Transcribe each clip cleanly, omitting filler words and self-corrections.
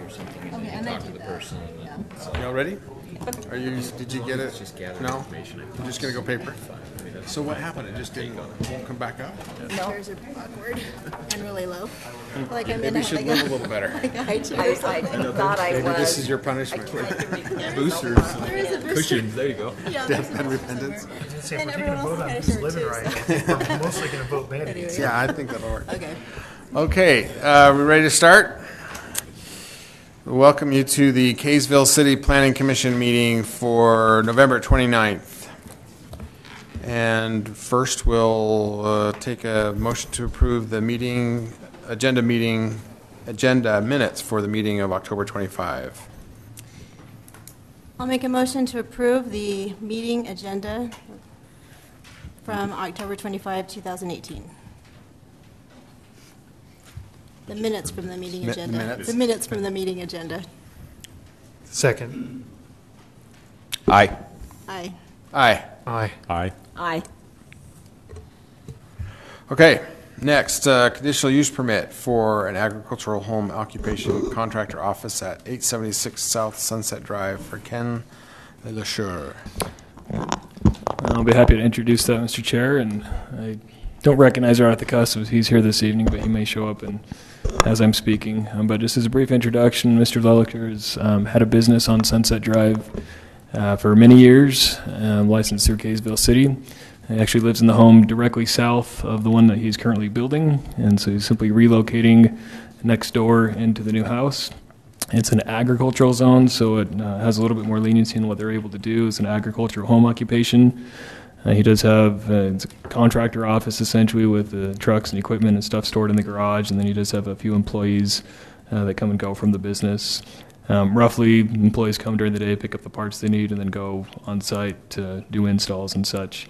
or something, and Okay, then and you I talk do to the that. person. And Yeah. then, so You all ready? Are you? Did you get it? just gather No. information. You're just gonna go paper. So what happened? It just won't come back up. Chairs are awkward and really low. Like I'm Maybe in you a, should like move a a, little better. like a high chair. I thought I Maybe was. this is your punishment. Boosters, There is a booster. cushions. There you go. Yeah, Death there's a and booster repentance. somewhere. Say, if And we're taking a everyone vote on else who's is living too, right, we're mostly going to vote bad. Anyway. Yeah, I think that'll work. Okay. Okay, we ready to start? We welcome you to the Kaysville City Planning Commission meeting for November 29th. And first, we'll take a motion to approve the agenda minutes for the meeting of October 25. I'll make a motion to approve the meeting agenda from October 25, 2018. The minutes from the meeting agenda. minutes. The minutes from the meeting agenda. Second. Aye. Aye. Aye. Aye. Aye. Aye. Okay, next, conditional use permit for an agricultural home occupation contractor office at 876 South Sunset Drive for Ken LeSure. I'll be happy to introduce that, Mr. Chair, and I don't recognize her at the cusp as he's here this evening, but he may show up as I'm speaking. But just as a brief introduction, Mr. Leliker has had a business on Sunset Drive for many years, licensed through Kaysville City. He actually lives in the home directly south of the one that he's currently building, and so he's simply relocating next door into the new house. It's an agricultural zone, so it has a little bit more leniency in what they're able to do as an agricultural home occupation. He does have it's a contractor office, essentially, with trucks and equipment and stuff stored in the garage, and then he does have a few employees that come and go from the business. Roughly, employees come during the day, pick up the parts they need, and then go on site to do installs and such.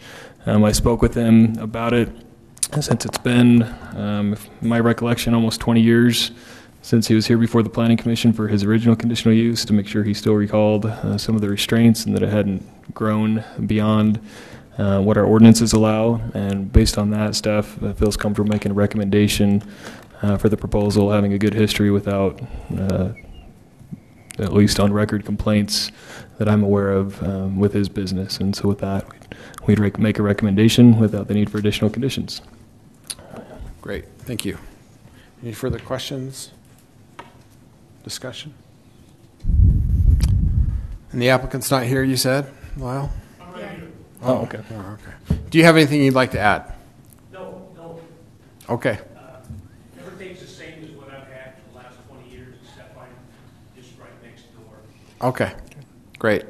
I spoke with him about it since it's been, my recollection, almost 20 years since he was here before the Planning Commission for his original conditional use, to make sure he still recalled some of the restraints and that it hadn't grown beyond what our ordinances allow. And based on that, staff feels comfortable making a recommendation for the proposal, having a good history without at least on record complaints that I'm aware of with his business. And so with that, we'd make a recommendation without the need for additional conditions. Great, thank you. Any further questions? Discussion? And the applicant's not here, you said, Lyle? Oh, okay. Oh, okay. Do you have anything you'd like to add? No. Okay. Everything's the same as what I've had for the last 20 years, except I'm just right next door. Okay, great.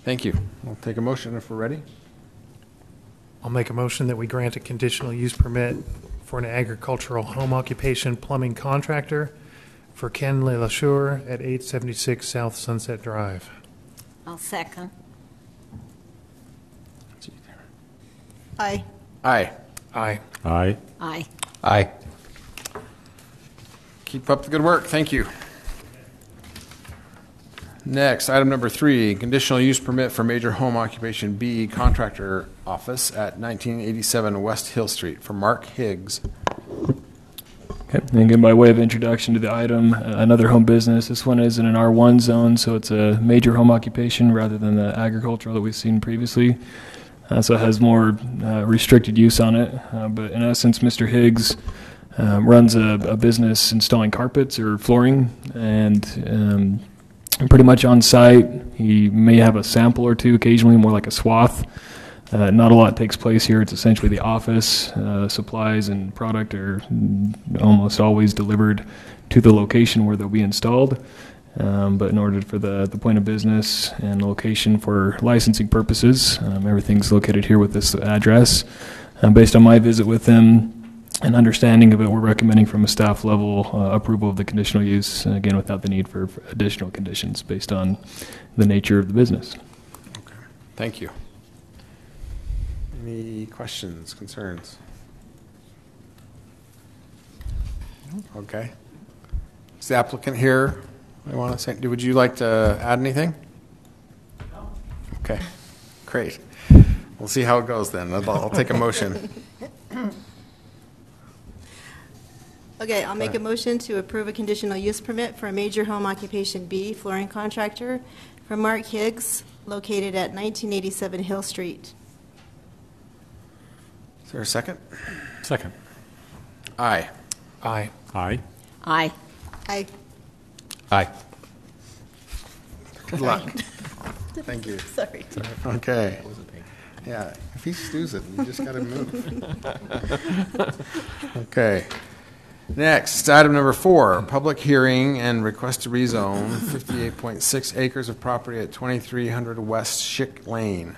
Thank you. We'll take a motion if we're ready. I'll make a motion that we grant a conditional use permit for an agricultural home occupation plumbing contractor for Ken LeSure at 876 South Sunset Drive. I'll second. Aye. Aye. Aye. Aye. Aye. Aye. Keep up the good work. Thank you. Next, item number 3, conditional use permit for major home occupation B contractor office at 1987 West Hill Street for Mark Higgs. Okay. And again, by way of introduction to the item, another home business. This one is in an R1 zone, so it's a major home occupation rather than the agricultural that we've seen previously. So it has more restricted use on it. But in essence, Mr. Higgs runs a business installing carpets or flooring, and pretty much on site. He may have a sample or two, occasionally more like a swath. Not a lot takes place here. It's essentially the office. Supplies and product are almost always delivered to the location where they'll be installed. But in order for the point of business and location for licensing purposes, everything's located here with this address. Based on my visit with them and understanding of it, we're recommending from a staff level approval of the conditional use, again, without the need for additional conditions based on the nature of the business. Okay. Thank you. Any questions, concerns? Okay. Is the applicant here? I want to say, would you like to add anything? No. Okay, great. We'll see how it goes then. I'll take a motion. Okay, I'll make a motion to approve a conditional use permit for a major home occupation B flooring contractor for Mark Higgs, located at 1987 Hill Street. Is there a second? Second. Aye. Aye. Aye. Aye. Aye. Aye. Good luck. Thank you. Sorry. Okay. Yeah, if he stews it, you just got to move. Okay. Next, item number 4, public hearing and request to rezone 58.6 acres of property at 2300 West Schick Lane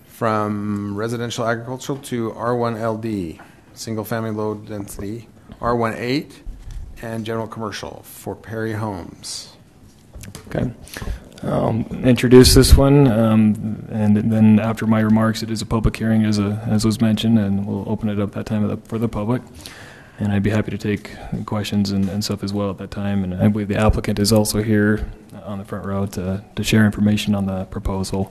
from residential agricultural to R1LD, single-family low density, R18, and general commercial for Perry Homes. Okay. Introduce this one, and then after my remarks, it is a public hearing, as was mentioned, and we'll open it up that time for the public. And I'd be happy to take questions and stuff as well at that time. And I believe the applicant is also here on the front row to share information on the proposal.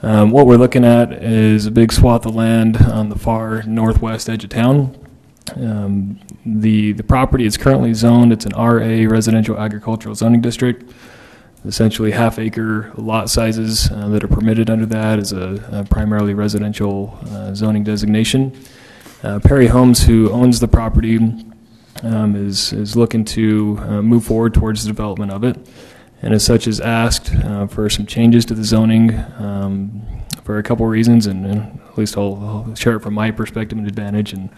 What we're looking at is a big swath of land on the far northwest edge of town. The property is currently zoned. It's an RA, residential agricultural zoning district. Essentially half-acre lot sizes that are permitted under that is a primarily residential zoning designation. Perry Homes, who owns the property, is looking to move forward towards the development of it, and as such has asked for some changes to the zoning for a couple reasons, and at least I'll share it from my perspective and advantage and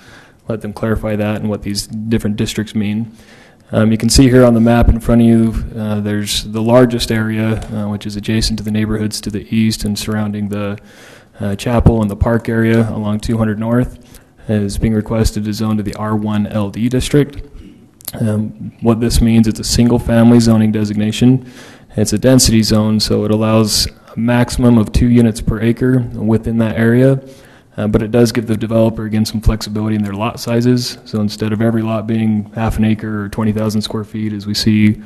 let them clarify that and what these different districts mean. You can see here on the map in front of you, there's the largest area, which is adjacent to the neighborhoods to the east and surrounding the chapel and the park area along 200 North, is being requested to zone to the R1LD district. What this means, it's a single-family zoning designation. It's a density zone, so it allows a maximum of 2 units per acre within that area. But it does give the developer, again, some flexibility in their lot sizes. So instead of every lot being half an acre or 20,000 square feet, as we see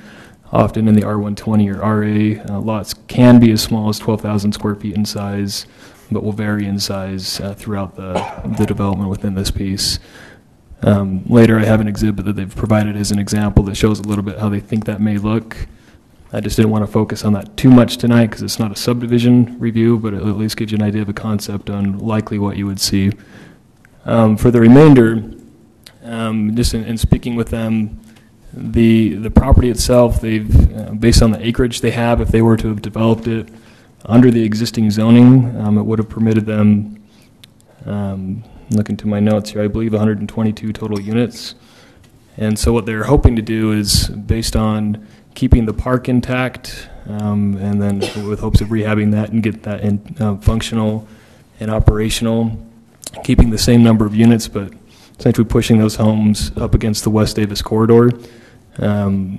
often in the R120 or RA, lots can be as small as 12,000 square feet in size, but will vary in size throughout the development within this piece. Later, I have an exhibit that they've provided as an example that shows a little bit how they think that may look. I just didn't want to focus on that too much tonight because it's not a subdivision review, but it at least gives you an idea of a concept on likely what you would see. For the remainder, just in speaking with them, the property itself, they've based on the acreage they have, if they were to have developed it under the existing zoning, it would have permitted them, looking to my notes here, I believe 122 total units. And so what they're hoping to do is, based on keeping the park intact, and then with hopes of rehabbing that and get that functional and operational, keeping the same number of units, but essentially pushing those homes up against the West Davis corridor,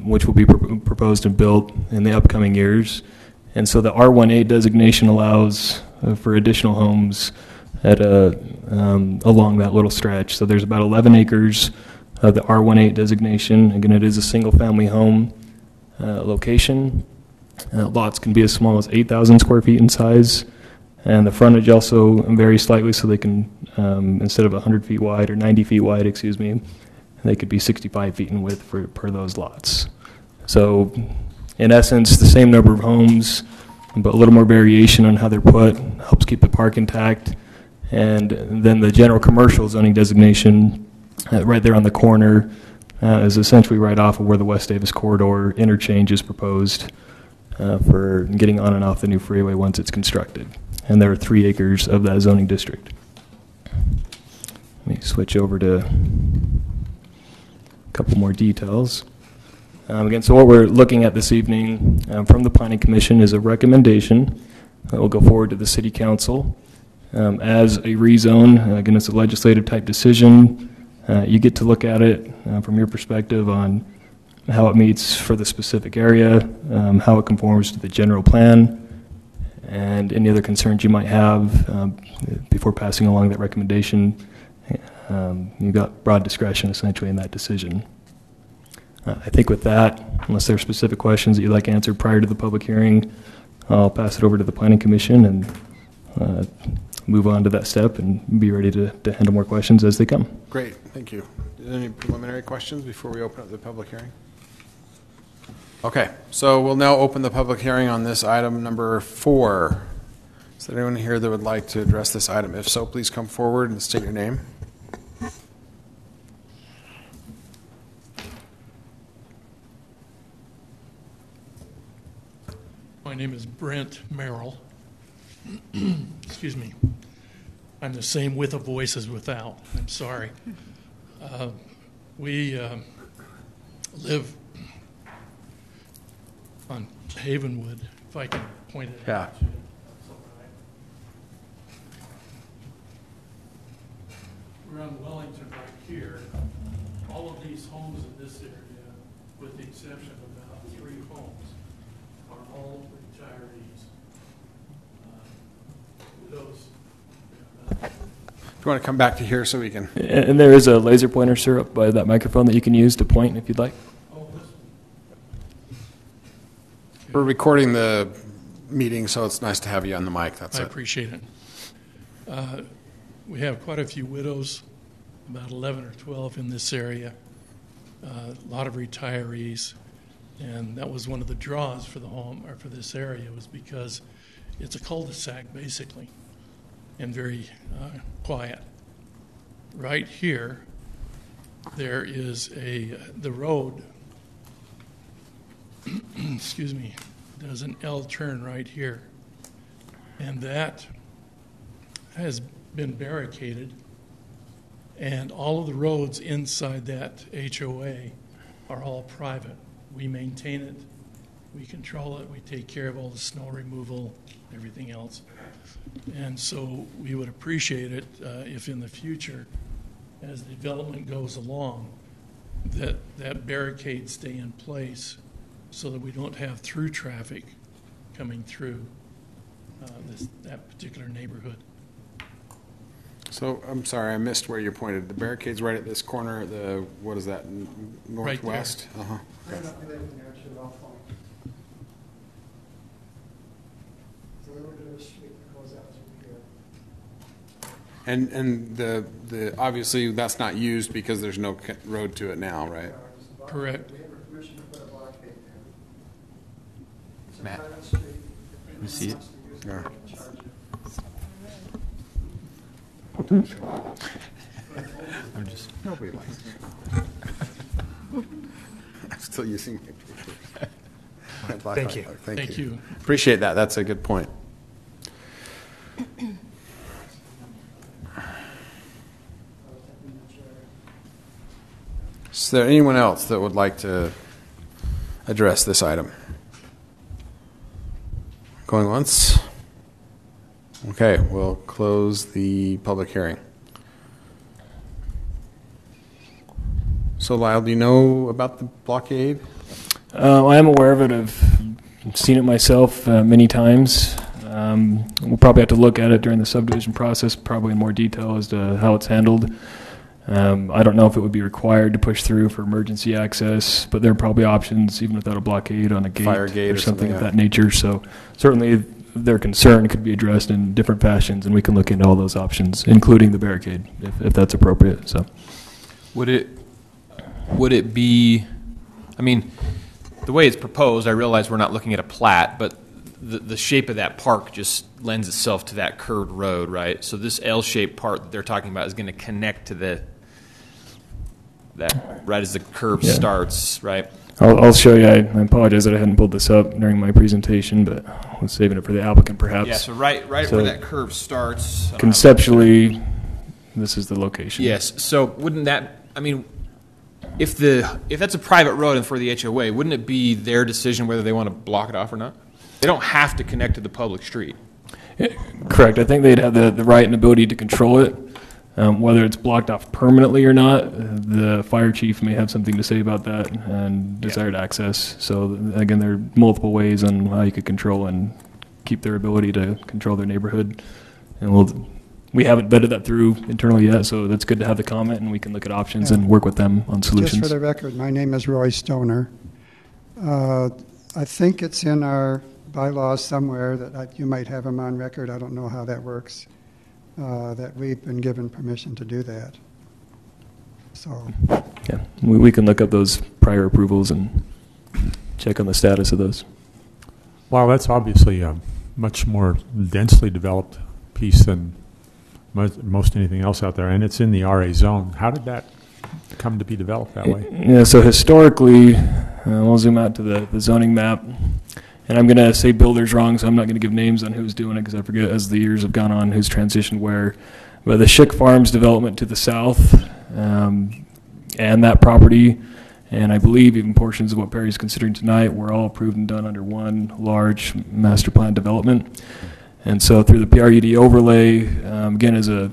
which will be proposed and built in the upcoming years. And so the R18 designation allows for additional homes at along that little stretch. So there's about 11 acres of the R18 designation. Again, it is a single-family home location. Lots can be as small as 8,000 square feet in size, and the frontage also varies slightly, so they can, instead of 100 feet wide or 90 feet wide, excuse me, they could be 65 feet in width per those lots. So in essence, the same number of homes, but a little more variation on how they're put, helps keep the park intact. And then the general commercial zoning designation right there on the corner is essentially right off of where the West Davis corridor interchange is proposed for getting on and off the new freeway once it's constructed. And there are 3 acres of that zoning district. Let me switch over to a couple more details. Again, so what we're looking at this evening from the Planning Commission is a recommendation that will go forward to the City Council as a rezone. Again, it's a legislative type decision. You get to look at it from your perspective on how it meets for the specific area, how it conforms to the general plan, and any other concerns you might have before passing along that recommendation. You've got broad discretion essentially in that decision. I think with that, unless there are specific questions that you'd like answered prior to the public hearing, I'll pass it over to the Planning Commission and move on to that step and be ready to handle more questions as they come. Great, thank you. Any preliminary questions before we open up the public hearing? Okay, so we'll now open the public hearing on this item number 4. Is there anyone here that would like to address this item? If so, please come forward and state your name. My name is Brent Merrill. Excuse me. I'm the same with a voice as without. I'm sorry. We live on Havenwood, if I can point it out. Yeah. We're on Wellington right here. All of these homes in this area, with the exception of about 3 homes, are all retirees. Widows. Do you want to come back to here so we can? And there is a laser pointer, sir, up by that microphone that you can use to point if you'd like. Oh, this one. We're recording the meeting, so it's nice to have you on the mic. That's I it. appreciate it. We have quite a few widows, about 11 or 12 in this area, a lot of retirees, and that was one of the draws for the home, or for this area, was because it's a cul-de-sac, basically, and very quiet. Right here, there is the road, excuse me, does an L turn right here, and that has been barricaded, and all of the roads inside that HOA are all private. We maintain it, we control it, we take care of all the snow removal, everything else. And so we would appreciate it if in the future, as the development goes along, that barricades stay in place so that we don't have through traffic coming through that particular neighborhood. So, I'm sorry, I missed where you pointed. The barricade's right at this corner, what is that, northwest? Uh-huh. Okay. And the obviously that's not used because there's no road to it now, right? Correct. Matt, you see it? Yeah. I'm just. Nobody likes it. I'm still using my pictures. Thank you. Thank you. Appreciate that. That's a good point. Is there anyone else that would like to address this item? Going once? Okay, we'll close the public hearing. So, Lyle, do you know about the blockade? I am aware of it. I've seen it myself many times. We'll probably have to look at it during the subdivision process, probably in more detail as to how it's handled. I don't know if it would be required to push through for emergency access, but there are probably options even without a blockade on a gate, Fire gate or something of yeah. that nature. So certainly their concern could be addressed in different fashions, and we can look into all those options, including the barricade, if that's appropriate. So, Would it be, I mean, the way it's proposed, I realize we're not looking at a plat, but the shape of that park just lends itself to that curved road, right? So this L-shaped part that they're talking about is going to connect to that right as the curve starts, right? I'll show you. I apologize that I hadn't pulled this up during my presentation, but I was saving it for the applicant, perhaps. Yeah, so right So where that curve starts. Conceptually, this is the location. Yes. So wouldn't that? I mean, if that's a private road and for the HOA, wouldn't it be their decision whether they want to block it off or not? They don't have to connect to the public street. Correct. I think they'd have the right and ability to control it. Whether it's blocked off permanently or not, the fire chief may have something to say about that and desired access. So again, there are multiple ways on how you could control and keep their ability to control their neighborhood. And we haven't vetted that through internally yet, so that's good to have the comment, and we can look at options and work with them on solutions. Just for the record, my name is Roy Stoner. I think it's in our bylaws somewhere that you might have them on record. I don't know how that works. that we've been given permission to do that. So, Yeah, we can look up those prior approvals and check on the status of those. Wow, that's obviously a much more densely developed piece than most anything else out there, and it's in the RA zone. How did that come to be developed that way? Yeah, so historically, we'll zoom out to the zoning map, and I'm going to say builders wrong, so I'm not going to give names on who's doing it because I forget as the years have gone on who's transitioned where. But the Schick Farms development to the south, and that property, and I believe even portions of what Perry's considering tonight were all approved and done under one large master plan development. And so through the PRUD overlay, again, as a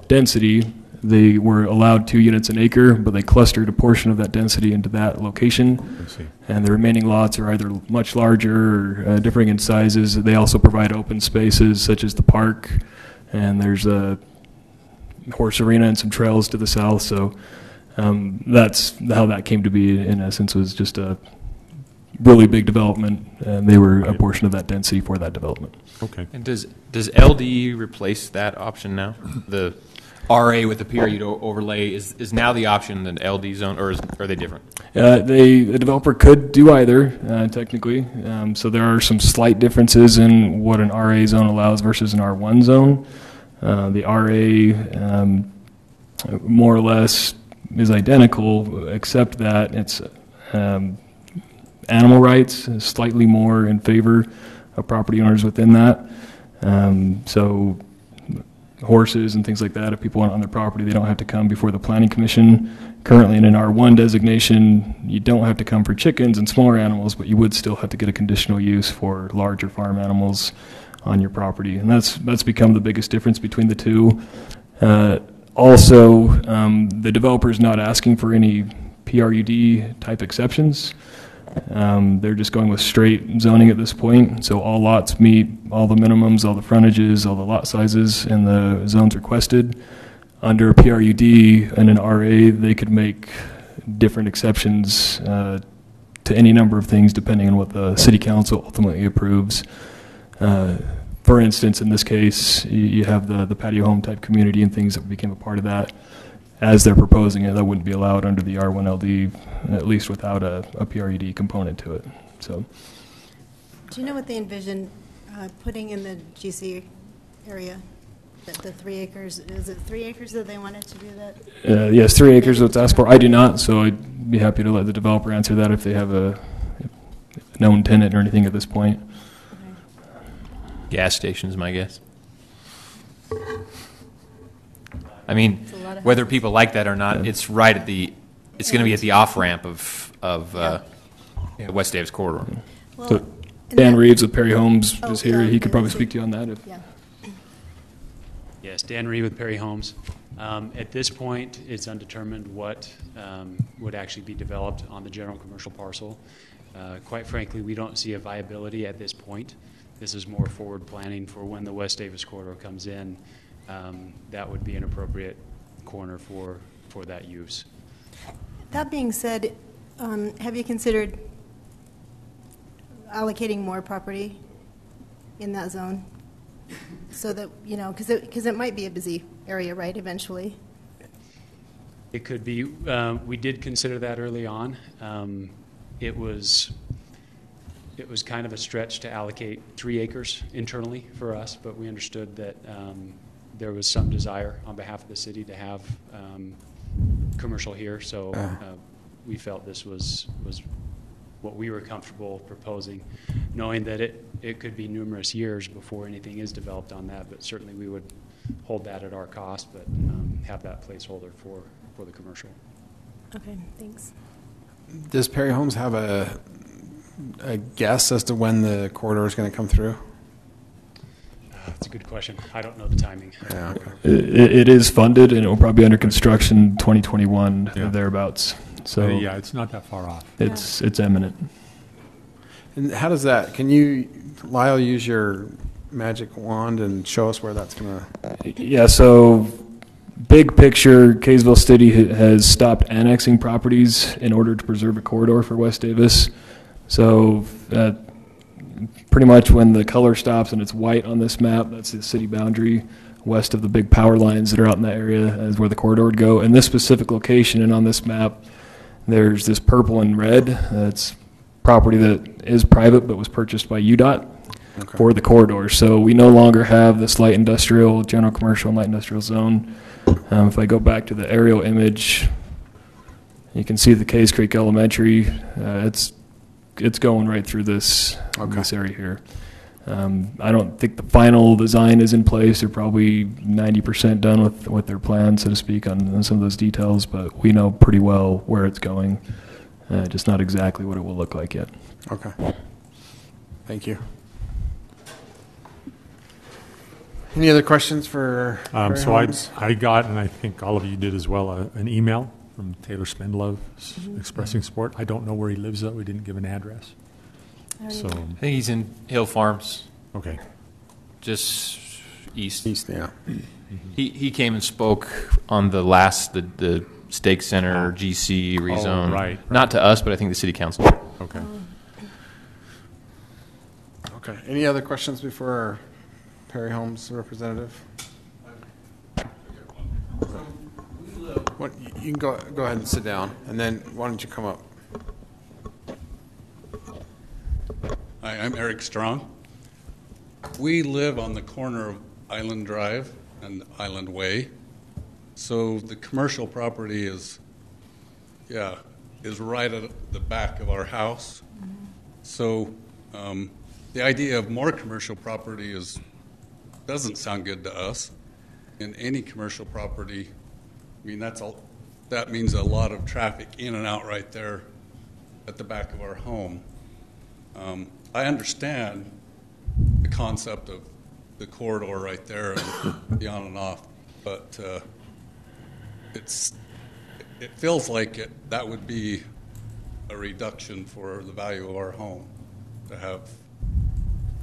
density, they were allowed 2 units an acre, but they clustered a portion of that density into that location. I see. And the remaining lots are either much larger or differing in sizes. They also provide open spaces such as the park, and there's a horse arena and some trails to the south. So that's how that came to be, in essence, was just a really big development, and they were a portion of that density for that development. Okay. And does LD replace that option now? The RA with the period overlay is now the option in the LD zone, or are they different? The developer could do either, technically. So there are some slight differences in what an RA zone allows versus an R1 zone. The RA more or less is identical, except that it's animal rights is slightly more in favor of property owners within that. So horses and things like that, if people want on their property, they don't have to come before the Planning Commission. Currently in an R1 designation, you don't have to come for chickens and smaller animals, but you would still have to get a conditional use for larger farm animals on your property. And that's become the biggest difference between the two. Also, the developer is not asking for any PRUD type exceptions. They're just going with straight zoning at this point. So all lots meet all the minimums, all the frontages, all the lot sizes, and the zones requested. Under PRUD and an RA, they could make different exceptions to any number of things depending on what the city council ultimately approves. For instance, in this case, you have the patio home type community and things that became a part of that. As they're proposing it, that wouldn't be allowed under the R1LD, at least without a PRUD component to it. So, Do you know what they envision putting in the GC area? The 3 acres, is it 3 acres that they wanted to do that? yes, 3 acres is what's asked for. I do not, so I'd be happy to let the developer answer that if they have a known tenant or anything at this point. Gas stations, my guess. I mean, whether people like that or not, it's right at it's going to be at the off ramp of West Davis corridor. Well, So Dan Reeves with Perry Homes is here. He could probably speak to you on that. Yeah. Yes, Dan Reed with Perry Homes. At this point, it's undetermined what would actually be developed on the general commercial parcel. Quite frankly, we don't see a viability at this point. This is more forward planning for when the West Davis corridor comes in. That would be an appropriate corner for that use. That being said, have you considered allocating more property in that zone? So that, because it might be a busy area, right, eventually? It could be. We did consider that early on. It was kind of a stretch to allocate 3 acres internally for us, but we understood that there was some desire on behalf of the city to have commercial here, so we felt this was what we were comfortable proposing, knowing that it could be numerous years before anything is developed on that, but certainly we would hold that at our cost, but have that placeholder for the commercial. Okay, thanks. Does Perry Homes have a guess as to when the corridor is going to come through? That's a good question. I don't know the timing. Yeah, okay. It is funded, and it will probably be under construction 2021 or thereabouts. So yeah, it's not that far off. It's imminent. And how does that? Can you, Lyle, use your magic wand and show us where that's going to? Yeah. So, big picture, Kaysville City has stopped annexing properties in order to preserve a corridor for West Davis. So, pretty much when the color stops and it's white on this map, that's the city boundary. west of the big power lines that are out in that area is where the corridor would go. In this specific location and on this map, there's this purple and red. That's property that is private but was purchased by UDOT for the corridor. So we no longer have this light industrial, general commercial, and light industrial zone. If I go back to the aerial image, you can see the Case Creek Elementary. It's going right through this area here. I don't think the final design is in place. They're probably 90% done with their plan, so to speak, on some of those details, but we know pretty well where it's going, just not exactly what it will look like yet. Okay. Thank you. Any other questions for Barry So Holmes? I got, and I think all of you did as well, an email from Taylor Spendlove expressing support. I don't know where he lives, though. We didn't give an address. So I think he's in Hill Farms, okay. just east. East, yeah. He came and spoke on the Stake Center GC rezone. right. Not to us, but I think the city council. Okay. Okay. Any other questions before our Perry Holmes representative? What, you can go ahead and sit down, and then why don't you come up? Hi, I'm Eric Strong. We live on the corner of Island Drive and Island Way. So the commercial property is right at the back of our house. So the idea of more commercial property doesn't sound good to us. In any commercial property, I mean, that means a lot of traffic in and out right there at the back of our home. I understand the concept of the corridor right there and the on and off, but it feels like that would be a reduction for the value of our home to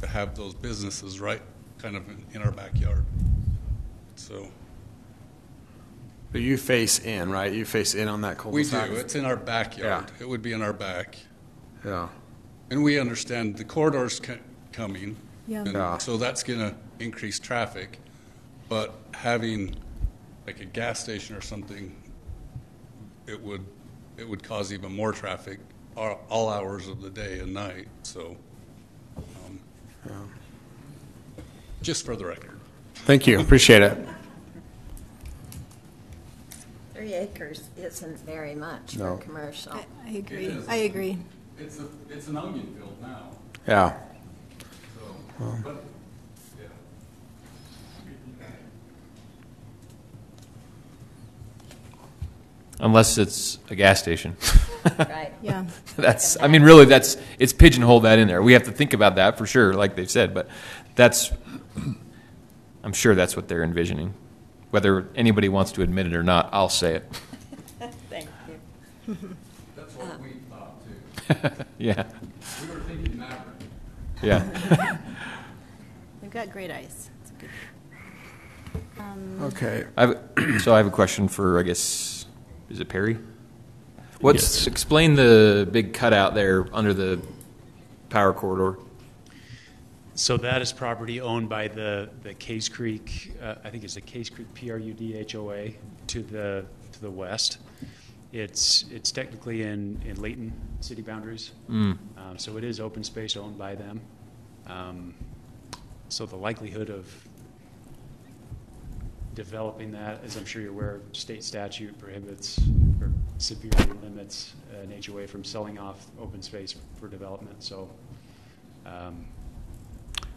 have those businesses right kind of in our backyard. So. But you face in, right? You face in on that cul-de-sac. We do. It's in our backyard. Yeah. It would be in our back. Yeah. And we understand the corridor's coming. Yeah. And Yeah. so that's going to increase traffic. But having like a gas station or something, it would cause even more traffic all hours of the day and night. So just for the record. Thank you. Appreciate it. 3 acres isn't very much No. for commercial. I agree. It is. I agree. It's an onion field now. Yeah. So, but, yeah. Unless it's a gas station. Right. Yeah. It's pigeonholed that in there. We have to think about that for sure, like they've said, but I'm sure that's what they're envisioning. Whether anybody wants to admit it or not, I'll say it. Thank you. That's what we thought, too. Yeah. We were thinking that. Yeah. We've got great ice. It's good. Okay. So I have a question for, I guess, is it Perry? Explain the big cutout there under the power corridor. So that is property owned by the Case Creek, I think it's the Case Creek PRUD HOA to the west. It's technically in Layton city boundaries, so it is open space owned by them. So the likelihood of developing that, as I'm sure you're aware, state statute prohibits or severely limits an HOA from selling off open space for development. So.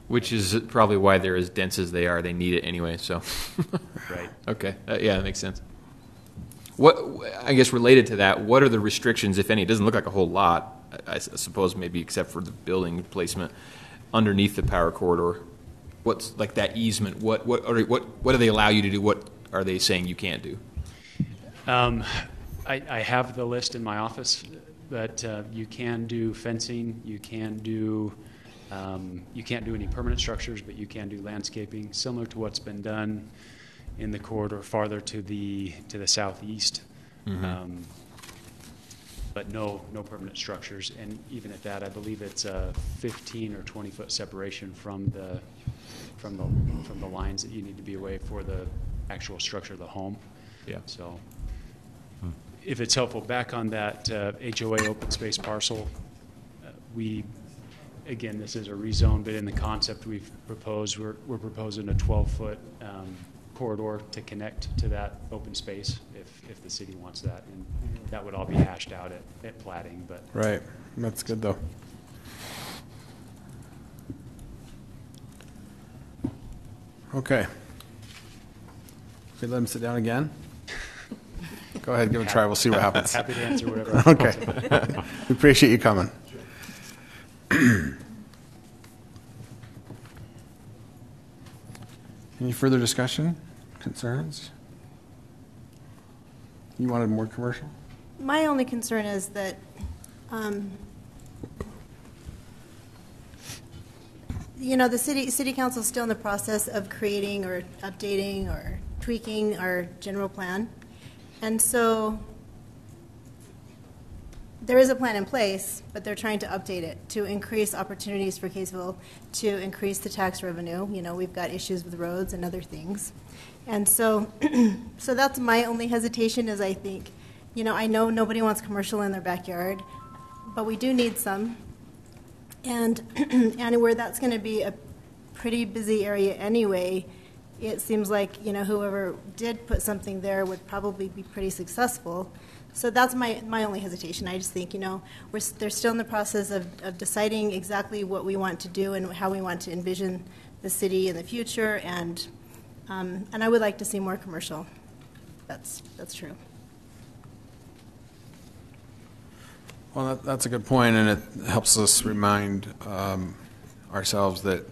Which is probably why they're as dense as they are. They need it anyway, so. Right. Okay. Yeah, that makes sense. I guess related to that, what are the restrictions, if any? It doesn't look like a whole lot, I suppose, maybe except for the building placement underneath the power corridor. What's like that easement? What do they allow you to do? What are they saying you can't do? I have the list in my office, but you can do fencing. You can't do any permanent structures, but you can do landscaping, similar to what's been done in the corridor farther to the southeast. Mm-hmm. but no permanent structures. And even at that, I believe it's a 15 or 20 foot separation from the lines that you need to be away for the actual structure of the home. Yeah. So if it's helpful, back on that HOA open space parcel, again, this is a rezone, but in the concept we've proposed, we're proposing a 12-foot corridor to connect to that open space if the city wants that. And that would all be hashed out at plating. But Right. That's good, though. Okay. We let him sit down again? Go ahead, give it a try. We'll see what happens. Happy to answer whatever. Okay. We appreciate you coming. Any further discussion, concerns? You wanted more commercial? My only concern is that, the city council is still in the process of creating or updating or tweaking our general plan. And so there is a plan in place, but they're trying to update it to increase opportunities for Kaysville, to increase the tax revenue. We've got issues with roads and other things. And so so that's my only hesitation is I think, I know nobody wants commercial in their backyard, but we do need some. And where that's going to be a pretty busy area anyway, it seems like, whoever did put something there would probably be pretty successful. So that's my only hesitation. I just think, they're still in the process of deciding exactly what we want to do and how we want to envision the city in the future, and I would like to see more commercial. That's true. Well, that's a good point, and it helps us remind ourselves that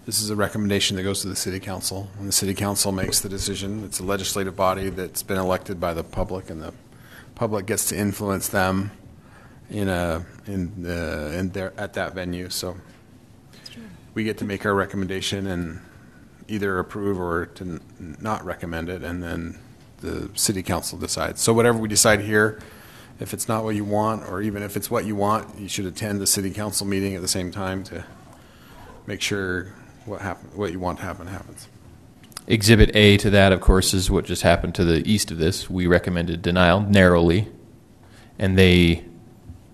this is a recommendation that goes to the city council, and the city council makes the decision. It's a legislative body that's been elected by the public, and the public gets to influence them at that venue. So we get to make our recommendation and either approve or to not recommend it, and then the city council decides. So whatever we decide here, if it's not what you want, or even if it's what you want, you should attend the city council meeting at the same time to make sure what you want to happen happens. Exhibit A to that, of course, is what just happened to the east of this. We recommended denial narrowly, and they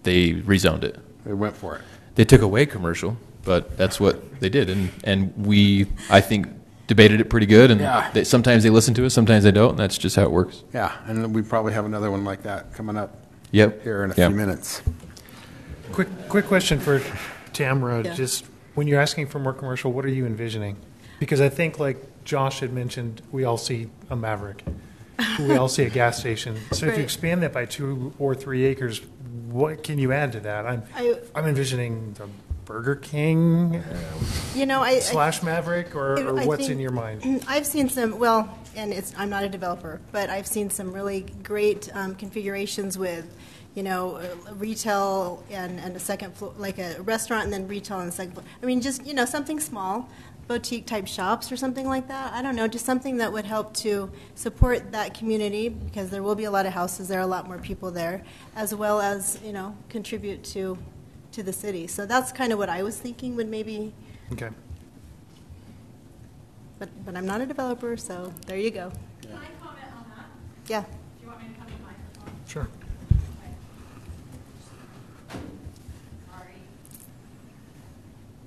rezoned it. They went for it. They took away commercial, but that's what they did, and we, I think, debated it pretty good. And sometimes they listen to us, sometimes they don't, and that's just how it works. Yeah, and we probably have another one like that coming up. Yep. Here in a few minutes. Quick question for Tamara. Yeah. Just when you're asking for more commercial, what are you envisioning? Because I think, like Josh had mentioned, we all see a Maverick. We all see a gas station. So if you expand that by 2 or 3 acres, what can you add to that? I'm envisioning the Burger King slash Maverick, or what's in your mind? I've seen some, and I'm not a developer, but I've seen some really great configurations with, retail and a second floor, like a restaurant and then retail on the second floor. I mean, just, something small, boutique type shops or something like that. I don't know, just something that would help to support that community, because there will be a lot of houses there, a lot more people there, as well as, contribute to the city. So that's kind of what I was thinking would maybe. Okay. But I'm not a developer, so there you go. Can I comment on that? Yeah. Do you want me to come to the microphone? Sure. Sorry.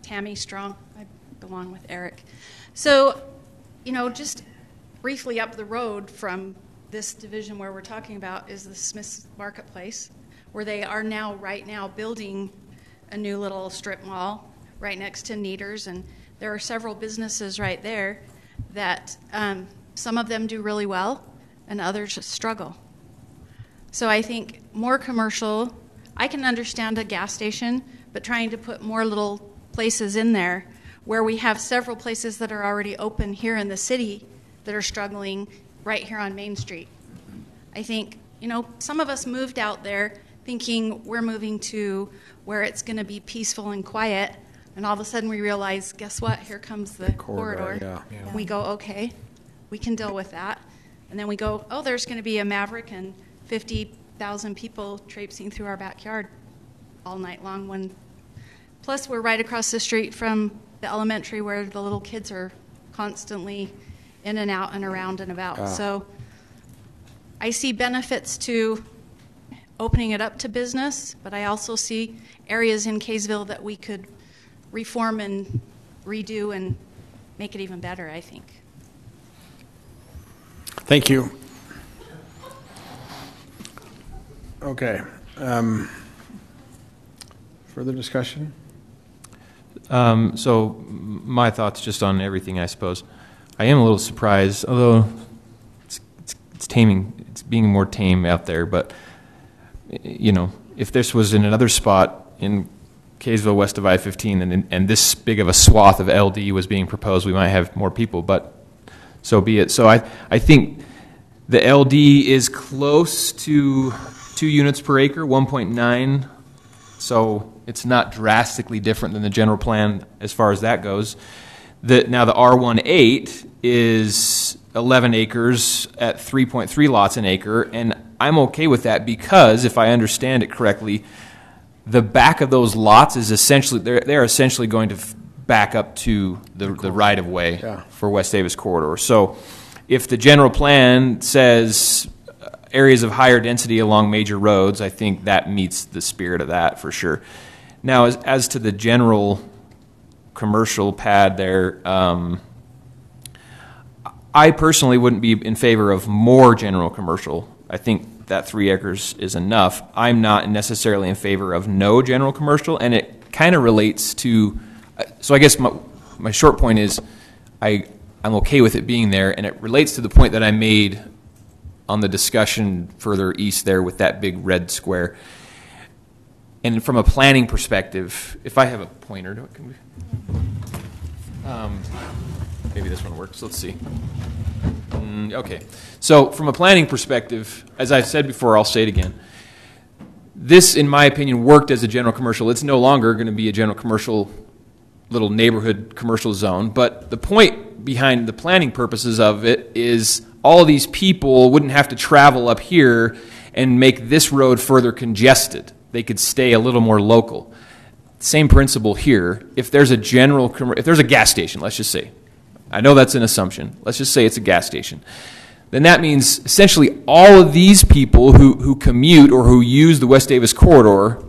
Tammy Strong. I belong with Eric. So, just briefly up the road from this division where we're talking about is the Smith's Marketplace, where they are right now building a new little strip mall right next to Neater's, and there are several businesses right there that some of them do really well and others just struggle. So I think more commercial, I can understand a gas station, but trying to put more little places in there where we have several places that are already open here in the city that are struggling right here on Main Street. I think, some of us moved out there thinking we're moving to where it's going to be peaceful and quiet, and all of a sudden we realize, guess what? Here comes the corridor. Yeah. We go, okay, we can deal with that. And then we go, oh, there's going to be a Maverick and 50 1,000 people traipsing through our backyard all night long. Plus, we're right across the street from the elementary where the little kids are constantly in and out and around and about. So I see benefits to opening it up to business, but I also see areas in Kaysville that we could reform and redo and make it even better, I think. Thank you. Okay. Further discussion? So my thoughts just on everything, I suppose. I am a little surprised, although it's taming, it's being more tame out there, but you know, if this was in another spot in Kaysville west of I-15 and this big of a swath of LD was being proposed, we might have more people, but so be it. So I think the LD is close to 2 units per acre, 1.9, so it's not drastically different than the general plan as far as that goes. Now the R18 is 11 acres at 3.3 lots an acre, and I'm okay with that because, if I understand it correctly, the back of those lots is essentially, they're essentially going to back up to the right-of-way for West Davis Corridor. So if the general plan says areas of higher density along major roads, I think that meets the spirit of that for sure. Now, as to the general commercial pad there, I personally wouldn't be in favor of more general commercial. I think that 3 acres is enough. I'm not necessarily in favor of no general commercial, and it kind of relates to, so I guess my short point is I'm okay with it being there, and it relates to the point that I made on the discussion further east there with that big red square. And from a planning perspective, if I have a pointer, can we? Maybe this one works. Let's see. Okay. So from a planning perspective, as I've said before, I'll say it again. This, in my opinion, worked as a general commercial. It's no longer going to be a general commercial, little neighborhood commercial zone. But the point behind the planning purposes of it is all of these people wouldn't have to travel up here and make this road further congested. They could stay a little more local. Same principle here. If there's a if there's a gas station, let's just say, I know that's an assumption. Let's just say it's a gas station. Then that means essentially all of these people who commute or who use the West Davis Corridor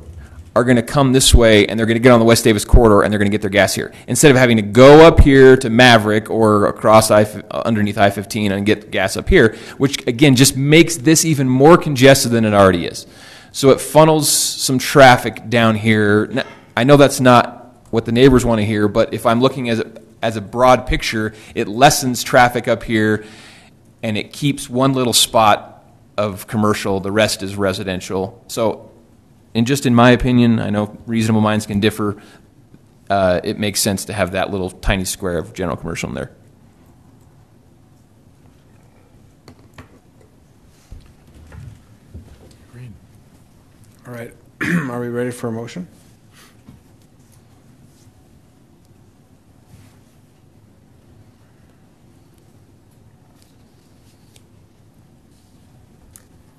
are going to come this way, and they're going to get on the West Davis Corridor, and they're going to get their gas here. Instead of having to go up here to Maverick or across underneath I-15 and get gas up here, which, again, just makes this even more congested than it already is. So it funnels some traffic down here. Now, I know that's not what the neighbors want to hear, but if I'm looking as a broad picture, it lessens traffic up here, and it keeps one little spot of commercial. The rest is residential. So, in my opinion, I know reasonable minds can differ. It makes sense to have that little tiny square of general commercial in there. All right. Are we ready for a motion?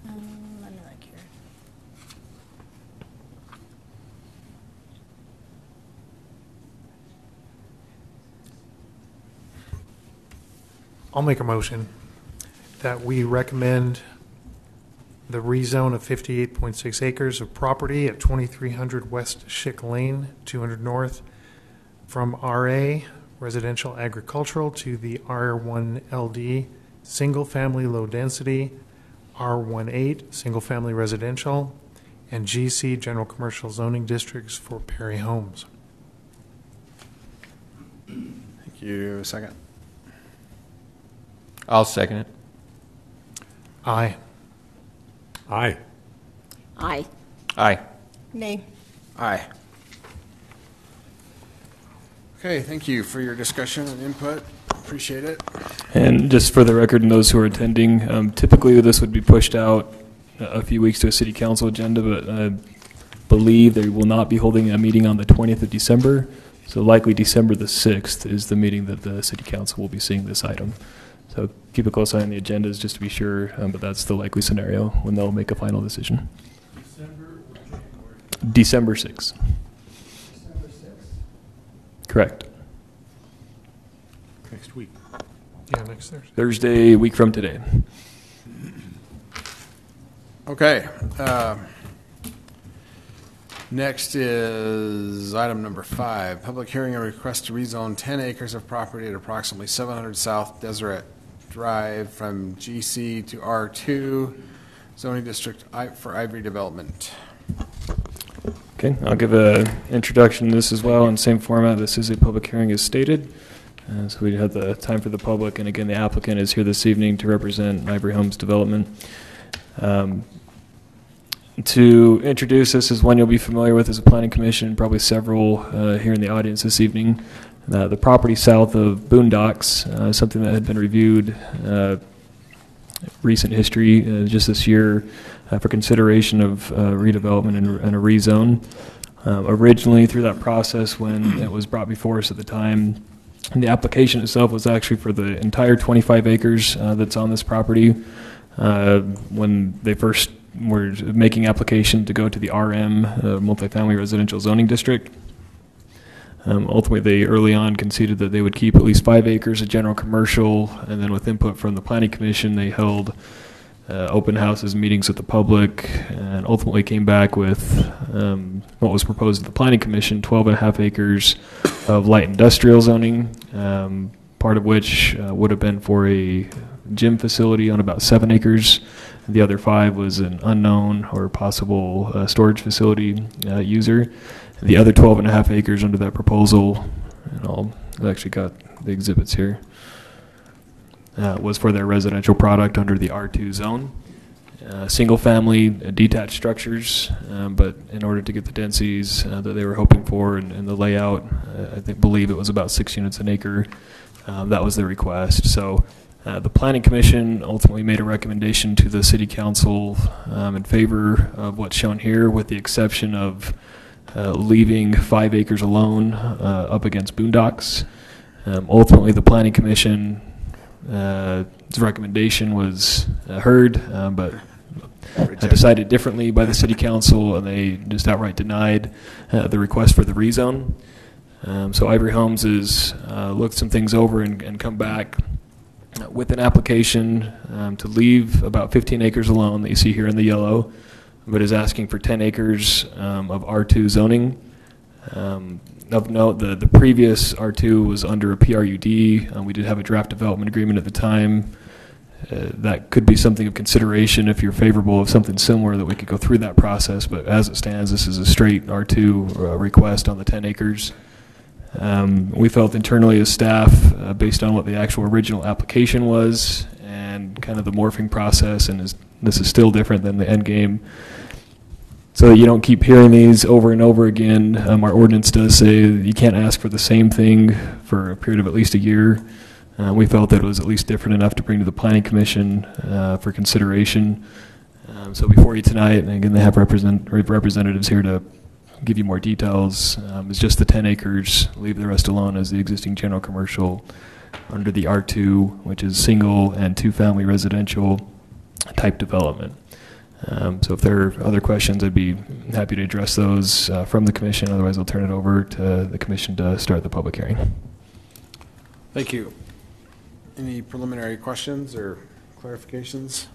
Let me look here. I'll make a motion that we recommend the rezone of 58.6 acres of property at 2300 West Schick Lane, 200 North, from RA, residential agricultural, to the R1LD, single-family low density, R18, single-family residential, and GC, general commercial zoning districts for Perry Homes. Thank you. Second. I'll second it. Aye. Aye. Aye. Aye. Nay. Aye. Okay, thank you for your discussion and input. Appreciate it. And just for the record, and those who are attending, typically this would be pushed out a few weeks to a city council agenda, but I believe they will not be holding a meeting on the 20th of December. So likely December the 6th is the meeting that the city council will be seeing this item. So keep a close eye on the agendas just to be sure, but that's the likely scenario when they'll make a final decision. December 6th. Correct. Next week. Yeah, next Thursday. Thursday, a week from today. Okay. Next is item number 5, public hearing and request to rezone 10 acres of property at approximately 700 South Deseret Drive from GC to R2 zoning district for Ivory Development. Okay, I'll give an introduction to this as well in the same format. This is a public hearing as stated. So we have the time for the public, and again, the applicant is here this evening to represent Ivory Homes Development. To introduce this is one you'll be familiar with as a planning commission, probably several here in the audience this evening. The property south of Boondocks, something that had been reviewed recent history just this year for consideration of redevelopment and a rezone. Originally, through that process, when it was brought before us at the time, the application itself was actually for the entire 25 acres that's on this property. When they first were making application to go to the RM, multifamily residential zoning district, ultimately they early on conceded that they would keep at least 5 acres of general commercial, and then with input from the planning commission, they held open houses, meetings with the public, and ultimately came back with what was proposed to the planning commission, 12.5 acres of light industrial zoning, part of which would have been for a gym facility on about 7 acres. The other 5 was an unknown or possible storage facility user. The other 12.5 acres under that proposal, and I've actually got the exhibits here, was for their residential product under the R2 zone. Single-family detached structures, but in order to get the densities that they were hoping for and the layout, I believe it was about 6 units an acre. That was the request. So the Planning Commission ultimately made a recommendation to the City Council in favor of what's shown here, with the exception of leaving 5 acres alone up against Boondocks. Ultimately, the Planning Commission recommendation was heard, but decided differently by the City Council, and they just outright denied the request for the rezone. So Ivory Homes has looked some things over and come back with an application to leave about 15 acres alone that you see here in the yellow, but is asking for 10 acres of R2 zoning. Of note, the previous R2 was under a PRUD. We did have a draft development agreement at the time. That could be something of consideration if you're favorable of something similar, that we could go through that process, but as it stands, this is a straight R2 request on the 10 acres. We felt internally as staff, based on what the actual original application was and kind of the morphing process, and this is still different than the end game, so that you don't keep hearing these over and over again. Our ordinance does say you can't ask for the same thing for a period of at least a year. We felt that it was at least different enough to bring to the Planning Commission for consideration. So before you tonight, and again, they have representatives here to give you more details. It's just the 10 acres, leave the rest alone as the existing general commercial under the R2, which is single and 2-family residential type development. So if there are other questions, I'd be happy to address those from the commission. Otherwise, I'll turn it over to the commission to start the public hearing. Thank you. Any preliminary questions or clarifications?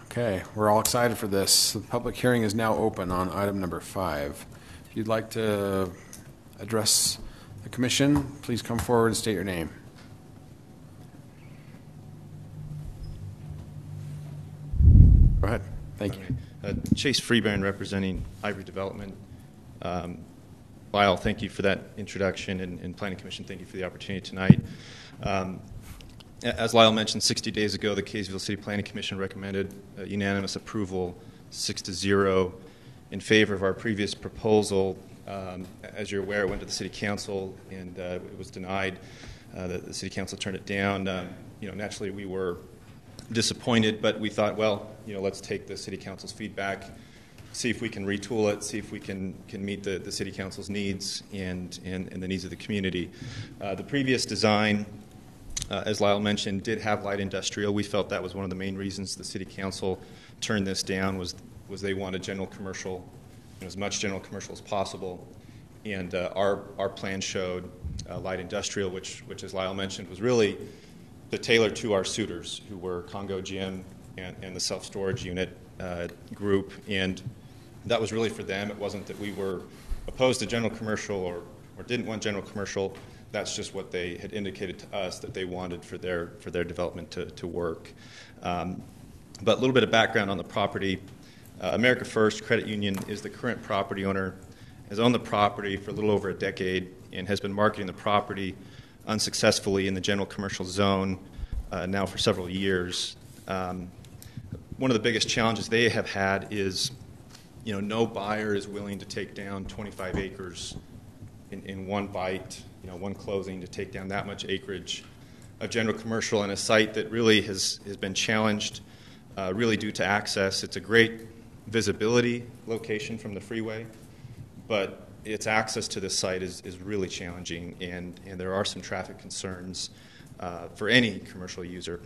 Okay, we're all excited for this. The public hearing is now open on item number 5. If you'd like to address the commission, please come forward and state your name. Go ahead. Thank you. Chase Freeburn, representing Ivory Development. Lyle, thank you for that introduction, and Planning Commission, thank you for the opportunity tonight. As Lyle mentioned, 60 days ago, the Kaysville City Planning Commission recommended unanimous approval, 6-0, in favor of our previous proposal. As you're aware, it went to the City Council, and it was denied. The City Council turned it down. Naturally, we were disappointed, but we thought, well, let's take the City Council's feedback, see if we can retool it, see if we can meet the City Council's needs and the needs of the community. The previous design as Lyle mentioned, did have light industrial. We felt that was one of the main reasons the City Council turned this down was they wanted general commercial, as much general commercial as possible. And our plan showed light industrial, which, as Lyle mentioned, was really to tailor to our suitors, who were Congo Gym and the self-storage unit group. And that was really for them. It wasn't that we were opposed to general commercial or didn't want general commercial. That's just what they had indicated to us that they wanted for their development to work. But a little bit of background on the property. America First Credit Union is the current property owner, has owned the property for a little over a decade, and has been marketing the property unsuccessfully in the general commercial zone now for several years. One of the biggest challenges they have had is, no buyer is willing to take down 25 acres in one bite, one closing, to take down that much acreage of general commercial in a site that really has been challenged really due to access. It's a great visibility location from the freeway, but its access to this site is really challenging, and there are some traffic concerns for any commercial user.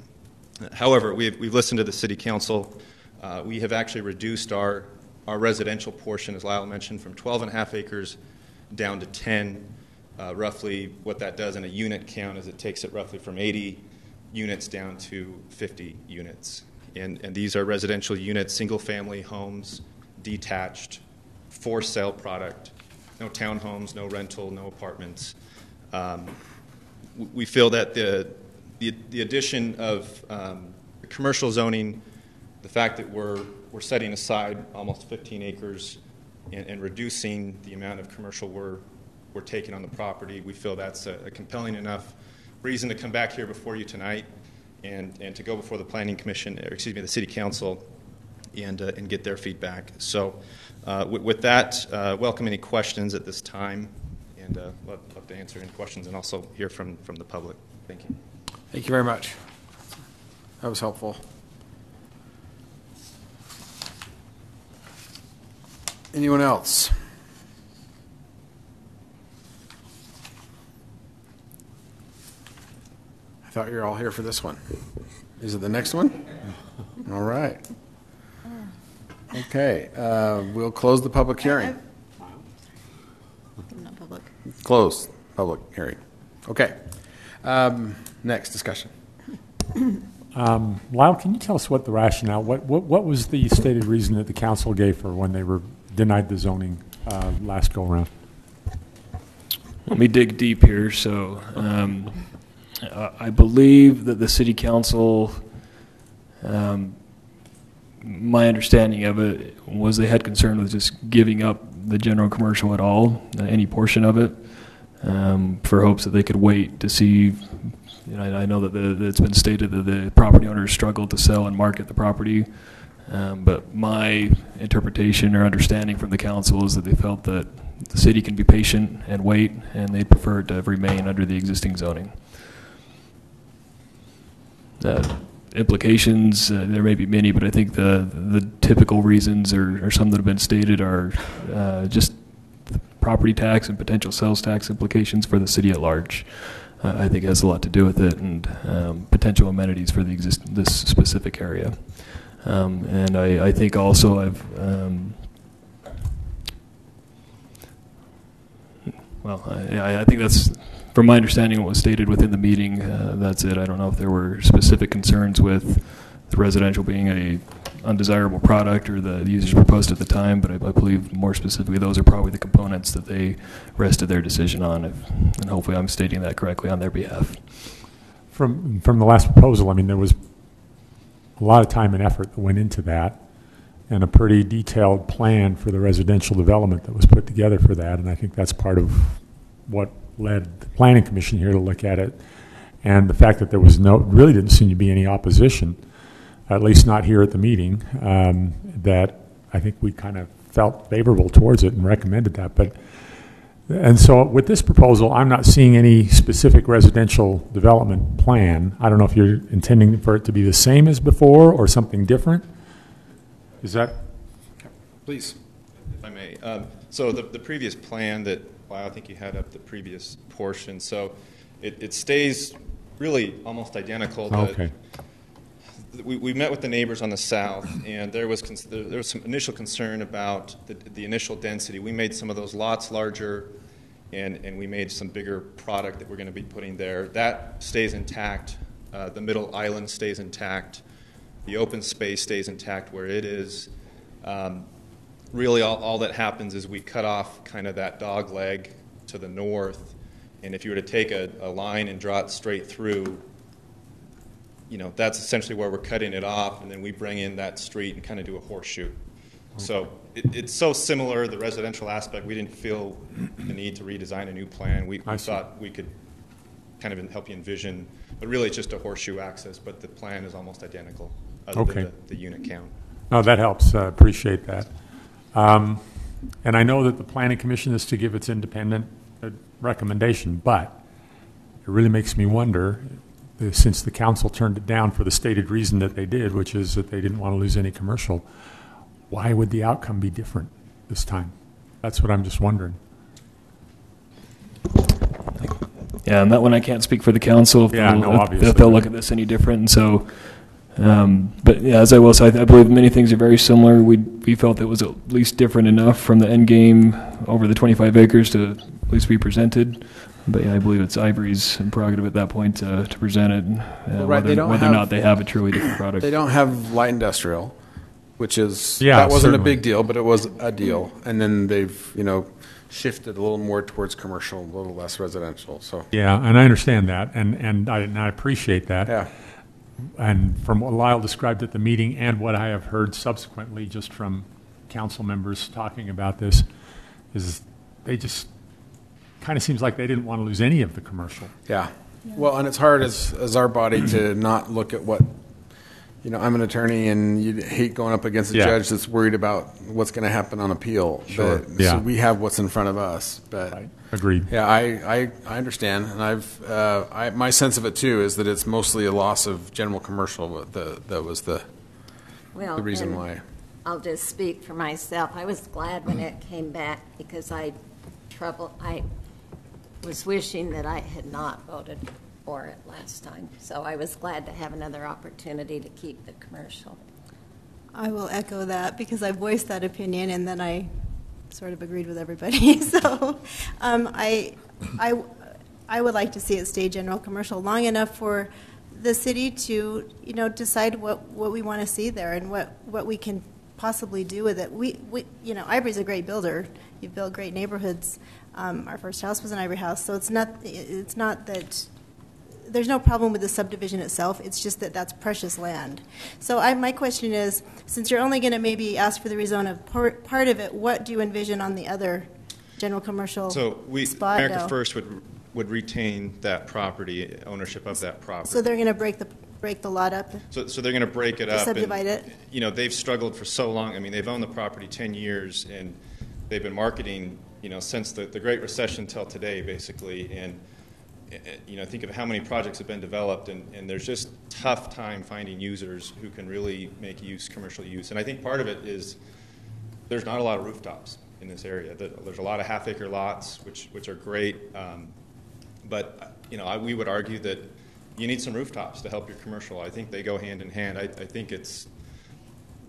However, we've listened to the City Council. We have actually reduced our residential portion, as Lyle mentioned, from 12.5 acres down to 10. Roughly what that does in a unit count is it takes it roughly from 80 units down to 50 units. And these are residential units, single-family homes, detached, for-sale product, no townhomes, no rental, no apartments. We feel that the addition of commercial zoning, the fact that we're setting aside almost 15 acres and reducing the amount of commercial we're taking on the property, we feel that's a compelling enough reason to come back here before you tonight and to go before the Planning Commission, or excuse me, the City Council, and get their feedback. So with that, welcome any questions at this time, and love to answer any questions and also hear from the public. Thank you. Thank you very much. That was helpful. Anyone else? I thought you were all here for this one. Is it the next one? All right. Okay. We'll close the public hearing. Not public. Close public hearing. Okay. Next discussion. Lyle, can you tell us what the rationale, what was the stated reason that the council gave for when they were denied the zoning last go around? Let me dig deep here. So I believe that the City Council, my understanding of it was they had concern with just giving up the general commercial at all, any portion of it, for hopes that they could wait to see. I know that it's been stated that the property owners struggled to sell and market the property, but my interpretation or understanding from the council is that they felt that the city can be patient and wait, and they prefer to remain under the existing zoning. Implications, there may be many, but I think the typical reasons or some that have been stated are just the property tax and potential sales tax implications for the city at large. I think has a lot to do with it, and potential amenities for this specific area. And I think also I think that's, from my understanding, what was stated within the meeting. That's it. I don't know if there were specific concerns with the residential being a undesirable product or the users proposed at the time, but I believe more specifically those are probably the components that they rested their decision on, and hopefully I'm stating that correctly on their behalf. From the last proposal, I mean, there was a lot of time and effort that went into that, and a pretty detailed plan for the residential development that was put together for that, and I think that's part of what led the Planning Commission here to look at it. And the fact that there was really didn't seem to be any opposition, at least not here at the meeting, that I think we kind of felt favorable towards it and recommended that. And so with this proposal, I'm not seeing any specific residential development plan. I don't know if you're intending for it to be the same as before or something different. Is that? Please. If I may. So the previous plan that, well, I think you had up the previous portion. So it stays really almost identical. Okay. We met with the neighbors on the south, and there was some initial concern about the initial density. We made some of those lots larger, and we made some bigger product that we're going to be putting there. That stays intact. The middle island stays intact. The open space stays intact where it is. Really, all that happens is we cut off kind of that dog leg to the north, and if you were to take a line and draw it straight through, that's essentially where we're cutting it off, and then we bring in that street and kind of do a horseshoe. So it's so similar, the residential aspect, we didn't feel the need to redesign a new plan. We thought we could kind of help you envision, but really it's just a horseshoe access, but the plan is almost identical other than the unit count. Oh, that helps. Appreciate that. And I know that the Planning Commission is to give its independent recommendation, but it really makes me wonder, since the council turned it down for the stated reason that they did, which is that they didn't want to lose any commercial, why would the outcome be different this time? That's what I'm just wondering. Yeah, and that one I can't speak for the council if they'll look at this any different. And so, but yeah, as I will say, I believe many things are very similar. We felt it was at least different enough from the end game over the 25 acres to at least be presented. But yeah, I believe it's Ivory's prerogative at that point to present it, whether or not they have a truly different product. They don't have light industrial, which is that wasn't certainly a big deal, but it was a deal. And then they've shifted a little more towards commercial, a little less residential. So yeah, and I understand that, and I appreciate that. Yeah. And from what Lyle described at the meeting, and what I have heard subsequently, just from council members talking about this, is they just kind of seems like they didn't want to lose any of the commercial. Yeah. Well, and it's hard as our body to not look at what, I'm an attorney, and you hate going up against a judge that's worried about what's going to happen on appeal. Sure. But, so we have what's in front of us. But right. Agreed. Yeah, I understand, and my sense of it too is that it's mostly a loss of general commercial. That was the reason why. I'll just speak for myself. I was glad when it came back because I was wishing that I had not voted for it last time. So I was glad to have another opportunity to keep the commercial. I will echo that because I voiced that opinion and then I sort of agreed with everybody. So I would like to see it stay general commercial long enough for the city to decide what we want to see there and what we can possibly do with it. We Ivory's a great builder. You've built great neighborhoods. Our first house was an Ivory house, so it's not that there's no problem with the subdivision itself. It's just that that's precious land. So my question is, since you're only going to maybe ask for the rezone of part of it, what do you envision on the other general commercial spot? America First would retain that property, ownership of that property. So they're going to break the lot up? So they're going to break it up. Subdivide it? They've struggled for so long. I mean, they've owned the property 10 years, and they've been marketing, since the Great Recession till today, basically. And think of how many projects have been developed, and there's just tough time finding users who can really make commercial use. And I think part of it is there's not a lot of rooftops in this area. There's a lot of half-acre lots, which are great, but we would argue that you need some rooftops to help your commercial. I think they go hand in hand. I think it's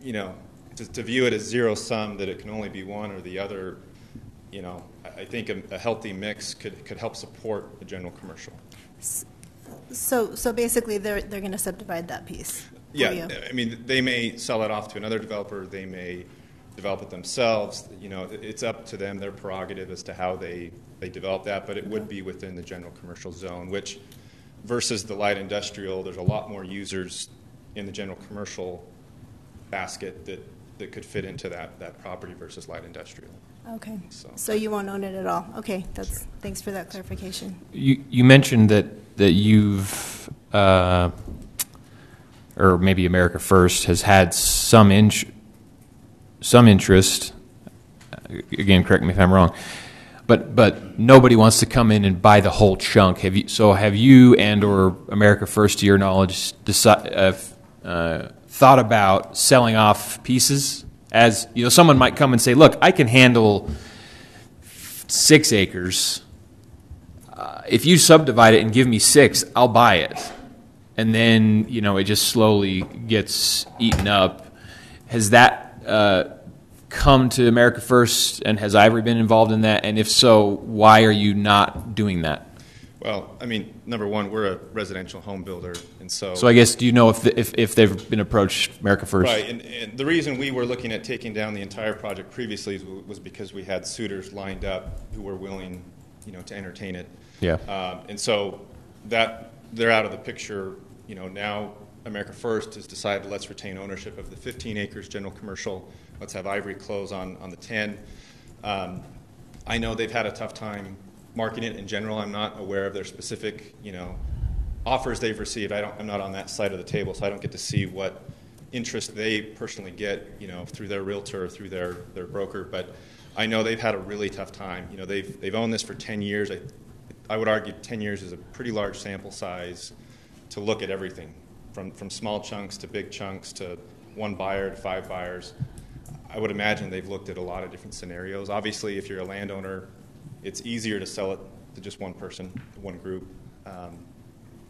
to view it as zero sum, that it can only be one or the other. I think a healthy mix could help support the general commercial. So basically, they're going to subdivide that piece. Yeah, I mean, they may sell it off to another developer. They may develop it themselves. It's up to them, their prerogative as to how they develop that. But it would be within the general commercial zone, which versus the light industrial, there's a lot more users in the general commercial basket that could fit into that property versus light industrial. Okay. So you won't own it at all. Okay. Thanks for that clarification. You mentioned that you've or maybe America First has had some interest. Again, correct me if I'm wrong. But nobody wants to come in and buy the whole chunk. Have you and or America First, to your knowledge, thought about selling off pieces? As someone might come and say, "Look, I can handle 6 acres. if you subdivide it and give me 6, I'll buy it. And then, you know, it just slowly gets eaten up. Has that come to America First, and has Ivory been involved in that? And if so, why are you not doing that? Well, I mean, number one, we're a residential home builder, and so... So I guess, do you know if they've been approached America First? Right, and the reason we were looking at taking down the entire project previously was because we had suitors lined up who were willing, you know, to entertain it. Yeah. And so that they're out of the picture. You know, now America First has decided, let's retain ownership of the 15 acres general commercial. Let's have Ivory close on the 10. I know they've had a tough time marketing it in general. I'm not aware of their specific, you know, offers they've received. I'm not on that side of the table, so I don't get to see what interest they personally get, you know, through their realtor or through their broker. But I know they've had a really tough time. You know, they've owned this for 10 years. I would argue 10 years is a pretty large sample size to look at everything, from small chunks to big chunks to 1 buyer to 5 buyers. I would imagine they've looked at a lot of different scenarios. Obviously, if you're a landowner, it's easier to sell it to just one person, one group.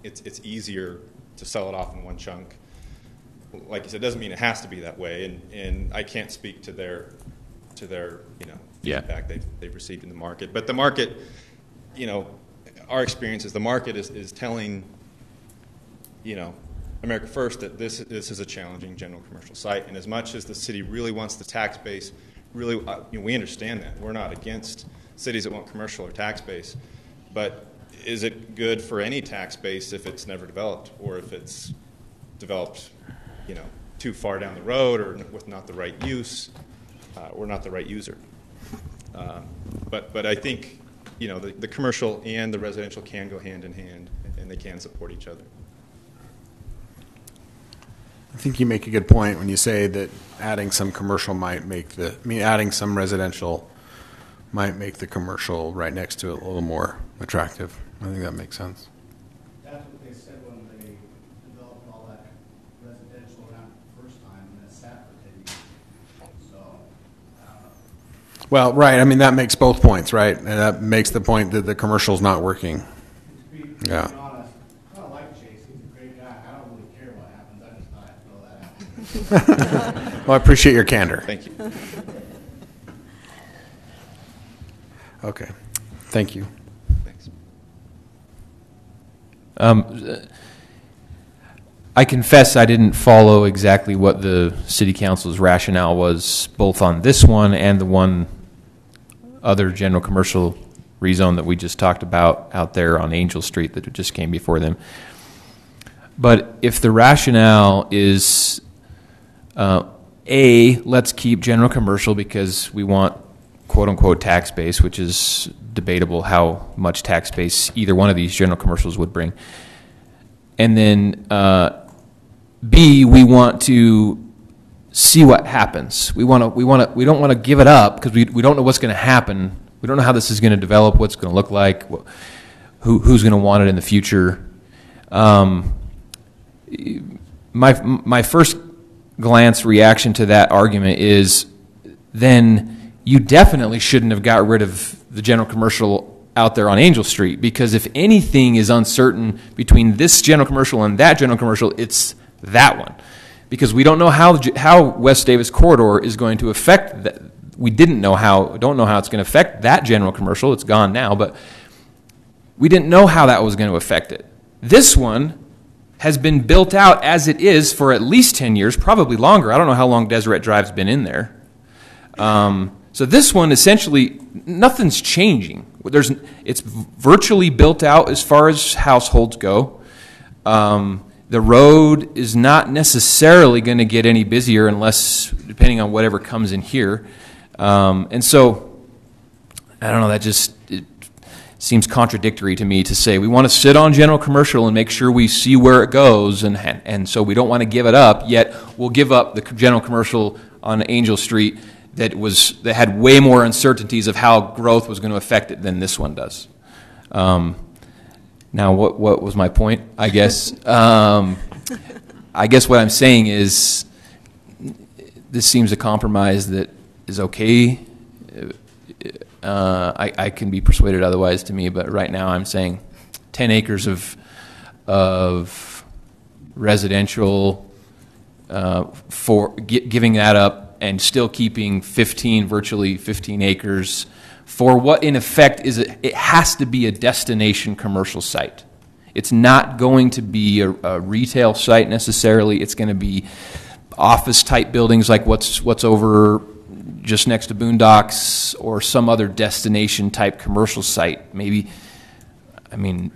It's easier to sell it off in one chunk. Like you said, it doesn't mean it has to be that way, and I can't speak to their you know, feedback they've received in the market. But the market, you know, our experience is the market is telling, you know, America First that this is a challenging general commercial site, and as much as the city really wants the tax base, really, you know, we understand that. We're not against cities that want commercial or tax base, but is it good for any tax base if it's never developed, or if it's developed, you know, too far down the road, or with not the right use, or not the right user? But I think, you know, the commercial and the residential can go hand in hand, and they can support each other. I think you make a good point when you say that adding some commercial might make adding some residential might make the commercial right next to it a little more attractive. I think that makes sense. That's what they said when they developed all that residential around the first time, and it sat for 10 years. So, well, right. I mean, that makes both points, right? And that makes the point that the commercial's not working. to be Yeah. honest, I don't like Chase. He's a great guy. I don't really care what happens. I just thought I'd throw that out. Well, I appreciate your candor. Thank you. Okay. Thank you. Thanks. I confess I didn't follow exactly what the city council's rationale was, both on this one and the one other general commercial rezone that we just talked about out there on Angel Street that just came before them. But if the rationale is, let's keep general commercial because we want quote-unquote tax base, which is debatable how much tax base either one of these general commercials would bring. And then B, we want to see what happens. We don't want to give it up because we don't know what's going to happen. We don't know how this is going to develop, what's going to look like, who's going to want it in the future. My first glance reaction to that argument is then you definitely shouldn't have got rid of the general commercial out there on Angel Street, because if anything is uncertain between this general commercial and that general commercial, it's that one. Because we don't know how West Davis Corridor is going to affect that. We don't know how it's going to affect that general commercial. It's gone now, but we didn't know how that was going to affect it. This one has been built out as it is for at least 10 years, probably longer. I don't know how long Deseret Drive's been in there. So this one, essentially, nothing's changing. It's virtually built out as far as households go. The road is not necessarily going to get any busier unless, depending on whatever comes in here. And so, I don't know, it seems contradictory to me to say we want to sit on general commercial and make sure we see where it goes, and so we don't want to give it up, yet we'll give up the general commercial on Angel Street that had way more uncertainties of how growth was going to affect it than this one does. Now, what was my point? I guess I guess what I'm saying is this seems a compromise that is okay. I can be persuaded otherwise to me, but right now I'm saying 10 acres of residential for giving that up and still keeping virtually 15 acres for what in effect is it has to be a destination commercial site. It's not going to be a retail site necessarily. It's going to be office type buildings like what's over just next to Boondocks or some other destination type commercial site. Maybe, I mean,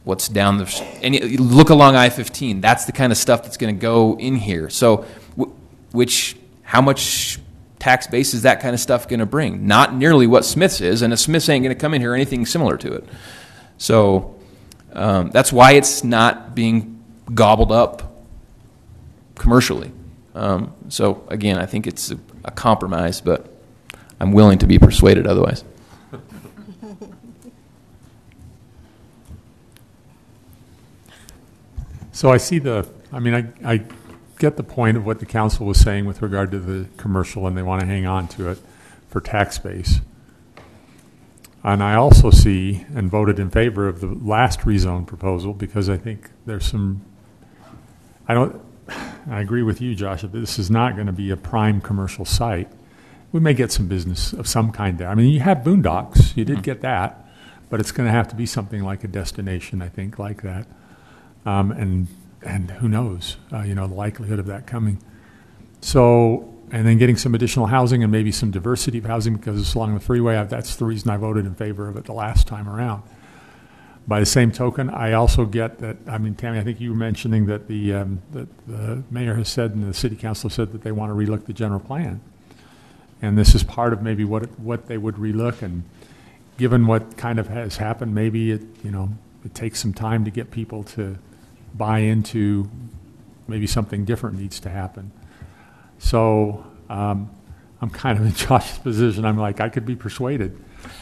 what's down look along I-15. That's the kind of stuff that's going to go in here. So, how much tax base is that kind of stuff going to bring? Not nearly what Smith's is, and a Smith's ain't going to come in here or anything similar to it. So that's why it's not being gobbled up commercially. So again, I think it's a compromise, but I'm willing to be persuaded otherwise. So I see I get the point of what the council was saying with regard to the commercial, and they want to hang on to it for tax base. And I also see and voted in favor of the last rezone proposal because I think there's I agree with you, Josh, that this is not going to be a prime commercial site. We may get some business of some kind there. I mean, you have Boondocks, you did get that, but it's going to have to be something like a destination, I think, like that. And who knows, the likelihood of that coming. So, and then getting some additional housing and maybe some diversity of housing because it's along the freeway. That's the reason I voted in favor of it the last time around. By the same token, I also get that, Tammy, I think you were mentioning that that the mayor has said and the city council said that they want to relook the general plan. And this is part of maybe what they would relook. And given what kind of has happened, maybe it takes some time to get people to buy into maybe something different needs to happen. So I'm kind of in Josh's position. I'm like, I could be persuaded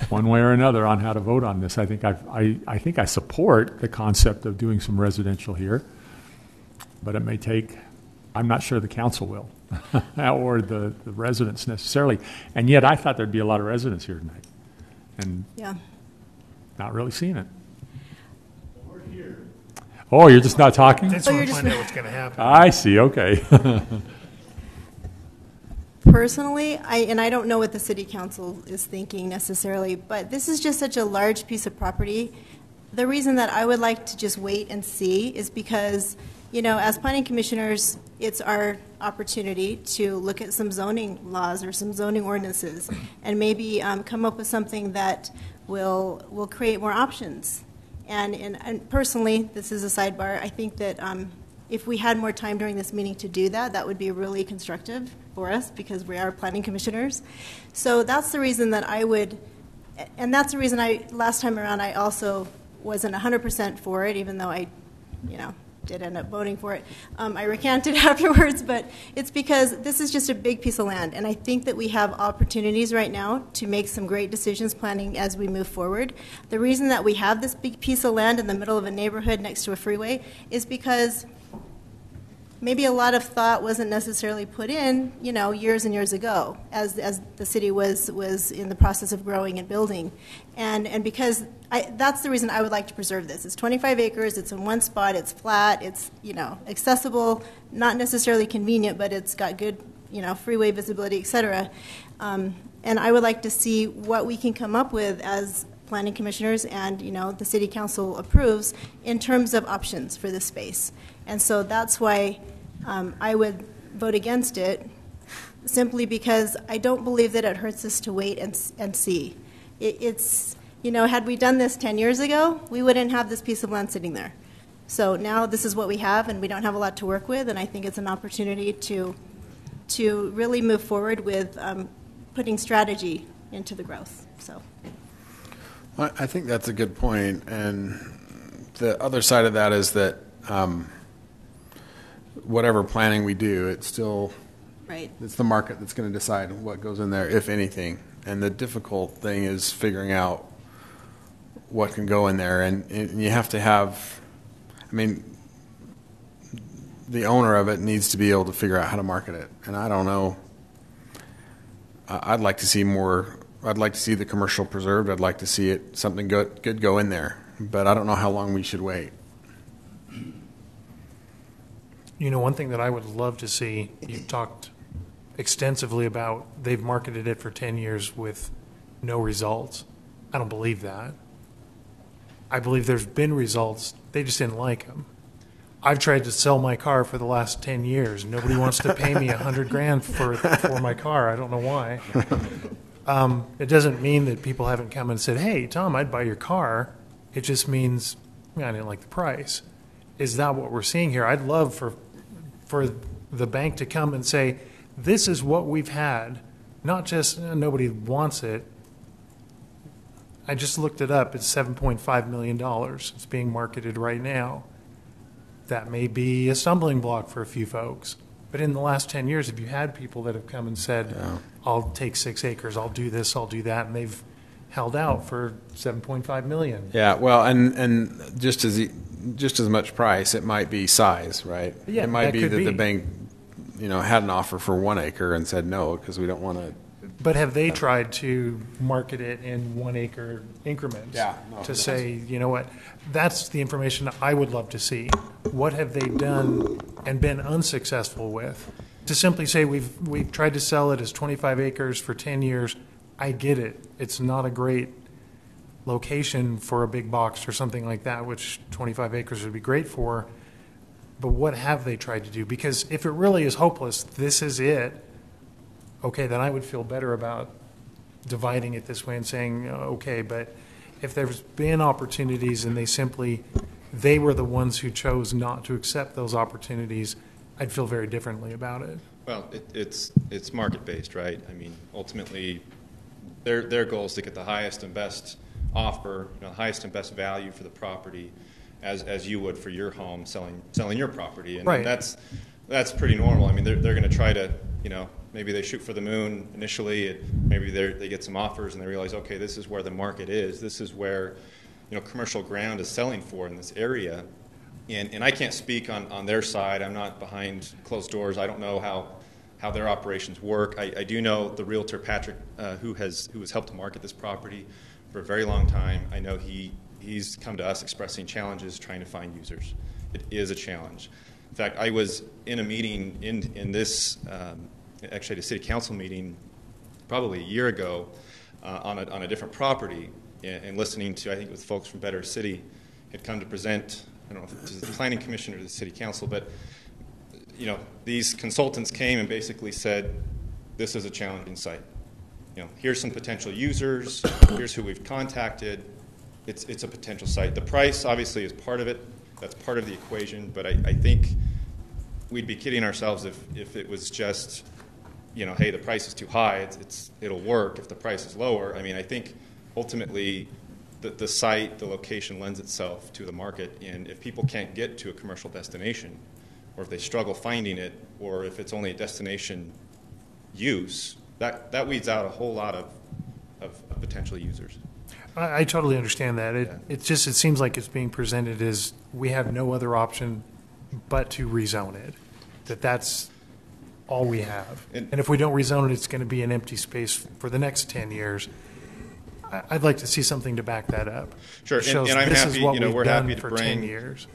one way or another on how to vote on this. I think I support the concept of doing some residential here, but it may take, I'm not sure the council will or the residents necessarily. And yet I thought there'd be a lot of residents here tonight and not really seeing it. Oh, you're just not talking? That's when we find out what's going to happen. I see, okay. Personally, I don't know what the city council is thinking necessarily, but this is just such a large piece of property. The reason that I would like to just wait and see is because, as planning commissioners, it's our opportunity to look at some zoning laws or some zoning ordinances and maybe come up with something that will create more options. And personally, this is a sidebar, I think that if we had more time during this meeting to do that, that would be really constructive for us because we are planning commissioners. So that's the reason that I would, and that's the reason last time around, I also wasn't 100% for it, even though I, did end up voting for it. I recanted afterwards, but it's because this is just a big piece of land, and I think that we have opportunities right now to make some great decisions planning as we move forward. The reason that we have this big piece of land in the middle of a neighborhood next to a freeway is because maybe a lot of thought wasn't necessarily put in, years and years ago as the city was in the process of growing and building. And because that's the reason I would like to preserve this. It's 25 acres, it's in one spot, it's flat, it's, accessible, not necessarily convenient, but it's got good, freeway visibility, et cetera. And I would like to see what we can come up with as planning commissioners and, the city council approves in terms of options for this space. And so that's why I would vote against it, simply because I don't believe that it hurts us to wait and see. It's, had we done this 10 years ago, we wouldn't have this piece of land sitting there. So now this is what we have, and we don't have a lot to work with, and I think it's an opportunity to really move forward with putting strategy into the growth. So, I think that's a good point, and the other side of that is that whatever planning we do, it's still it's the market that's going to decide what goes in there, if anything. And the difficult thing is figuring out what can go in there, and you have to have. The owner of it needs to be able to figure out how to market it, and I don't know. I'd like to see more I'd like to see the commercial preserved. I'd like to see it, something good go in there. But I don't know how long we should wait. You know, one thing that I would love to see, you've talked extensively about, they've marketed it for 10 years with no results. I don't believe that. I believe there's been results. They just didn't like them. I've tried to sell my car for the last 10 years. Nobody wants to pay me $100,000 for my car. I don't know why. It doesn't mean that people haven't come and said, hey, Tom, I'd buy your car. It just means, I didn't like the price. Is that what we're seeing here? I'd love for the bank to come and say, this is what we've had, not just nobody wants it. I just looked it up. It's $7.5 million. It's being marketed right now. That may be a stumbling block for a few folks. But in the last 10 years, have you had people that have come and said, I'll take 6 acres, I'll do this, I'll do that, and they've held out for $7.5 million? Yeah, well, and just as much price, it might be size, right? Yeah, it might that be could that be. the bank, had an offer for 1 acre and said no because we don't want to. But have they tried to market it in 1 acre increments? Yeah, no, to say, you know what, that's the information I would love to see. What have they done and been unsuccessful with? To simply say we've tried to sell it as 25 acres for 10 years, I get it. It's not a great location for a big box or something like that, which 25 acres would be great for. But what have they tried to do? Because if it really is hopeless, this is it, okay, then I would feel better about dividing it this way and saying, okay, but if there's been opportunities and they were the ones who chose not to accept those opportunities, I'd feel very differently about it. Well, it's market-based, right? I mean, ultimately, their goal is to get the highest and best offer, the highest and best value for the property, as you would for your home selling your property, and right. That's pretty normal. I mean, they're going to try to, maybe they shoot for the moon initially, and maybe they get some offers and they realize, okay, this is where the market is. This is where, commercial ground is selling for in this area. And I can't speak on their side. I'm not behind closed doors. I don't know how their operations work. I do know the realtor, Patrick, who has helped to market this property for a very long time. I know he's come to us expressing challenges trying to find users. It is a challenge. In fact, I was in a meeting in this, actually the city council meeting probably a year ago on a different property, and listening to, I think it was folks from Better City had come to present, I don't know if it was the planning commission or the city council, but these consultants came and basically said, this is a challenging site. Here's some potential users, here's who we've contacted, it's a potential site. The price obviously is part of it, that's part of the equation, but I think we'd be kidding ourselves if it was just, hey, the price is too high, it'll work if the price is lower. I mean, I think ultimately the site, the location lends itself to the market, and if people can't get to a commercial destination, or if they struggle finding it, or if it's only a destination use, that weeds out a whole lot of potential users. I totally understand that. It seems like it's being presented as we have no other option but to rezone it, that's all we have. And if we don't rezone it, it's going to be an empty space for the next 10 years. I'd like to see something to back that up. Sure, and I'm happy. We're happy to bring 10 years.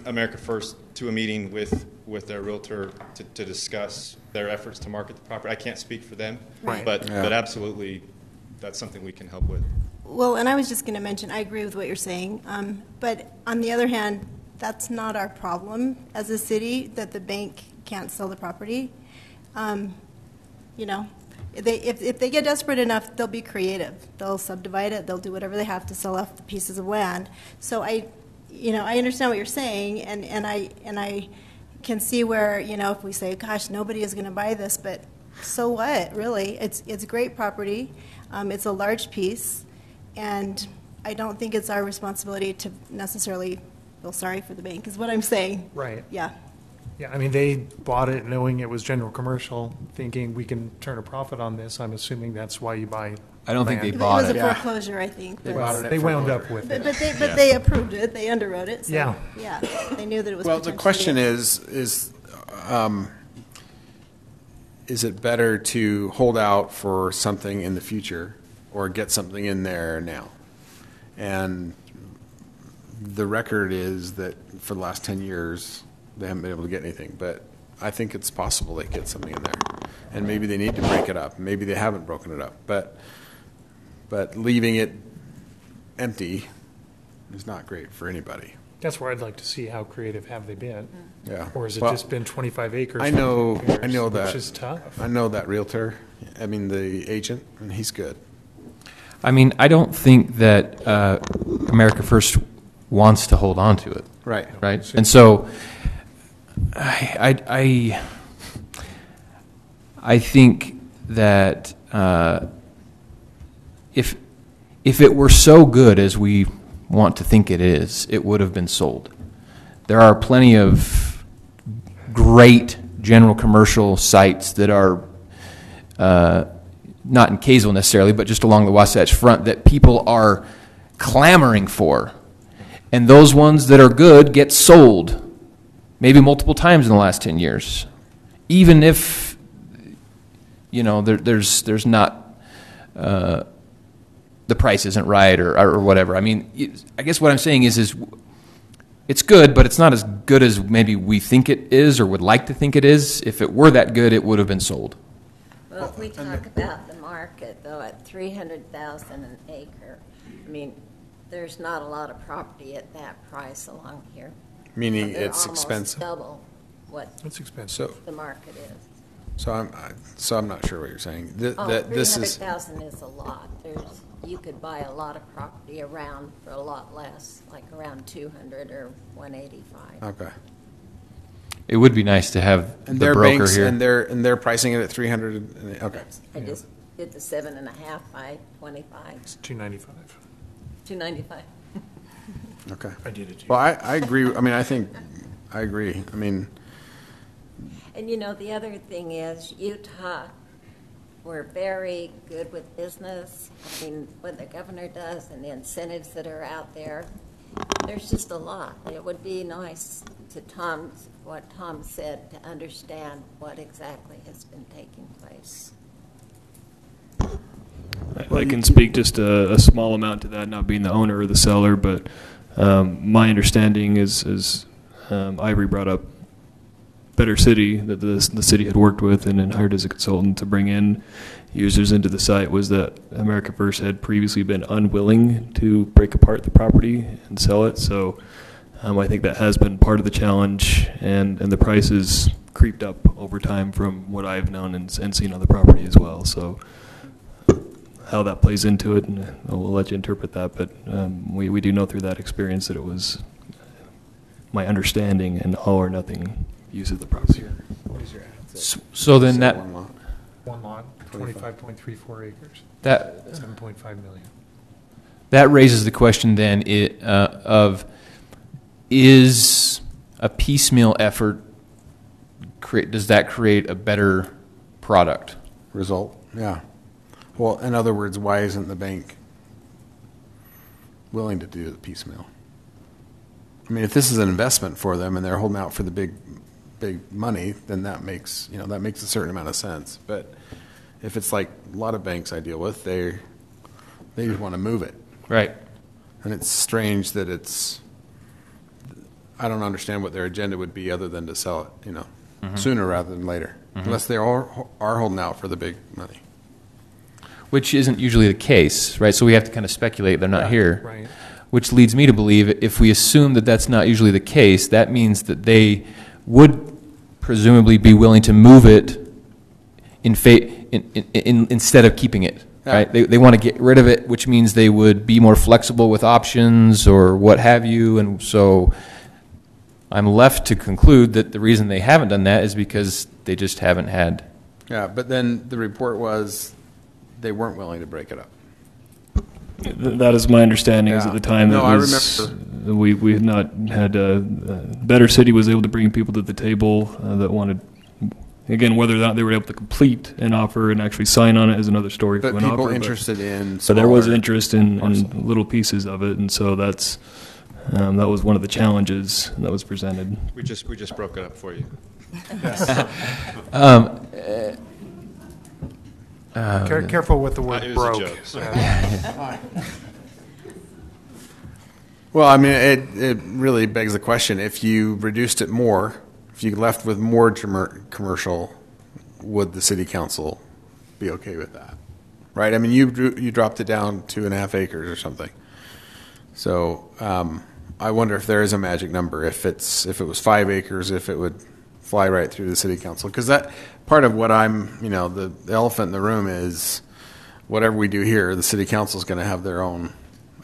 America First to a meeting with their realtor to discuss their efforts to market the property. I can't speak for them, Right. but absolutely, that's something we can help with. Well, and I was just going to mention, I agree with what you're saying, but on the other hand, that's not our problem as a city, that the bank can't sell the property. If they get desperate enough, they'll be creative. They'll subdivide it. They'll do whatever they have to sell off the pieces of land. So I understand what you're saying, and I can see where, if we say, gosh, nobody is going to buy this, but so what, really? It's great property. It's a large piece, and I don't think it's our responsibility to necessarily feel sorry for the bank, is what I'm saying. Right. Yeah. Yeah, I mean, they bought it knowing it was general commercial, thinking we can turn a profit on this. I'm assuming that's why you buy. I don't think land. they bought it. it. It was a foreclosure, I think. They wound up with it. But they approved it. They underwrote it. So, Yeah. They knew that it was. Well, the question is, is it better to hold out for something in the future or get something in there now? And the record is that for the last 10 years, they haven't been able to get anything. But I think it's possible they get something in there. And maybe they need to break it up. Maybe they haven't broken it up. But leaving it empty is not great for anybody. That's where I'd like to see how creative have they been. Yeah. Or has it Well, just been 25 acres? I know for 10 years, that. Which is tough. I know that realtor. I mean, the agent, and he's good. I mean, I don't think that America First wants to hold on to it. Right. Right. And so I think that if it were so good as we want to think it is, it would have been sold. There are plenty of great general commercial sites that are not in Kaysville necessarily, but just along the Wasatch Front that people are clamoring for. And those ones that are good get sold maybe multiple times in the last 10 years. Even if, there's not, the price isn't right or whatever. I mean, I guess what I'm saying is it's good, but it's not as good as maybe we think it is or would like to think it is. If it were that good, it would have been sold. Well, if we talk about the market, though, at $300,000 an acre, I mean, there's not a lot of property at that price along here. Meaning They're it's almost expensive. double what It's expensive. the market is. So I'm not sure what you're saying. $300,000 is a lot. You could buy a lot of property around for a lot less, like around 200 or 185. Okay. It would be nice to have And the their broker banks here. and they're pricing it at 300. Okay. I just did the 7.5 by 25. It's 295. 295. Okay. I did it. Well, I agree. I mean, I agree. I mean, And the other thing is Utah, we're very good with business. I mean, what the governor does and the incentives that are out there, there's just a lot. It would be nice to what Tom said, to understand what exactly has been taking place. I can speak just a small amount to that, not being the owner or the seller, but my understanding is Ivory brought up Better City that the city had worked with and then hired as a consultant to bring in users into the site, was that America First had previously been unwilling to break apart the property and sell it. So I think that has been part of the challenge, and the prices creeped up over time from what I've known and seen on the property as well. So how that plays into it, and we'll let you interpret that, but we do know through that experience that it was my understanding an all or nothing use of the property. So then that One lot, 25.34 acres. That 7.5 million. That raises the question then of is a piecemeal effort, does that create a better product? result? Yeah. Well, in other words, why isn't the bank willing to do the piecemeal? I mean, if this is an investment for them and they're holding out for the big money, then that makes a certain amount of sense. But if it's like a lot of banks I deal with, they just want to move it. Right. And it's strange that I don't understand what their agenda would be other than to sell it, sooner rather than later, unless they are holding out for the big money. Which isn't usually the case, right? So we have to kind of speculate they're not here. Right. Which leads me to believe if we assume that that's not usually the case, that means that they would presumably be willing to move it instead of keeping it. Right? They want to get rid of it, which means they would be more flexible with options or what have you. And so I'm left to conclude that the reason they haven't done that is because they just haven't had. Yeah, but then the report was they weren't willing to break it up. That is my understanding. Is at the time No, I remember we had not had Better City was able to bring people to the table that wanted. Again, whether or not they were able to complete an offer and actually sign on it is another story. But for an people offer, interested in so there was smaller interest in little pieces of it, and so that was one of the challenges that was presented. We just broke it up for you. Careful with the word it was a broke. joke, sorry. Well, I mean, it really begs the question: if you reduced it more, if you left with more commercial, would the city council be okay with that? Right? I mean, you dropped it down 2.5 acres or something. So I wonder if there is a magic number. If it was 5 acres, if it would fly right through the city council, because that part of what the elephant in the room is whatever we do here, the city council is going to have their own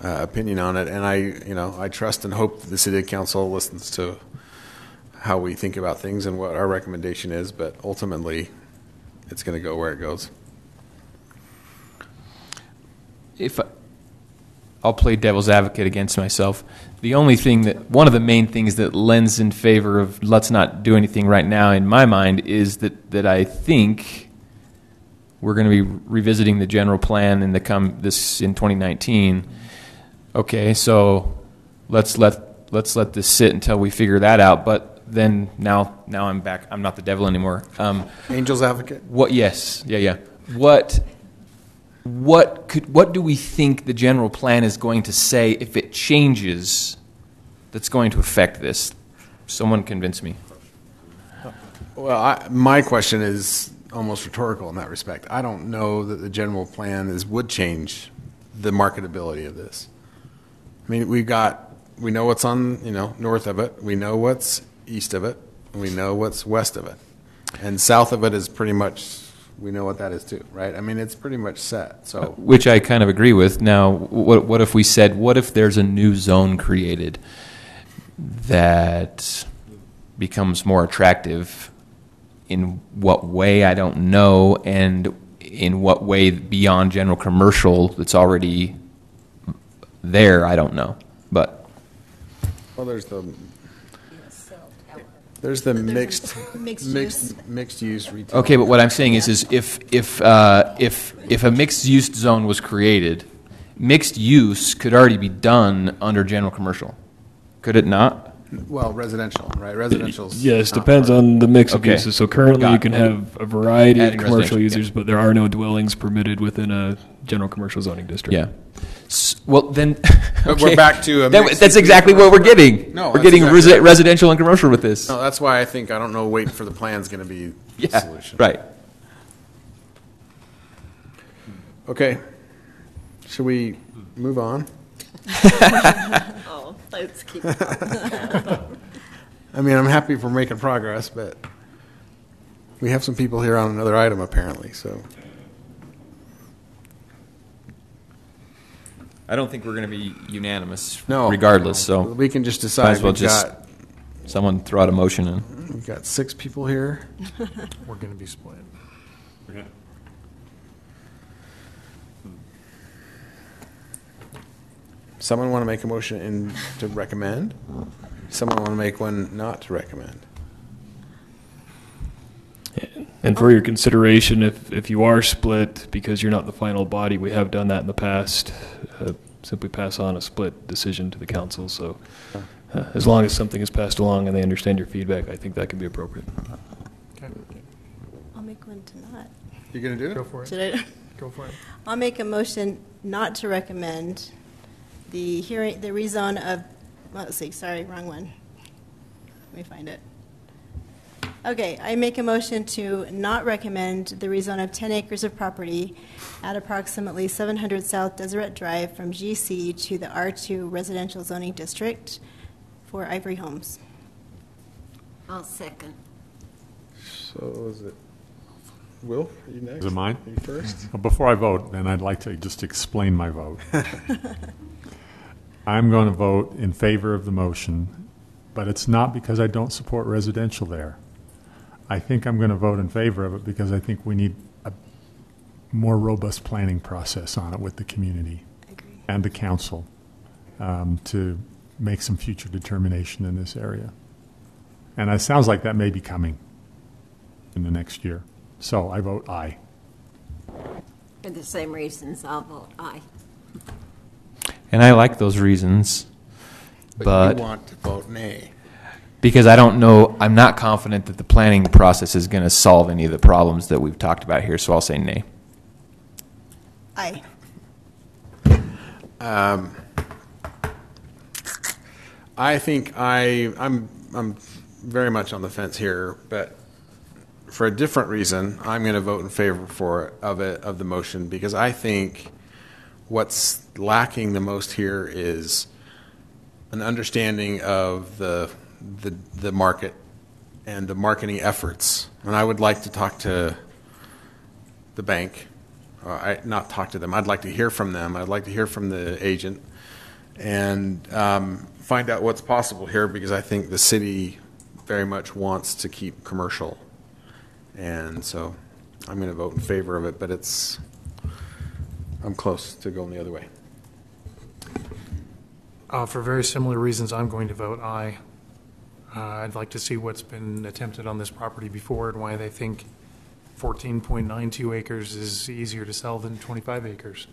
opinion on it, and I trust and hope that the city council listens to how we think about things and what our recommendation is, but ultimately it's going to go where it goes. I'll play devil's advocate against myself. One of the main things that lends in favor of let's not do anything right now in my mind is that I think we're going to be revisiting the general plan in 2019. Okay, so let's let this sit until we figure that out. But then now I'm back. I'm not the devil anymore. Angel's advocate. What? Yes. Yeah. What do we think the general plan is going to say if it changes? That's going to affect this. Someone convince me. Well, my question is almost rhetorical in that respect. I don't know that the general plan would change the marketability of this. I mean, we know what's on, north of it. We know what's east of it. And we know what's west of it. And south of it is pretty much, we know what that is too, right? I mean, it's pretty much set. So, which I kind of agree with. Now, what if we said, what if there's a new zone created that becomes more attractive? In what way, I don't know, and in what way beyond general commercial that's already there, I don't know. But there's the mixed use retail. Okay, but what I'm saying is if a mixed use zone was created, mixed use could already be done under general commercial, could it not? Well, residential, right? Residential's yes, depends on the mix of uses. So currently you can have a variety of commercial users, but there are no dwellings permitted within a general commercial zoning district. Yeah. Well, then but we're back to that's exactly what we're getting. No, we're getting residential and commercial with this. No, that's why I think I don't know. Waiting for the plan is going to be the solution. Right. Okay. Should we move on? Oh, let's keep going. I mean, I'm happy for making progress, but we have some people here on another item apparently. So I don't think we're going to be unanimous, no, regardless. So we can just decide. Might as well just someone throw out a motion in. We've got 6 people here. We're going to be split. Yeah. Someone want to make a motion to recommend? Someone want to make one not to recommend? And for your consideration, if you are split because you're not the final body, we have done that in the past. Simply pass on a split decision to the council. So as long as something is passed along and they understand your feedback, I think that can be appropriate. Okay. I'll make one to not. You going to do it? Go for it. Should I? Go for it. I'll make a motion not to recommend the rezone of, let's see, sorry, wrong one. Let me find it. Okay, I make a motion to not recommend the rezone of 10 acres of property at approximately 700 South Deseret Drive from GC to the R2 residential zoning district for Ivory Homes. I'll second. So is it Will? Are you next? Is it mine? Are you first? Well, before I vote, then I'd like to just explain my vote. I'm going to vote in favor of the motion, but it's not because I don't support residential there. I think I'm going to vote in favor of it because I think we need a more robust planning process on it with the community and the council to make some future determination in this area. And it sounds like that may be coming in the next year. So I vote aye. For the same reasons, I'll vote aye. And I like those reasons, but you want to vote nay. Because I don't know, I'm not confident that the planning process is going to solve any of the problems that we've talked about here, so I'll say nay. Aye. I think I'm very much on the fence here, but for a different reason, I'm going to vote in favor of the motion, because I think what's lacking the most here is an understanding of the market and the marketing efforts. And I would like to talk to the bank. Not talk to them. I'd like to hear from them. I'd like to hear from the agent and find out what's possible here, because I think the city very much wants to keep commercial. And so I'm going to vote in favor of it, but I'm close to going the other way. For very similar reasons, I'm going to vote aye. I'd like to see what's been attempted on this property before and why they think 14.92 acres is easier to sell than 25 acres,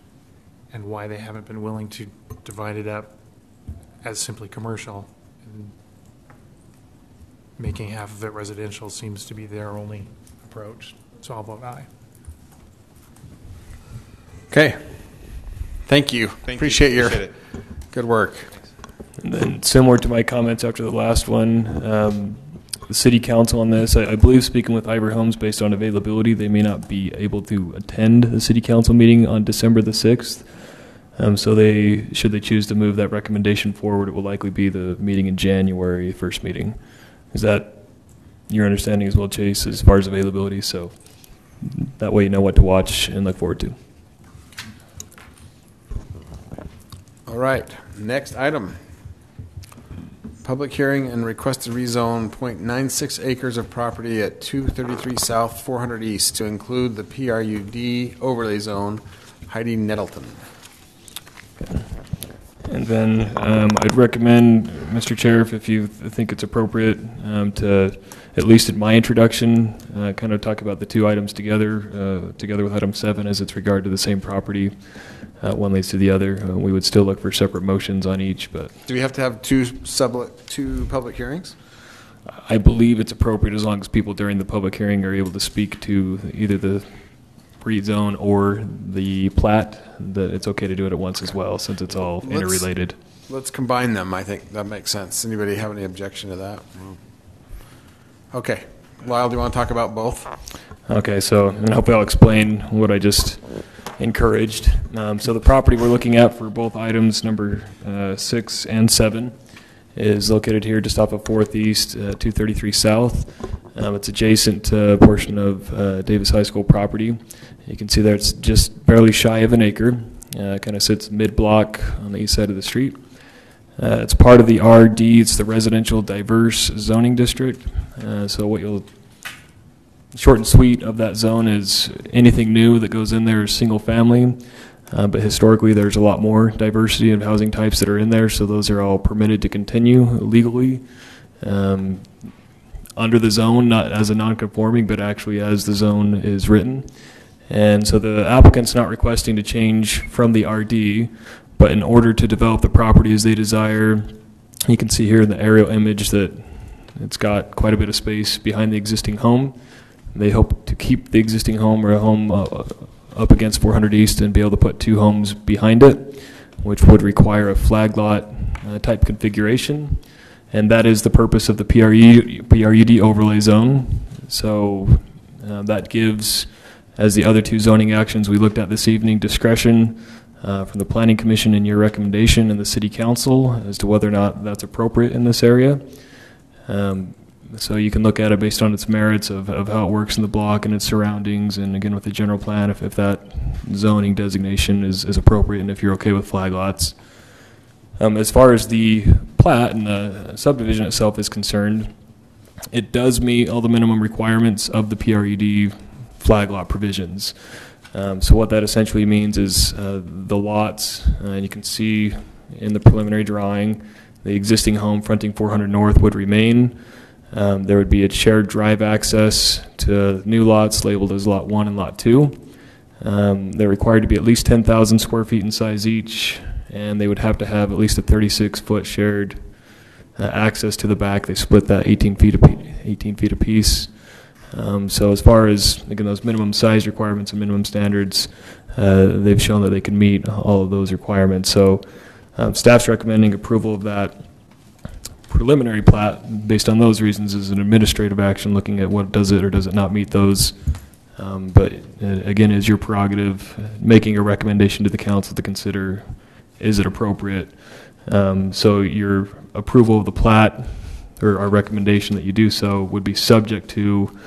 and why they haven't been willing to divide it up as simply commercial. And making half of it residential seems to be their only approach. So I'll vote aye. Okay. Thank you. Appreciate your it. good work. And then, similar to my comments after the last one, the city council on this, I believe, speaking with Ivor Homes, based on availability, they may not be able to attend the city council meeting on December the 6th. So should they choose to move that recommendation forward, it will likely be the meeting in January, first meeting. Is that your understanding as well, Chase, as far as availability? So that way you know what to watch and look forward to. All right. Next item. Public hearing and request to rezone 0.96 acres of property at 233 South, 400 East to include the PRUD overlay zone. Heidi Nettleton. And then I'd recommend, Mr. Chair, if you think it's appropriate, to, at least in my introduction, kind of talk about the two items together, together with item 7 as it's regard to the same property. One leads to the other. We would still look for separate motions on each, but Do we have to have two public hearings? I believe it's appropriate as long as people during the public hearing are able to speak to either the rezone or the plat, that it's okay to do it at once as well, since it's all interrelated. Let's combine them. I think that makes sense. Anybody have any objection to that? Okay. Lyle, do you want to talk about both? Okay, so and hopefully I'll explain what I just encouraged. So the property we're looking at for both items, number 6 and 7, is located here just off of 4th East, 233 South. It's adjacent to a portion of Davis High School property. You can see there it's just barely shy of an acre. Kind of sits mid-block on the east side of the street. It's part of the RD, it's the Residential Diverse Zoning District. So what you'll, short and sweet of that zone is anything new that goes in there is single family. But historically there's a lot more diversity of housing types that are in there, so those are all permitted to continue legally. Under the zone, not as a non-conforming, but actually as the zone is written. And so the applicant's not requesting to change from the RD, but in order to develop the property as they desire, you can see here in the aerial image that it's got quite a bit of space behind the existing home. They hope to keep the existing home or a home up against 400 East and be able to put 2 homes behind it, which would require a flag lot type configuration. And that is the purpose of the PRUD overlay zone. So that gives, as the other 2 zoning actions we looked at this evening, discretion from the Planning Commission in your recommendation and the City Council as to whether or not that's appropriate in this area. So you can look at it based on its merits of how it works in the block and its surroundings, and again with the general plan if that zoning designation is appropriate and if you're okay with flag lots. As far as the plat and the subdivision itself is concerned, it does meet all the minimum requirements of the PRUD flag lot provisions. So what that essentially means is the lots, and you can see in the preliminary drawing, the existing home fronting 400 North would remain. There would be a shared drive access to new lots labeled as Lot 1 and Lot 2. They're required to be at least 10,000 square feet in size each, and they would have to have at least a 36-foot shared access to the back. They split that 18 feet apiece. So as far as, again, those minimum size requirements and minimum standards, they've shown that they can meet all of those requirements. So staff's recommending approval of that preliminary plat based on those reasons as an administrative action, looking at what does it or does it not meet those. But again, is your prerogative making a recommendation to the council to consider, is it appropriate? So your approval of the plat, or our recommendation that you do so, would be subject to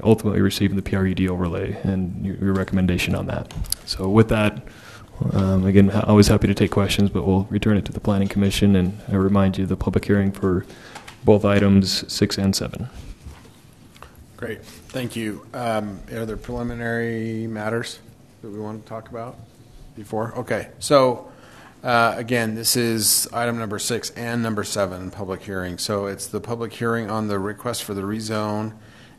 ultimately receiving the PRUD overlay and your recommendation on that. So with that, again, always happy to take questions, but we'll return it to the Planning Commission, and I remind you the public hearing for both items 6 and 7. Great, thank you. Are there preliminary matters that we want to talk about before? Okay, so again, this is item number 6 and number 7, public hearing. So it's the public hearing on the request for the rezone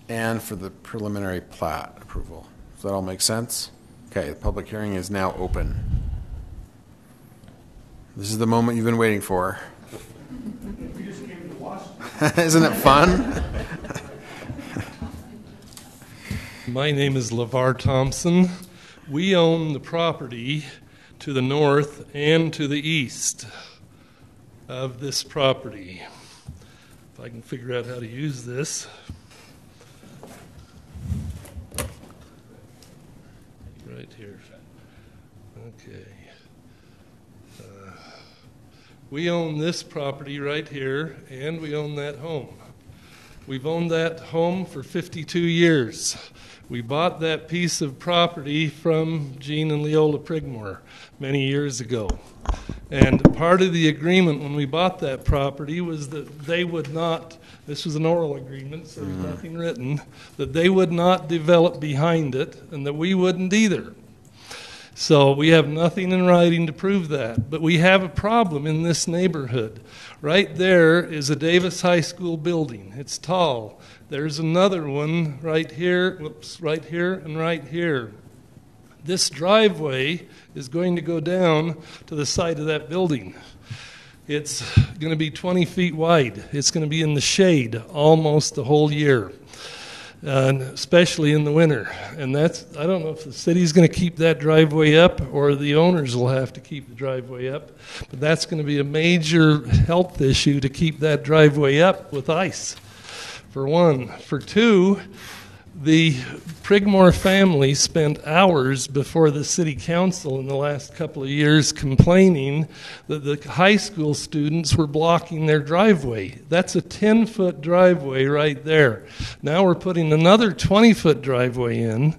and for the preliminary plat approval. Does that all make sense? Okay, the public hearing is now open. This is the moment you've been waiting for. We just came to watch. Isn't it fun? My name is LeVar Thompson. We own the property to the north and to the east of this property. If I can figure out how to use this. Right here. Okay. We own this property right here, and we own that home. We've owned that home for 52 years. We bought that piece of property from Gene and Leola Prigmore many years ago. And part of the agreement when we bought that property was that they would not, this was an oral agreement, so there's nothing written, that they would not develop behind it and that we wouldn't either. So we have nothing in writing to prove that. But we have a problem in this neighborhood. Right there is a Davis High School building. It's tall. There's another one right here, right here and right here. This driveway is going to go down to the side of that building. It's going to be 20 feet wide. It's going to be in the shade almost the whole year, and especially in the winter. And that's, I don't know if the city's going to keep that driveway up or the owners will have to keep the driveway up, but that's going to be a major health issue to keep that driveway up with ice, for one. For two, the Prigmore family spent hours before the city council in the last couple of years complaining that the high school students were blocking their driveway. That's a 10-foot driveway right there. Now we're putting another 20-foot driveway in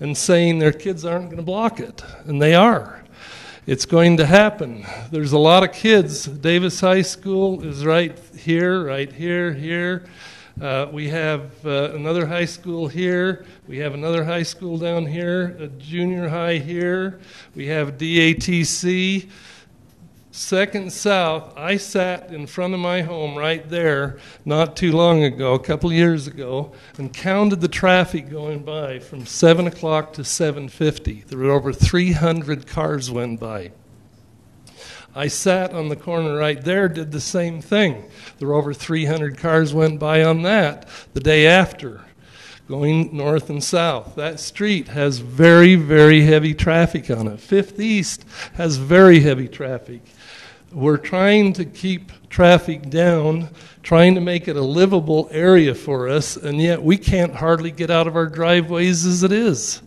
and saying their kids aren't going to block it, and they are. It's going to happen. There's a lot of kids. Davis High School is right here, here. We have another high school here. We have another high school down here, a junior high here. We have DATC. Second south, I sat in front of my home right there not too long ago, a couple of years ago, and counted the traffic going by from 7 o'clock to 7:50. There were over 300 cars went by. I sat on the corner right there, did the same thing. There were over 300 cars went by on that the day after, going north and south. That street has very, very heavy traffic on it. Fifth East has very heavy traffic. We're trying to keep traffic down, trying to make it a livable area for us, and yet we can't hardly get out of our driveways as it is.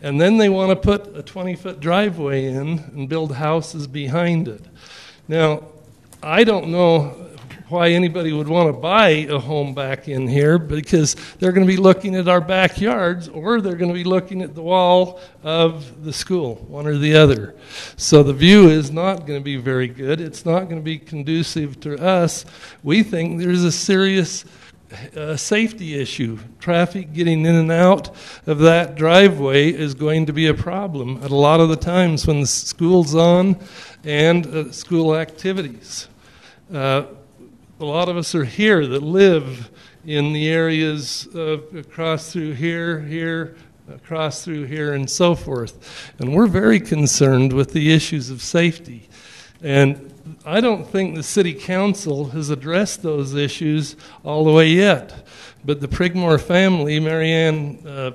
And then they want to put a 20-foot driveway in and build houses behind it. Now, I don't know why anybody would want to buy a home back in here, because they're going to be looking at our backyards or they're going to be looking at the wall of the school, one or the other. So the view is not going to be very good. It's not going to be conducive to us. We think there's a serious safety issue. Traffic getting in and out of that driveway is going to be a problem at a lot of the times when the school's on and school activities. A lot of us are here that live in the areas across through here, across through here, and so forth. And we're very concerned with the issues of safety. And I don't think the city council has addressed those issues all the way yet. But the Prigmore family, Marianne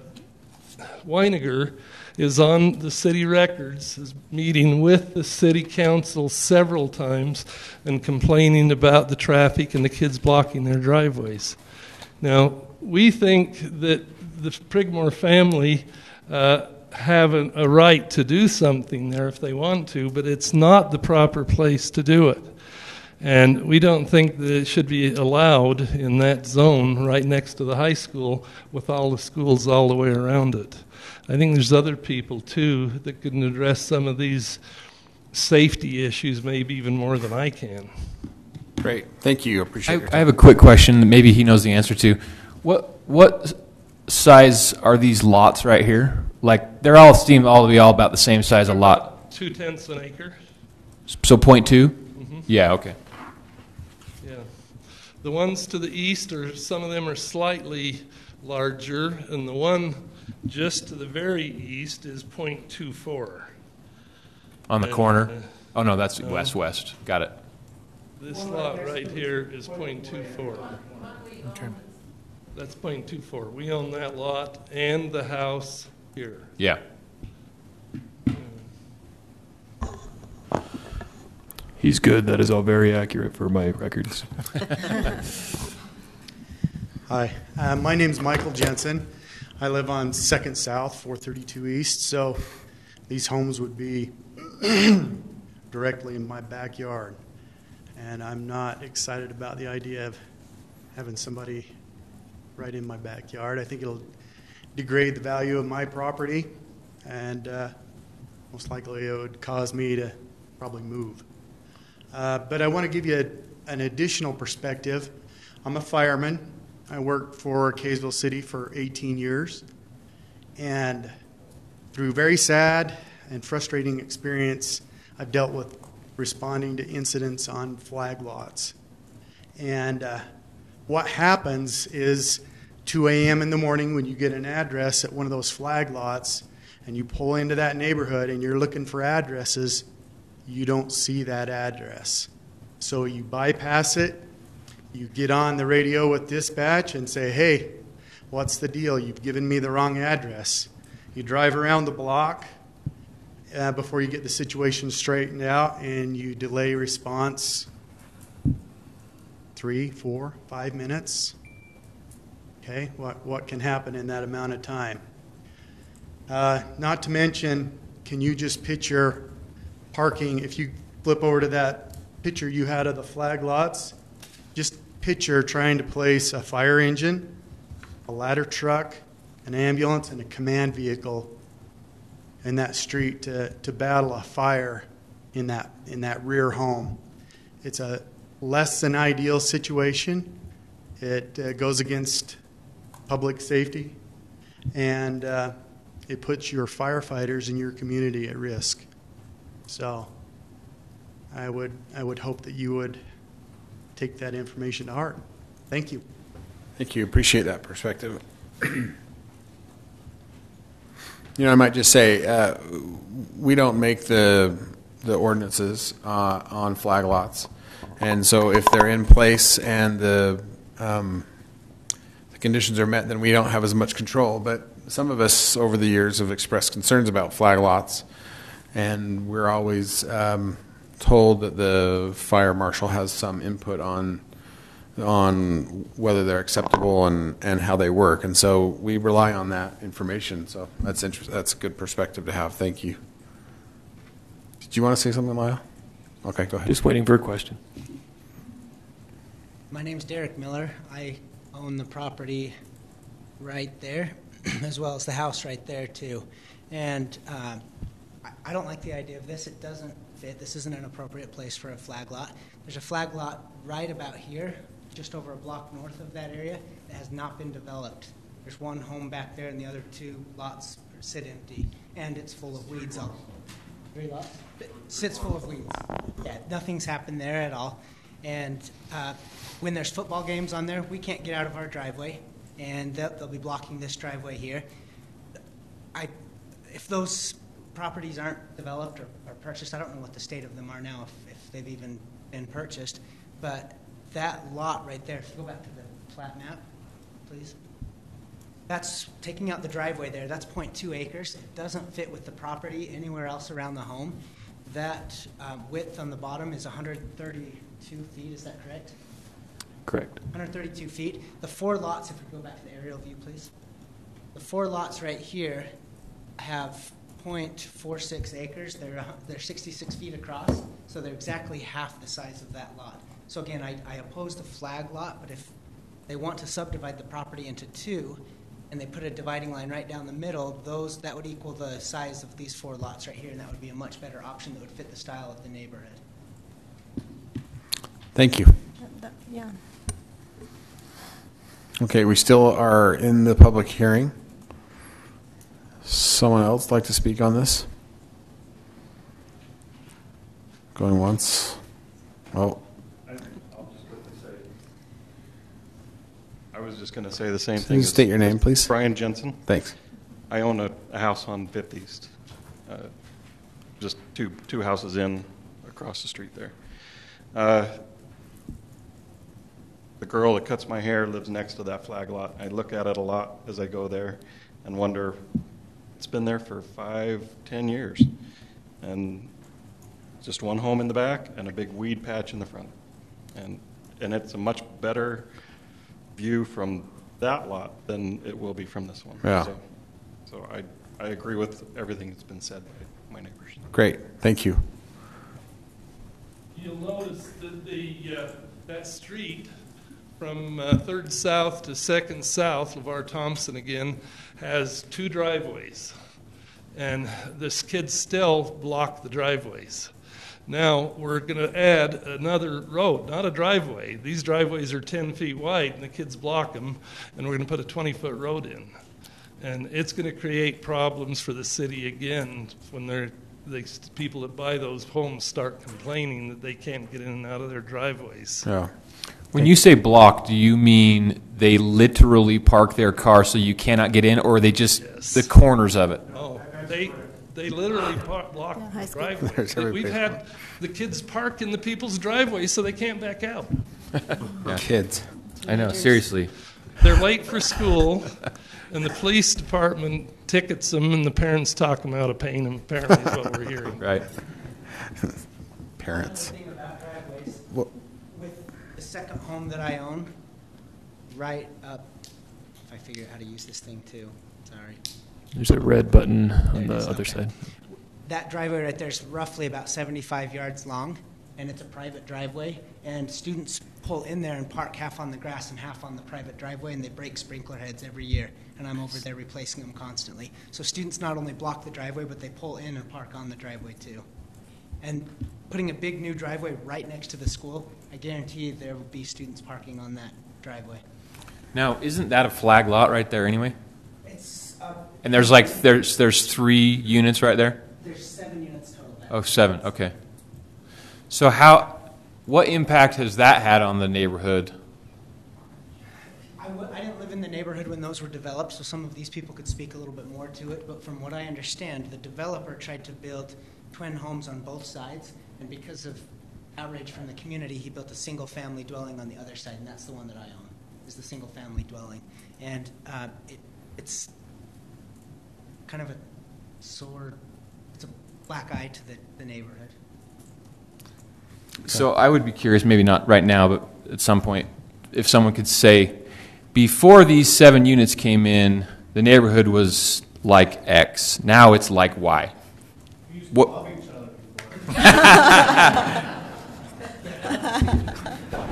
Weiniger, is on the city records, is meeting with the city council several times and complaining about the traffic and the kids blocking their driveways. Now, we think that the Prigmore family have a right to do something there if they want to, but it's not the proper place to do it. And we don't think that it should be allowed in that zone right next to the high school with all the schools all the way around it. I think there's other people, too, that can address some of these safety issues maybe even more than I can. Great. Thank you. Appreciate your time. I have a quick question that maybe he knows the answer to. What size are these lots right here? Like, they're all seem all to be all about the same size a lot. 0.2 an acre. So 0.2? Mm-hmm. Yeah, okay. Yeah. The ones to the east, some of them are slightly larger, and the one just to the very east is 0.24. On the corner? Oh, no, that's west-west. Got it. This lot right here is 0.24. Okay. That's 0.24. We own that lot and the house here. Yeah. He's good. That is all very accurate for my records. Hi, my name's Michael Jensen. I live on 2nd South, 432 East, so these homes would be directly in my backyard. And I'm not excited about the idea of having somebody right in my backyard. I think it'll degrade the value of my property, and most likely it would cause me to probably move. But I want to give you an additional perspective. I'm a fireman. I worked for Kaysville City for 18 years, and through very sad and frustrating experience, I've dealt with responding to incidents on flag lots. And what happens is 2 a.m. in the morning when you get an address at one of those flag lots and you pull into that neighborhood and you're looking for addresses, you don't see that address. So you bypass it. You get on the radio with dispatch and say, hey, what's the deal? You've given me the wrong address. You drive around the block before you get the situation straightened out, and you delay response 3, 4, 5 minutes. Okay, what can happen in that amount of time? Not to mention, can you just picture parking? If you flip over to that picture you had of the flag lots, just picture trying to place a fire engine, a ladder truck, an ambulance, and a command vehicle in that street to battle a fire in that rear home. It's a less than ideal situation. It goes against public safety, and it puts your firefighters in your community at risk. So I would hope that you would take that information to heart. Thank you. Thank you. Appreciate that perspective. I might just say we don't make the ordinances on flag lots, and so if they're in place and the conditions are met, then we don't have as much control. But some of us over the years have expressed concerns about flag lots, and we're always told that the fire marshal has some input on whether they're acceptable and how they work, and so we rely on that information. So that's interesting. That's a good perspective to have. Thank you. Did you want to say something, Lyle? Okay, go ahead. Just waiting for a question. My name's Derek Miller. I own the property right there, as well as the house right there too. And I don't like the idea of this. It doesn't fit. This isn't an appropriate place for a flag lot. There's a flag lot right about here, just over a block north of that area, that has not been developed. There's one home back there, and the other 2 lots sit empty, and it's full of weeds. 3 lots? It sits full of weeds. Yeah, nothing's happened there at all. And when there's football games on there, we can't get out of our driveway, and they'll be blocking this driveway here. If those properties aren't developed or purchased. I don't know what the state of them are now, if they've even been purchased. But that lot right there, if you go back to the plat map, please. That's taking out the driveway there. That's 0.2 acres. It doesn't fit with the property anywhere else around the home. That width on the bottom is 132 feet. Is that correct? Correct. 132 feet. The 4 lots, if we go back to the aerial view, please. The 4 lots right here have 0.46 acres. They're 66 feet across, so they're exactly half the size of that lot. So again, I oppose the flag lot, but if they want to subdivide the property into 2, and they put a dividing line right down the middle, that would equal the size of these 4 lots right here, and that would be a much better option that would fit the style of the neighborhood. Thank you. Yeah. Okay, we still are in the public hearing. Someone else like to speak on this? Going once. Oh. I was just going to say the same Can thing. you state your name, please? Brian Jensen. Thanks. I own a house on 5th East, just two houses in across the street there. The girl that cuts my hair lives next to that flag lot. I look at it a lot as I go there and wonder, it's been there for 5-10 years. And just one home in the back and a big weed patch in the front. And it's a much better view from that lot than it will be from this one. Yeah. So I agree with everything that's been said by my neighbors. Great. Thank you. You'll notice that that street from 3rd South to 2nd South, LeVar Thompson again, has 2 driveways. And this kids still block the driveways. Now we're going to add another road, not a driveway. These driveways are 10 feet wide, and the kids block them, and we're going to put a 20-foot road in. And it's going to create problems for the city again when the people that buy those homes start complaining that they can't get in and out of their driveways. Yeah. When you say block, do you mean they literally park their car so you cannot get in, or are they just the corners of it? Oh, they literally block the driveway. We've had the kids park in the people's driveways so they can't back out. Yeah. Kids. I know, seriously. They're late for school, and the police department tickets them, and the parents talk them out of paying them, apparently is what we're hearing. Right. Parents. Another thing about driveways, with the second home that I own, right up, if I figure out how to use this thing too, sorry. There's a red button on the other side. That driveway right there is roughly about 75 yards long, and it's a private driveway, and students pull in there and park half on the grass and half on the private driveway, and they break sprinkler heads every year, and I'm over there replacing them constantly. So students not only block the driveway, but they pull in and park on the driveway too. And putting a big new driveway right next to the school, I guarantee you there will be students parking on that driveway. Now, isn't that a flag lot right there anyway? It's and there's 3 units right there? There's 7 units total. Oh, 7. Okay. So what impact has that had on the neighborhood? I didn't live in the neighborhood when those were developed, so some of these people could speak a little bit more to it. But from what I understand, the developer tried to build twin homes on both sides, and because of outrage from the community, he built a single-family dwelling on the other side, and that's the one that I own, is the single-family dwelling. And it's kind of it's a black eye to the neighborhood. So I would be curious, maybe not right now, but at some point, if someone could say, before these 7 units came in, the neighborhood was like X. Now it's like Y. What?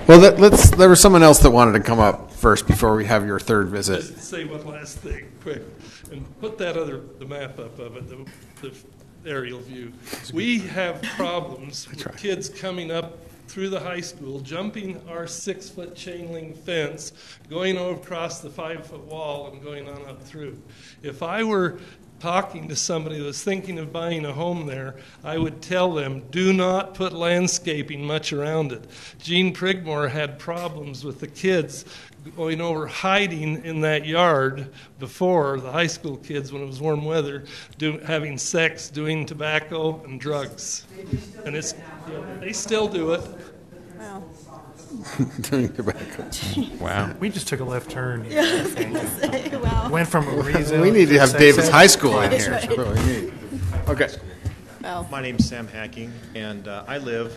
Well, there was someone else that wanted to come up first before we have your third visit. Just to say one last thing, quick, and put the map up of it, the aerial view. We have problems with kids coming up through the high school, jumping our 6-foot chain link fence, going across the 5-foot wall and going on up through. If I were talking to somebody who was thinking of buying a home there, I would tell them, do not put landscaping much around it. Gene Prigmore had problems with the kids going over hiding in that yard before, the high school kids when it was warm weather, having sex, doing tobacco and drugs. And they still do it. Wow. Doing tobacco. Wow. We just took a left turn. Yeah, I was gonna say, wow. Went from a rezone. We need to have sex Davis ed. High School in That's here. right. That's what we need. Okay. Wow. My name's Sam Hacking, and I live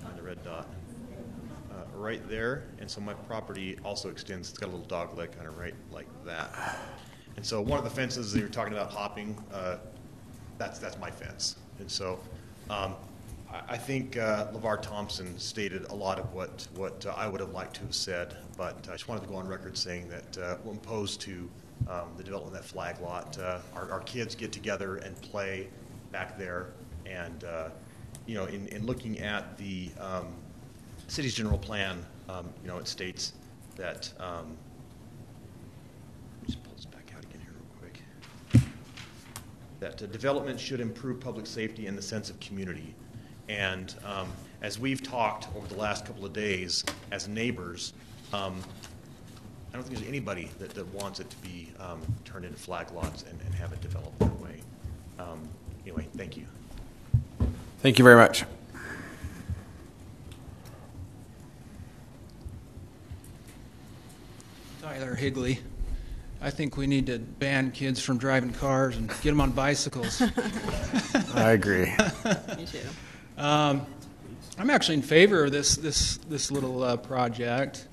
on the red dot right there, and so my property also extends. It's got a little dog leg kind of right like that. And so one of the fences that you're talking about hopping, that's my fence. And so I think LeVar Thompson stated a lot of what I would have liked to have said, but I just wanted to go on record saying that when opposed to the development of that flag lot, our kids get together and play back there, and you know, in looking at the city's general plan, you know, it states that. Just pull this back out again here real quick. That development should improve public safety and the sense of community. And as we've talked over the last couple of days as neighbors, I don't think there's anybody that wants it to be turned into flag lots and have it developed that way. Anyway, thank you. Thank you very much. Tyler Higley. I think we need to ban kids from driving cars and get them on bicycles. I agree. Me too. I'm actually in favor of this little project.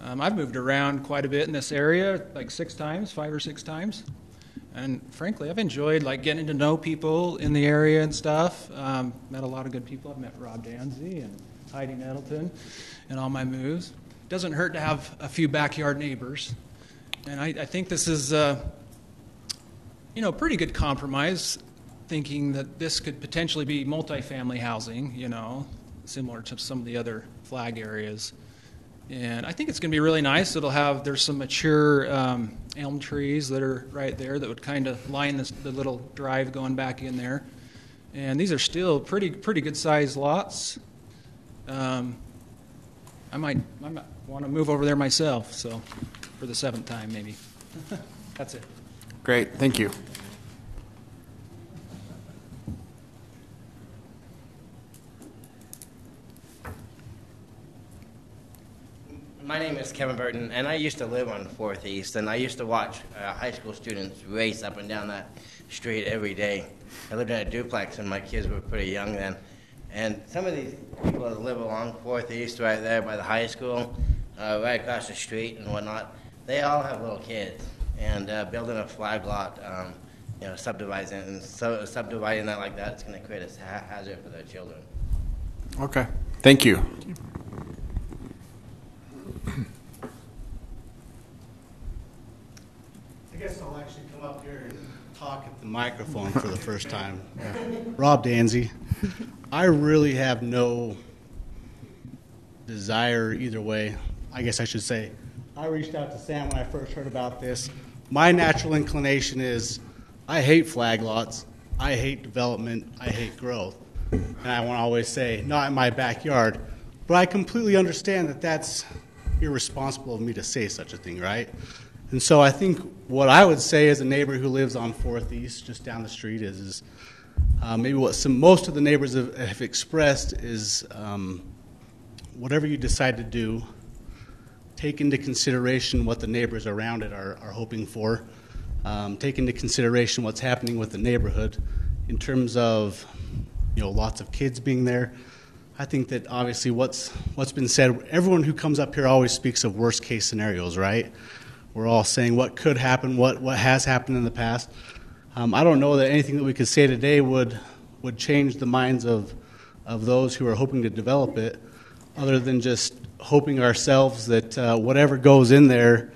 I've moved around quite a bit in this area, like 5 or 6 times, and frankly, I've enjoyed like getting to know people in the area and stuff. Met a lot of good people. I've met Rob Danzy and Heidi Nettleton in all my moves. Doesn't hurt to have a few backyard neighbors, and I think this is pretty good compromise. Thinking that this could potentially be multifamily housing, you know, similar to some of the other flag areas. And I think it's going to be really nice. There's some mature elm trees that are right there that would kind of line the little drive going back in there. And these are still pretty good sized lots. I might want to move over there myself, so for the 7th time maybe. That's it. Great, thank you. My name is Kevin Burton, and I used to live on 4th East, and I used to watch high school students race up and down that street every day. I lived in a duplex, and my kids were pretty young then. And some of these people that live along 4th East right there by the high school, right across the street and whatnot, they all have little kids. And building a flag lot, subdividing it, and subdividing that like that, it's going to create a hazard for their children. Okay, thank you. I guess I'll actually come up here and talk at the microphone for the first time. Rob Danzy. I really have no desire either way. I guess I should say, I reached out to Sam when I first heard about this. My natural inclination is I hate flag lots, I hate development, I hate growth. And I want to always say, not in my backyard. But I completely understand that that's irresponsible of me to say such a thing, right? And so I think what I would say as a neighbor who lives on 4th East, just down the street, is maybe what most of the neighbors have expressed is whatever you decide to do, take into consideration what the neighbors around it are hoping for. Take into consideration what's happening with the neighborhood in terms of lots of kids being there. I think that obviously what's been said, everyone who comes up here always speaks of worst case scenarios, right? We're all saying what could happen, what has happened in the past. I don't know that anything that we could say today would change the minds of those who are hoping to develop it, other than just hoping ourselves that whatever goes in there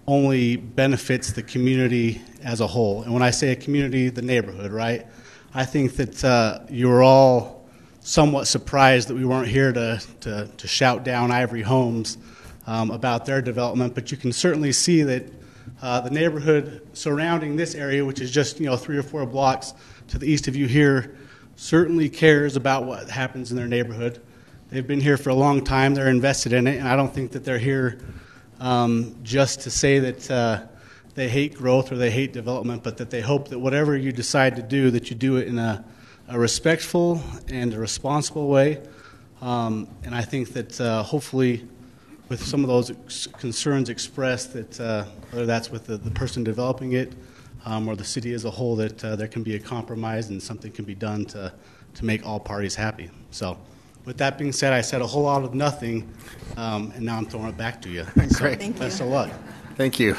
only benefits the community as a whole. And when I say a community, the neighborhood, right? I think that you were all somewhat surprised that we weren't here to shout down Ivory Homes about their development, but you can certainly see that The neighborhood surrounding this area, which is just 3 or 4 blocks to the east of you here, certainly cares about what happens in their neighborhood. They've been here for a long time. They're invested in it, and I don't think that they're here just to say that they hate growth or they hate development, but that they hope that whatever you decide to do, that you do it in a respectful and a responsible way. And I think that hopefully with some of those concerns expressed, that whether that's with the person developing it or the city as a whole, that there can be a compromise and something can be done to make all parties happy. So with that being said, I said a whole lot of nothing, and now I'm throwing it back to you. Great. So, best of luck. Thank you.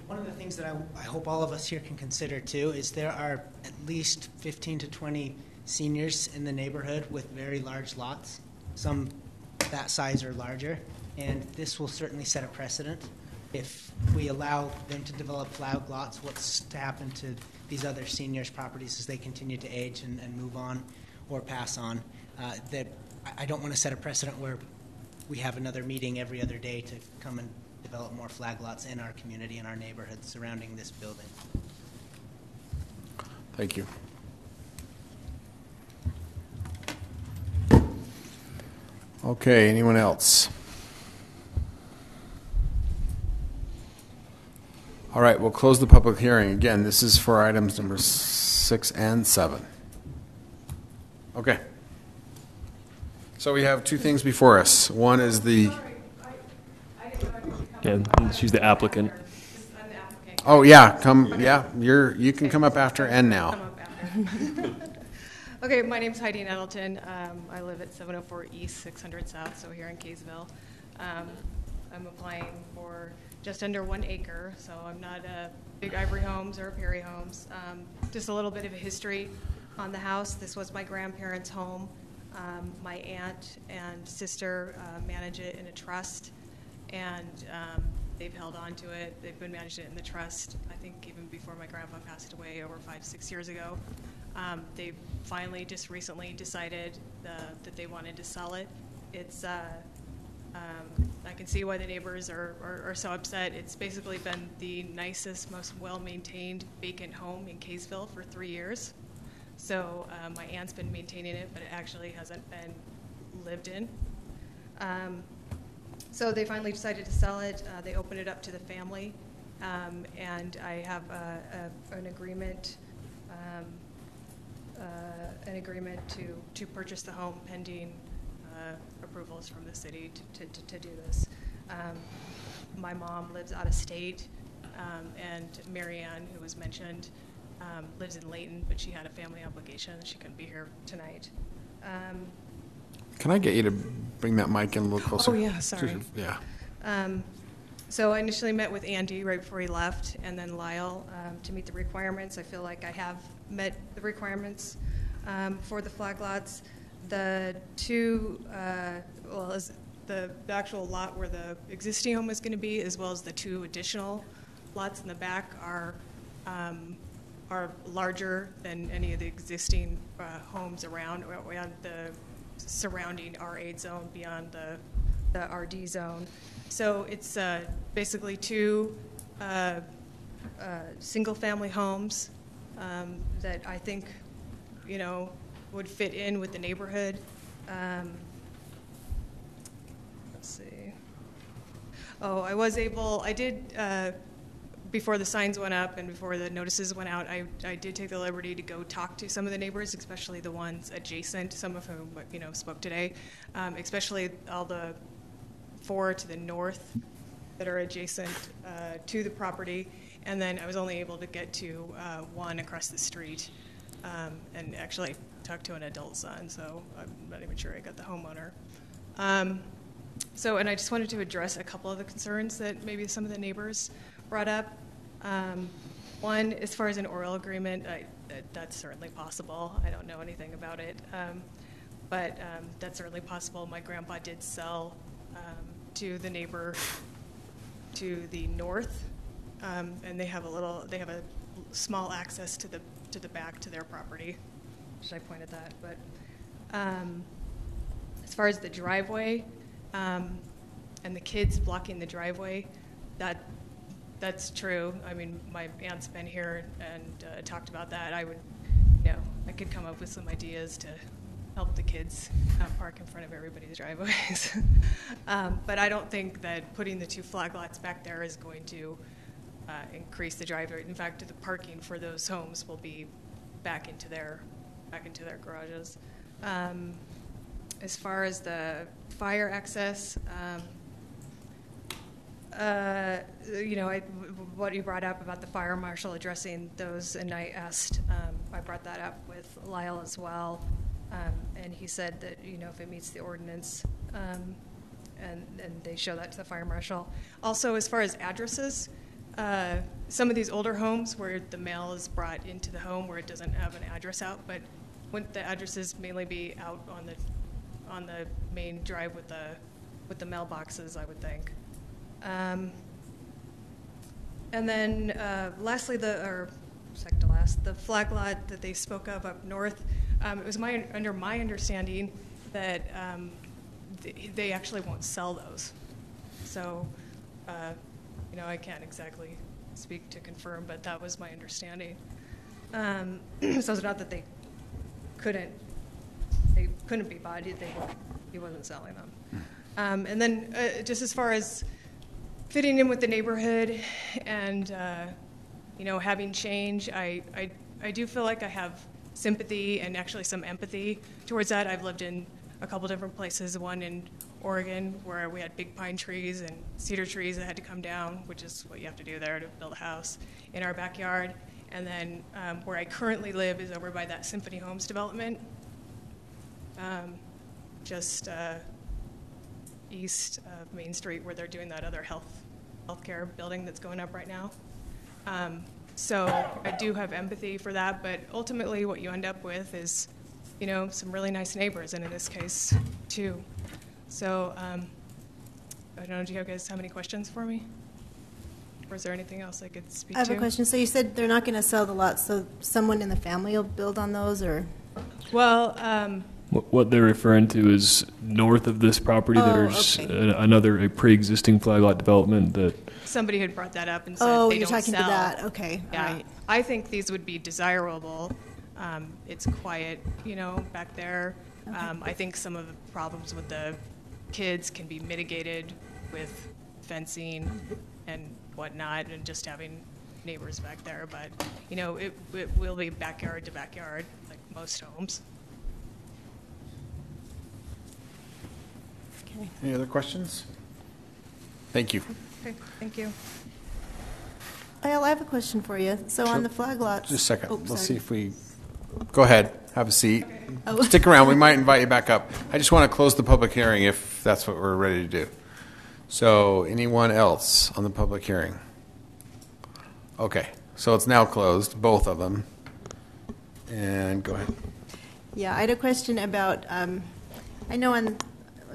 One of the things that I hope all of us here can consider too is there are at least 15 to 20 seniors in the neighborhood with very large lots, some that size or larger, and this will certainly set a precedent. If we allow them to develop flag lots, what's to happen to these other seniors' properties as they continue to age and move on or pass on? That I don't want to set a precedent where we have another meeting every other day to come and develop more flag lots in our community and our neighborhood surrounding this building. Thank you. Okay, anyone else? All right, we'll close the public hearing. Again, this is for items number 6 and 7. Okay. So we have 2 things before us. One is the... Yeah, she's the applicant. Oh, yeah, you can come up after and now. Okay, my name's Heidi Nettleton. I live at 704 East, 600 South, so here in Kaysville. I'm applying for just under 1 acre, so I'm not a Big Ivory Homes or a Perry Homes. Just a little bit of a history on the house. This was my grandparents' home. My aunt and sister manage it in a trust, and they've held on to it. They've been managing it in the trust, I think, even before my grandpa passed away over 5-6 years ago. They finally just recently decided that they wanted to sell it. It's I can see why the neighbors are so upset. It's basically been the nicest, most well-maintained vacant home in Kaysville for 3 years. So my aunt's been maintaining it, but it actually hasn't been lived in. So they finally decided to sell it. They opened it up to the family, and I have an agreement to purchase the home pending approvals from the city to do this. My mom lives out of state, and Marianne, who was mentioned, lives in Layton, but she had a family obligation. She couldn't be here tonight. Can I get you to bring that mic in a little closer? Oh, yeah, sorry. Yeah. So I initially met with Andy right before he left, and then Lyle to meet the requirements. I feel like I have met the requirements for the flag lots. The two, the actual lot where the existing home is going to be, as well as the 2 additional lots in the back are larger than any of the existing homes around the surrounding R8 zone beyond the RD zone. So it's basically 2 single-family homes that I think, would fit in with the neighborhood. Let's see. Oh, I did, before the signs went up and before the notices went out, I did take the liberty to go talk to some of the neighbors, especially the ones adjacent, some of whom, spoke today, especially all the 4 to the north that are adjacent to the property. And then I was only able to get to 1 across the street, and actually talked to an adult son, so I'm not even sure I got the homeowner. And I just wanted to address a couple of the concerns that maybe some of the neighbors brought up. One, as far as an oral agreement, that's certainly possible. I don't know anything about it, but that's certainly possible. My grandpa did sell to the neighbor to the north, and they have a small access to the back to their property. Should I point at that? But As far as the driveway and the kids blocking the driveway, that's true. I mean, my aunt's been here and talked about that. I could come up with some ideas to help the kids not park in front of everybody's driveways. But I don't think that putting the 2 flag lots back there is going to increase the driveway. In fact, the parking for those homes will be back into their garages. As far as the fire access, what you brought up about the fire marshal addressing those, and I brought that up with Lyle as well, and he said that, if it meets the ordinance, and they show that to the fire marshal. Also, as far as addresses, some of these older homes where the mail is brought into the home where it doesn't have an address out, but wouldn't the addresses mainly be out on the main drive with the mailboxes, I would think. And then lastly, second to last, the flag lot that they spoke of up north, it was under my understanding that they actually won't sell those. So, I can't exactly speak to confirm, but that was my understanding. So it's not that they couldn't be bought, he wasn't selling them. And then just as far as fitting in with the neighborhood and, having change, I do feel like I have sympathy and actually some empathy towards that. I've lived in a couple different places, one in Oregon where we had big pine trees and cedar trees that had to come down, which is what you have to do there to build a house, in our backyard. And then where I currently live is over by that Symphony Homes development, just east of Main Street, where they're doing that other healthcare building that's going up right now. So I do have empathy for that, but ultimately what you end up with is, some really nice neighbors, and in this case, 2. So I don't know, do you guys have any questions for me? Or is there anything else I could speak to? I have a question. So you said they're not going to sell the lots, so someone in the family will build on those, or? Well, what they're referring to is north of this property, there's a pre-existing flag lot development that... Somebody had brought that up and said they don't sell. Oh, you're talking to that. Okay, yeah. all right. I think these would be desirable. It's quiet, back there. Okay. I think some of the problems with the kids can be mitigated with fencing and whatnot, and just having neighbors back there. But, it will be backyard to backyard, like most homes. Okay. Any other questions? Thank you. Okay, thank you. I have a question for you. So on the flag lots... Just a second. Oh, Let's see if we... Go ahead. Have a seat. Okay. Oh. Stick around. We might invite you back up. I just want to close the public hearing if that's what we're ready to do. So anyone else on the public hearing? Okay. So it's now closed, both of them. And go ahead. Yeah, I had a question about... I know on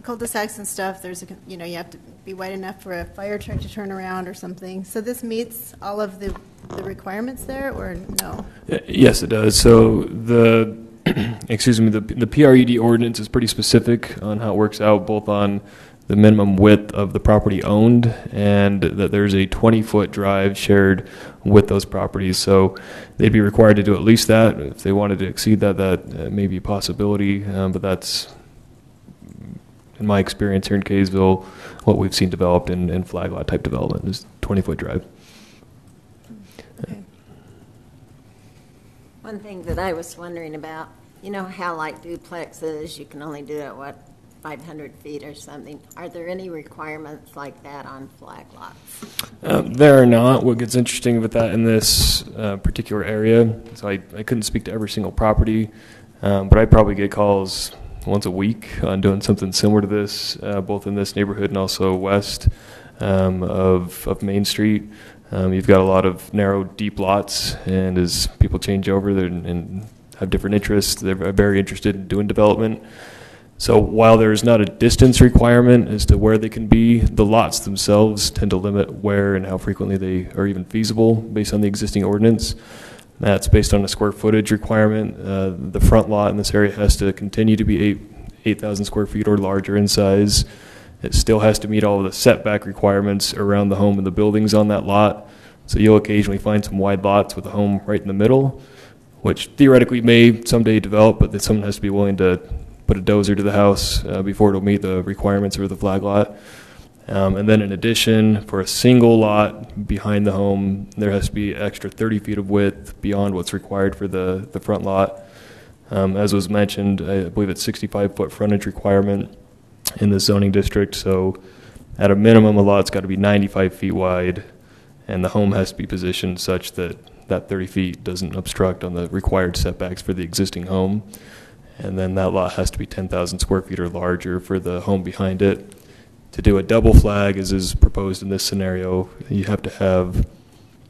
cul-de-sacs and stuff, there's you have to be wide enough for a fire truck to turn around or something. So this meets all of the requirements there, or no? Yes, it does. So the the PRUD ordinance is pretty specific on how it works out, both on the minimum width of the property owned and that there's a 20-foot drive shared with those properties. So they'd be required to do at least that. If they wanted to exceed that, that may be a possibility, but that's, in my experience here in Kaysville, what we've seen developed in flag lot type development is 20-foot drive. Okay. One thing that I was wondering about, how like duplexes, you can only do it, 500 feet or something. Are there any requirements like that on flag lots? There are not. What gets interesting with that in this particular area, so I couldn't speak to every single property, but I probably get calls once a week on doing something similar to this, both in this neighborhood and also west of Main Street. You've got a lot of narrow, deep lots, and as people change over and have different interests, they're very interested in doing development. So while there's not a distance requirement as to where they can be, the lots themselves tend to limit where and how frequently they are even feasible based on the existing ordinance. That's based on a square footage requirement. The front lot in this area has to continue to be 8,000 square feet or larger in size. It still has to meet all of the setback requirements around the home and the buildings on that lot. So you'll occasionally find some wide lots with a home right in the middle, which theoretically may someday develop, but then someone has to be willing to put a dozer to the house before it'll meet the requirements of the flag lot. And then in addition, for a single lot behind the home, there has to be extra 30 feet of width beyond what's required for the front lot. As was mentioned, I believe it's 65-foot frontage requirement in the zoning district. So at a minimum, a lot's got to be 95 feet wide, and the home has to be positioned such that that 30 feet doesn't obstruct on the required setbacks for the existing home. And then that lot has to be 10,000 square feet or larger for the home behind it. To do a double flag, as is proposed in this scenario, you have to have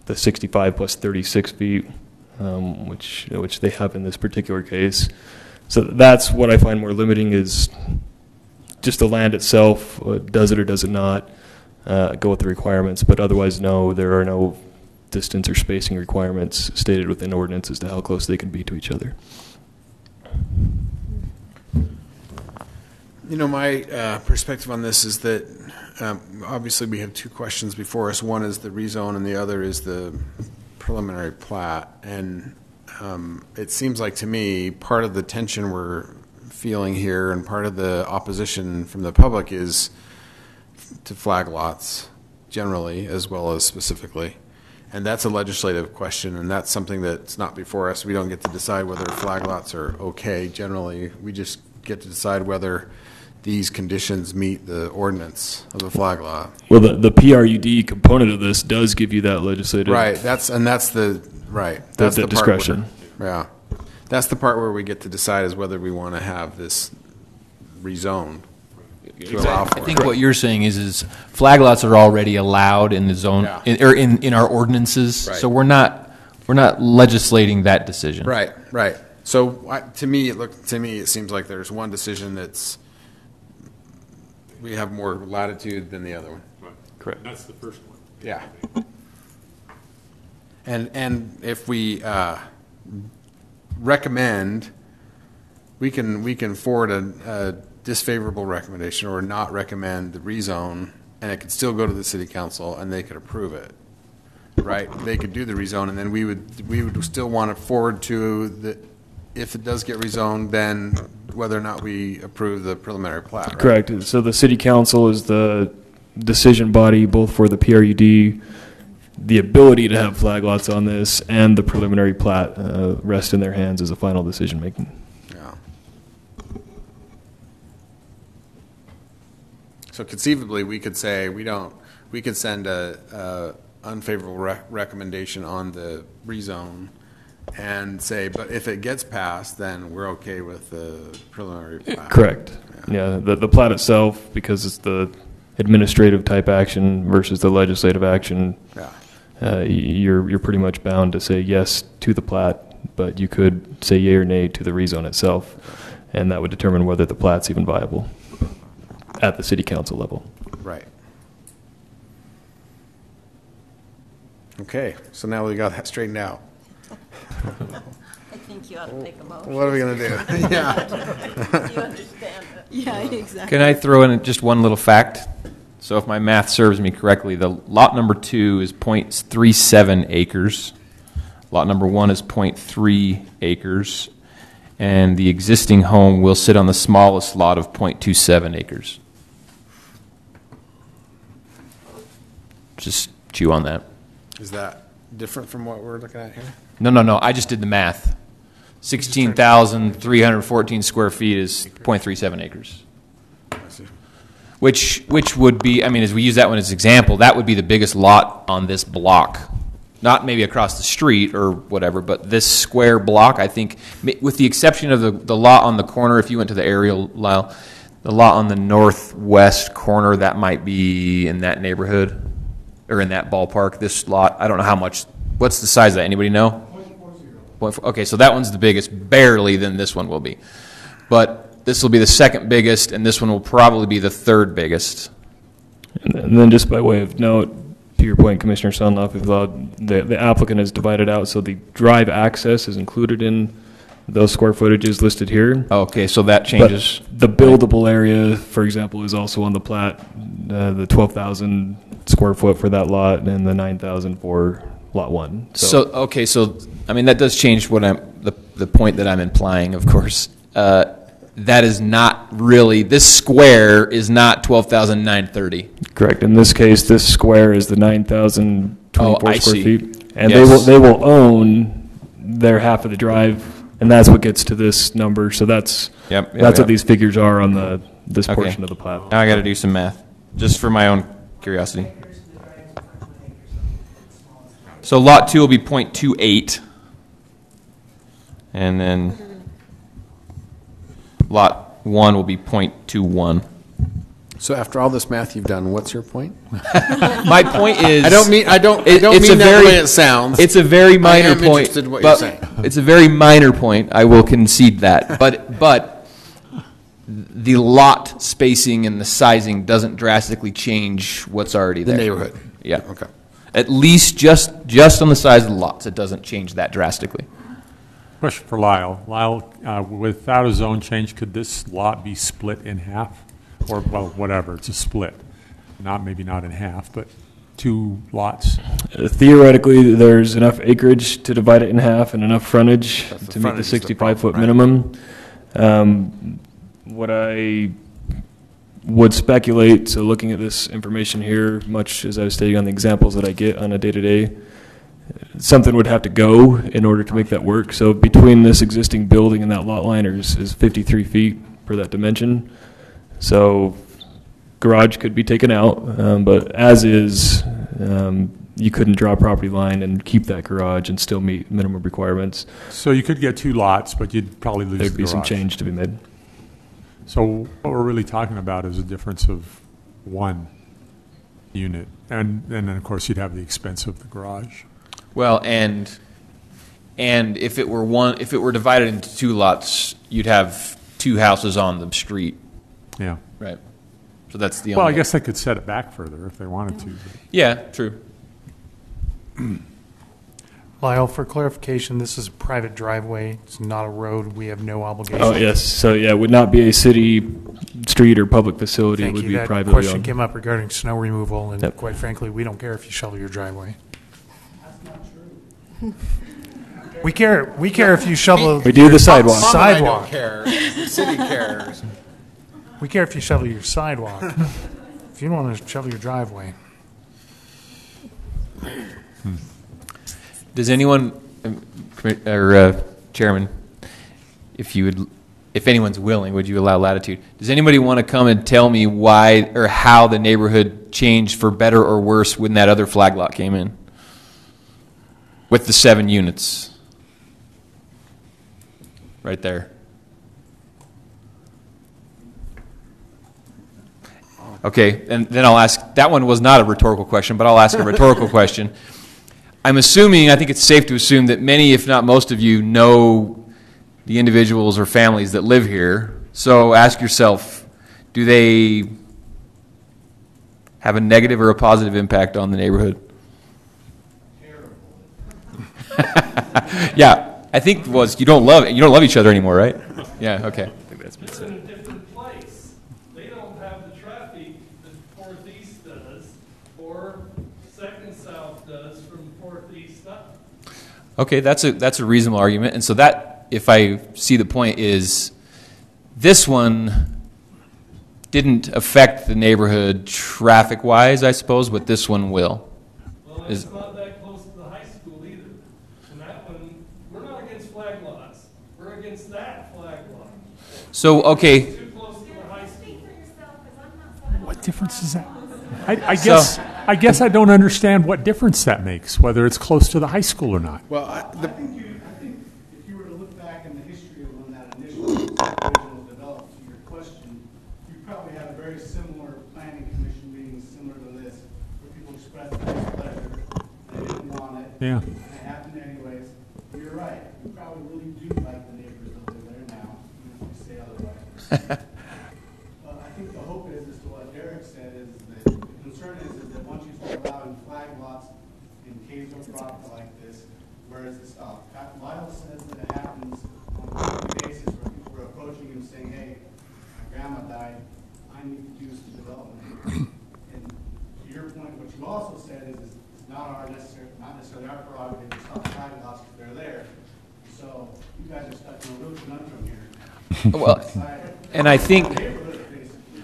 the 65 plus 36 feet, which they have in this particular case. So that's what I find more limiting, is just the land itself. Does it or does it not go with the requirements? But otherwise, no, there are no distance or spacing requirements stated within ordinance as to how close they can be to each other. You know, my perspective on this is that obviously we have two questions before us. One is the rezone and the other is the preliminary plat. And it seems like to me part of the tension we're feeling here and part of the opposition from the public is to flag lots generally as well as specifically. And that's a legislative question, and that's something that's not before us. We don't get to decide whether flag lots are okay generally. We just get to decide whether these conditions meet the ordinance of the flag lot. Well, the PRUD component of this does give you that legislative That's the discretion. Yeah, that's the part where we get to decide is whether we want to have this rezoned. I think what you're saying is flag lots are already allowed in the zone or in our ordinances, so we're not legislating that decision. Right. So to me, it seems like there's one decision that's we have more latitude than the other one. Right. Correct. That's the first one. Yeah. And if we recommend, we can forward a disfavorable recommendation or not recommend the rezone, and it could still go to the city council and they could approve it. Right? They could do the rezone, and then we would still want to forward to the, if it does get rezoned, then whether or not we approve the preliminary plat. Right? Correct. So the city council is the decision body both for the PRUD, the ability to have flag lots on this, and the preliminary plat rest in their hands as a final decision making. Yeah. So conceivably, we could say we could send a unfavorable recommendation on the rezone and say, but if it gets passed, then we're okay with the preliminary plat. Correct. Yeah, the plat itself, because it's the administrative type action versus the legislative action, you're pretty much bound to say yes to the plat, but you could say yay or nay to the rezone itself, and that would determine whether the plat's even viable at the city council level. Right. Okay, so now we got that straightened out. I think you ought to make a motion. What are we going to do? Yeah. You understand it. Yeah, exactly. Can I throw in just one little fact? So if my math serves me correctly, the lot number 2 is 0.37 acres. Lot number 1 is 0.3 acres. And the existing home will sit on the smallest lot of 0.27 acres. Just chew on that. Is that different from what we're looking at here? No. I just did the math. 16,314 square feet is 0.37 acres. I see. Which would be, I mean, as we use that one as an example, that would be the biggest lot on this block. Not maybe across the street or whatever, but this square block, I think, with the exception of the lot on the corner, if you went to the aerial, Lyle, the lot on the northwest corner, that might be in that neighborhood or in that ballpark. This lot, I don't know how much. What's the size of that? Anybody know? 0.4. Okay, so that one's the biggest, barely, than this one will be. But this will be the second biggest, and this one will probably be the third biggest. And then just by way of note, to your point, Commissioner Sunloff, the applicant is divided out, so the drive access is included in those square footages listed here. Okay, so that changes. But the buildable area, for example, is also on the plat, the 12,000 square foot for that lot and the 9,000 for lot 1. So I mean, that does change what the point that I'm implying, of course. That is not really, this square is not 12,930. Correct. In this case, this square is the 9,024 square feet. And yes. they will own their half of the drive, and that's what gets to this number. So that's what these figures are on this portion of the plat. Now I got to do some math, just for my own curiosity. So lot 2 will be 0.28, and then lot 1 will be 0.21. So after all this math you've done, what's your point? My point is, I don't mean that the way it sounds. It's a very minor point. I am interested in what you're saying. It's a very minor point. I will concede that. But the lot spacing and the sizing doesn't drastically change what's already there. The neighborhood. Yeah. Okay. At least just on the size of the lots, it doesn't change that drastically. Question for Lyle. Lyle, without a zone change, could this lot be split in half? Or, well, whatever, it's a split. Maybe not in half, but 2 lots? Theoretically, there's enough acreage to divide it in half and enough frontage to meet the 65-foot minimum. What I would speculate, so looking at this information here, much as I was stating on the examples that I get on a day-to-day, something would have to go in order to make that work. So between this existing building and that lot line is 53 feet per that dimension. So garage could be taken out, but as is, you couldn't draw a property line and keep that garage and still meet minimum requirements. So you could get 2 lots, but you'd probably lose the garage. There'd be some change to be made. So what we're really talking about is a difference of 1 unit. And then, of course, you'd have the expense of the garage. Well, and if it were divided into 2 lots, you'd have 2 houses on the street. Yeah. Right. So that's the only. Well, I guess they could set it back further if they wanted to. But. Yeah, true. Lyle, for clarification, this is a private driveway. It's not a road. We have no obligation. Oh, yes. So, yeah, it would not be a city street or public facility. Thank it would you. be That privately question owned. came up regarding snow removal, and Yep. quite frankly, we don't care if you shovel your driveway. That's not true. We care if you shovel. We do the sidewalk. Mom and I don't Sidewalk. care. The city cares. We care if you shovel your sidewalk. If you don't want to shovel your driveway. Does anyone, or Chairman, if anyone's willing, would you allow latitude? Does anybody want to come and tell me why or how the neighborhood changed for better or worse when that other flag lot came in? With the 7 units. Right there. Okay, and then I'll ask, that one was not a rhetorical question, but I'll ask a rhetorical question. I'm assuming, I think it's safe to assume that many, if not most of you, know the individuals or families that live here. So ask yourself, do they have a negative or a positive impact on the neighborhood? Yeah, I think it was you don't love each other anymore, right? Yeah, okay. I think that's been said. In a different place. They don't have the traffic that Northeast does, or Second South does from Northeast up. Okay, that's a reasonable argument, and so that, if I see the point, is this one didn't affect the neighborhood traffic-wise, I suppose, but this one will. Well, it's not that close to the high school either. And that one, we're not against flag lots. We're against that flag lot. So, okay. It's too close to the high school. What difference is that? I guess I don't understand what difference that makes, whether it's close to the high school or not. Well, I think if you were to look back in the history of when that initial subdivision was developed, to your question, you probably had a very similar planning commission meeting similar to this, where people expressed their displeasure, they didn't want it, Yeah. and it happened anyways. But you're right, you probably really do like the neighbors that live there now, even if you say otherwise. I think the hope is to what Derek said, is that the concern is that once you start allowing flag lots in Kaysville property like this, where does it stop? Lyle says that it happens on cases where people were approaching him saying, hey, my grandma died, I need to do some development. And to your point, what you also said is it's not necessarily our prerogative to stop flag lots if they're there. So you guys are stuck in a real conundrum here. Well, and I think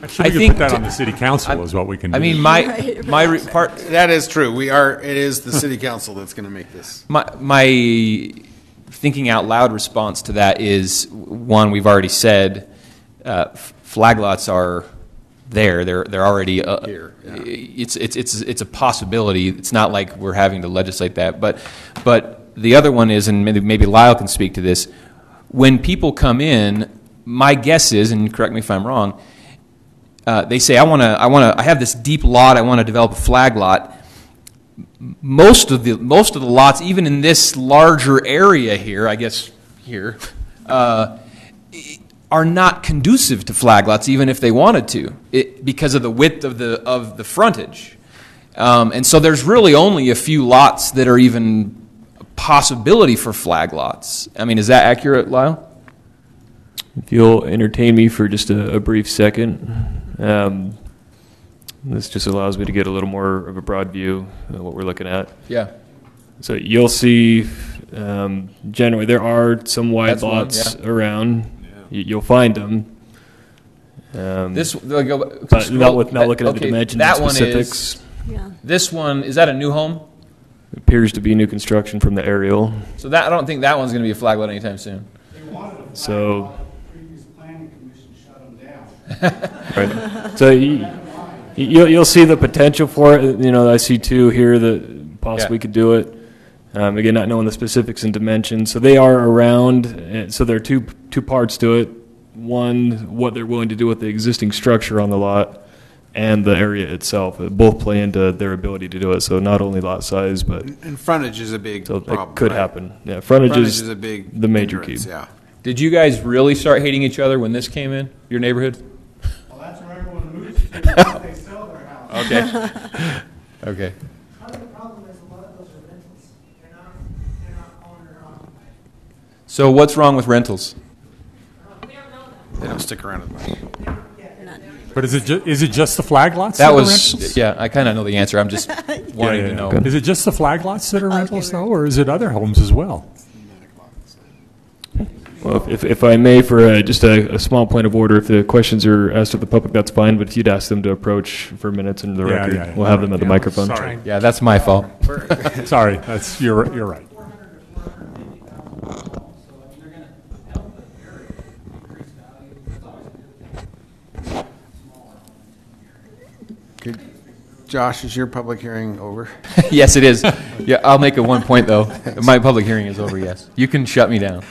I think put that on the city council is what we can do. I mean, part that is true. It is the city council that's going to make this. My thinking out loud response to that is, one, we've already said flag lots are there. They're already here. Yeah. It's a possibility. It's not like we're having to legislate that. But the other one is, and maybe Lyle can speak to this. When people come in, my guess is, and correct me if I'm wrong, they say, I have this deep lot, I want to develop a flag lot. Most of the lots, even in this larger area here, I guess here, are not conducive to flag lots, even if they wanted to, because of the width of the frontage. And so there's really only a few lots that are even a possibility for flag lots. I mean, is that accurate, Lyle? If you'll entertain me for just a brief second. This just allows me to get a little more of a broad view of what we're looking at. Yeah. So you'll see, generally, there are some wide lots around. Yeah. You'll find them. Not looking at the dimensions that and specifics. This one, is that a new home? It appears to be new construction from the aerial. So I don't think that one's going to be a flag lot anytime soon. So. Right. So you'll see the potential for it. You know, I see two here that possibly could do it. Again, not knowing the specifics and dimensions. So they are around. So there are two parts to it. One, what they're willing to do with the existing structure on the lot, and the area itself. Both play into their ability to do it. So not only lot size, but and frontage is a big problem. It could happen. Yeah, frontage is a big the major key. Yeah. Did you guys really start hating each other when this came in your neighborhood? Well, that's where everyone moves to once they sell their house. Okay. Okay. Part of the problem is a lot of those are rentals. They're not owner occupied. So what's wrong with rentals? We don't know that. They don't stick around as much. But is it just the flag lots? That are was rentals? Yeah. I kind of know the answer. I'm just wanting to know. Okay. Is it just the flag lots that are rentals though, or is it other homes as well? Well, if I may, for just a small point of order, if the questions are asked of the public, that's fine. But if you'd ask them to approach for minutes into the record, we'll have them at the microphone. Sorry. Yeah, that's my fault. Sorry, you're right. Okay. Josh, is your public hearing over? Yes, it is. Yeah, I'll make it one point though. My public hearing is over. Yes, you can shut me down.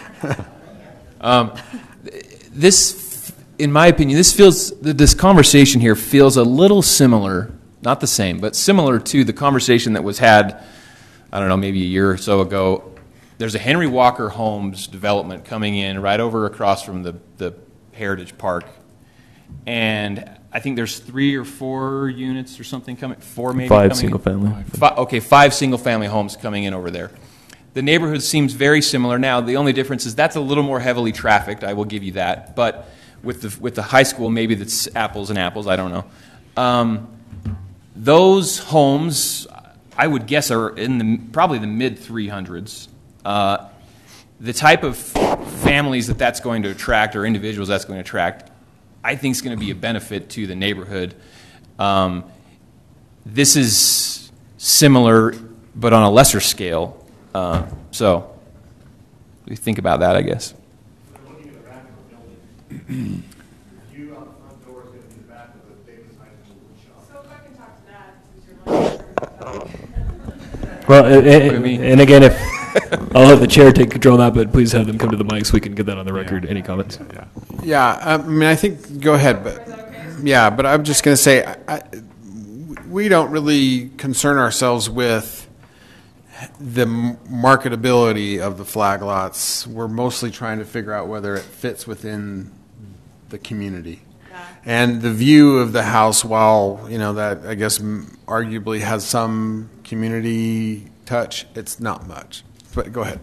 This, in my opinion, this conversation here feels a little similar, not the same, but similar to the conversation that was had, I don't know, maybe a year or so ago. There's a Henry Walker Homes development coming in right over across from the Heritage Park, and I think there's 3 or 4 units or something coming, 4 maybe. 5 single family. 5 single family homes coming in over there. The neighborhood seems very similar. Now, the only difference is that's a little more heavily trafficked. I will give you that. But with the high school, maybe that's apples and apples. I don't know. Those homes, I would guess, are in probably the mid 300s. The type of families that's going to attract, or individuals that's going to attract, I think is going to be a benefit to the neighborhood. This is similar, but on a lesser scale. So we think about that, I guess. Looking at the back of the building, view out the front door is going to be the back of the Davis High School shop. So if I can talk to that, since you're Well, and again, if I'll let the chair take control of that, but please have them come to the mic so we can get that on the record. Any comments? Yeah, I mean, I think, go ahead, but yeah, but I'm just going to say, we don't really concern ourselves with the marketability of the flag lots. We're mostly trying to figure out whether it fits within the community. And the view of the house, while, that I guess arguably has some community touch, it's not much. But go ahead.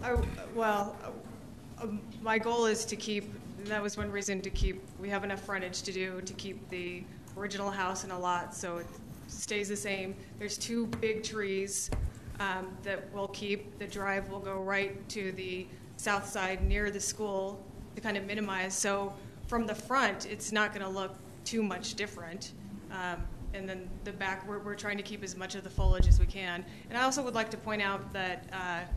my goal is to keep, that was one reason to keep, we have enough frontage to keep the original house in a lot so it stays the same. There's 2 big trees that we'll keep. The drive will go right to the south side near the school to kind of minimize. So from the front, it's not going to look too much different. And then the back, we're trying to keep as much of the foliage as we can. And I also would like to point out that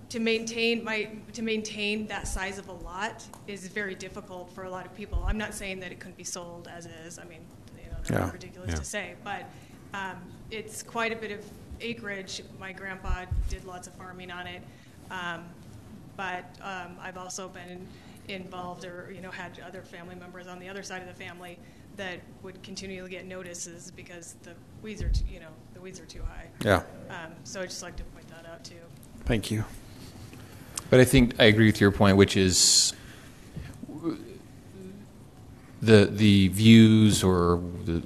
to maintain that size of a lot is very difficult for a lot of people. I'm not saying that it couldn't be sold as is. I mean, that's ridiculous to say, but it's quite a bit of acreage. My grandpa did lots of farming on it, but I've also been involved or had other family members on the other side of the family that would continually get notices because the weeds are too high. Yeah. So I'd just like to point that out too. Thank you. But I think I agree with your point, which is the views or the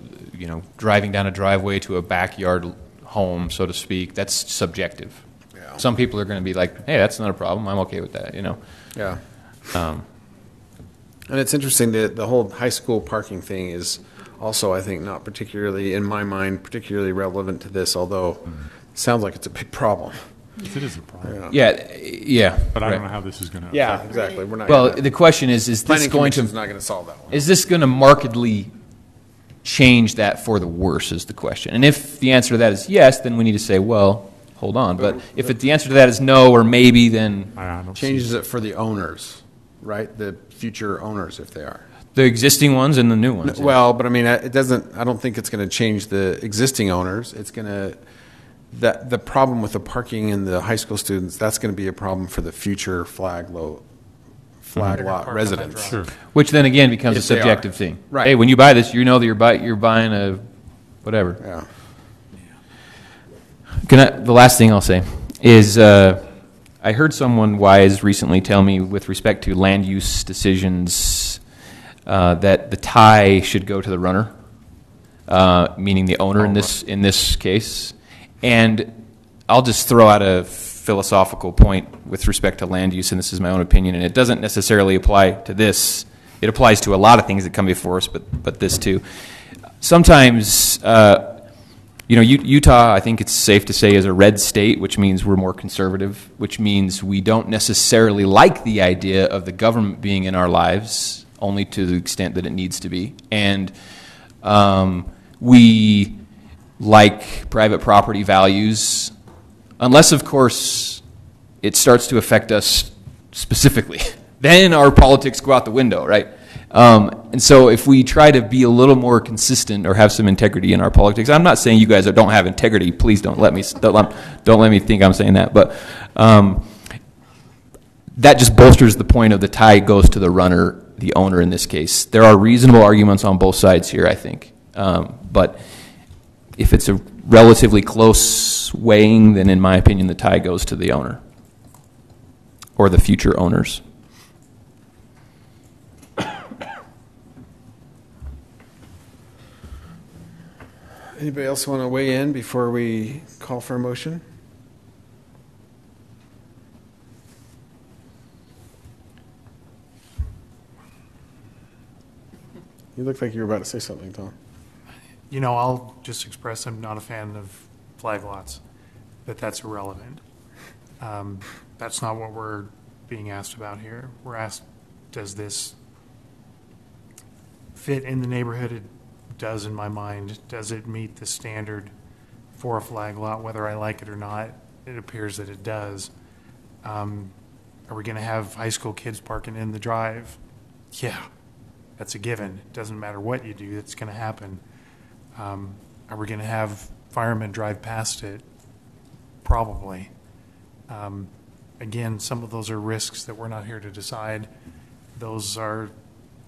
driving down a driveway to a backyard home, so to speak. That's subjective. Yeah. Some people are going to be like, "Hey, that's not a problem. I'm okay with that." Yeah. And it's interesting that the whole high school parking thing is also, I think, not particularly, in my mind, particularly relevant to this, although it sounds like it's a big problem. It is a problem. Yeah. But I don't know how this is going to. Yeah, exactly. We're not. Well, the question is this going to? Not going to solve that one. Is this going to markedly change that for the worse? Is the question. And if the answer to that is yes, then we need to say, well, hold on. But if the answer to that is no or maybe, then changes it for the owners, right? The future owners, if they are. The existing ones and the new ones. Well, but I mean, it doesn't. I don't think it's going to change the existing owners. It's going to. The problem with the parking in the high school students, that's going to be a problem for the future flag lot residents. Sure. Which then again becomes a subjective thing. Right. Hey, when you buy this, that you're buying a whatever. Yeah. The last thing I'll say is I heard someone wise recently tell me with respect to land use decisions that the tie should go to the runner, meaning the owner in this case. And I'll just throw out a philosophical point with respect to land use, and this is my own opinion, and it doesn't necessarily apply to this. It applies to a lot of things that come before us, but this too. Sometimes, Utah, I think it's safe to say, is a red state, which means we're more conservative, which means we don't necessarily like the idea of the government being in our lives, only to the extent that it needs to be. And we like private property values, unless, of course, it starts to affect us specifically. Then our politics go out the window, right? And so if we try to be a little more consistent or have some integrity in our politics, I'm not saying you guys don't have integrity. Please don't let me think I'm saying that. But that just bolsters the point of the tie goes to the runner, the owner in this case. There are reasonable arguments on both sides here, I think. But if it's a relatively close weighing, then in my opinion, the tie goes to the owner or the future owners. Anybody else want to weigh in before we call for a motion? You look like you were about to say something, Tom. I'll just express I'm not a fan of flag lots, but that's irrelevant. That's not what we're being asked about here. We're asked, does this fit in the neighborhood? It does in my mind. Does it meet the standard for a flag lot, whether I like it or not? It appears that it does. Are we going to have high school kids parking in the drive? Yeah, that's a given. It doesn't matter what you do, it's going to happen. Are we going to have firemen drive past it? Probably. Again, some of those are risks that we're not here to decide. Those are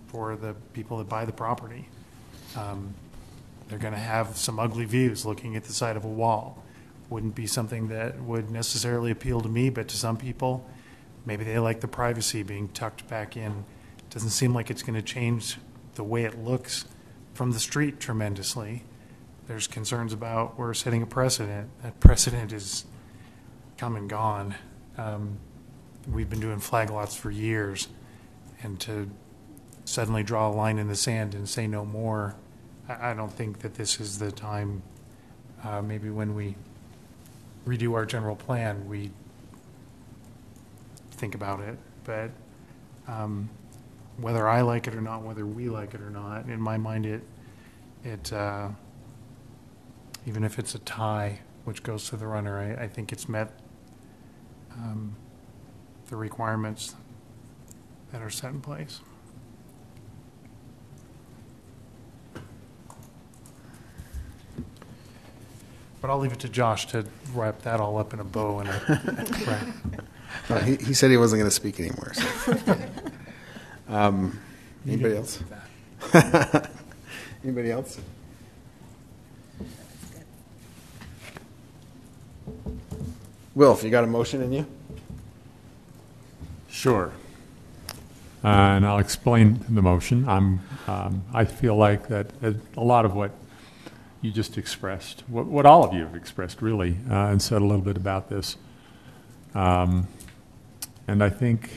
for the people that buy the property. They're going to have some ugly views looking at the side of a wall. Wouldn't be something that would necessarily appeal to me, but to some people, maybe they like the privacy being tucked back in. Doesn't seem like it's going to change the way it looks from the street tremendously. There's concerns about we're setting a precedent. That precedent is come and gone. we've been doing flag lots for years, and to suddenly draw a line in the sand and say no more, I don't think that this is the time. Maybe when we redo our general plan, we think about it. But whether I like it or not, whether we like it or not, in my mind, it even if it's a tie, which goes to the runner, I think it's met the requirements that are set in place. But I'll leave it to Josh to wrap that all up in a bow and a Well, he said he wasn't going to speak anymore. So. Anybody else? Anybody else? Wilf, you got a motion in you? Sure. And I'll explain the motion. I feel like that a lot of what you just expressed, what all of you have expressed really, and said a little bit about this. And I think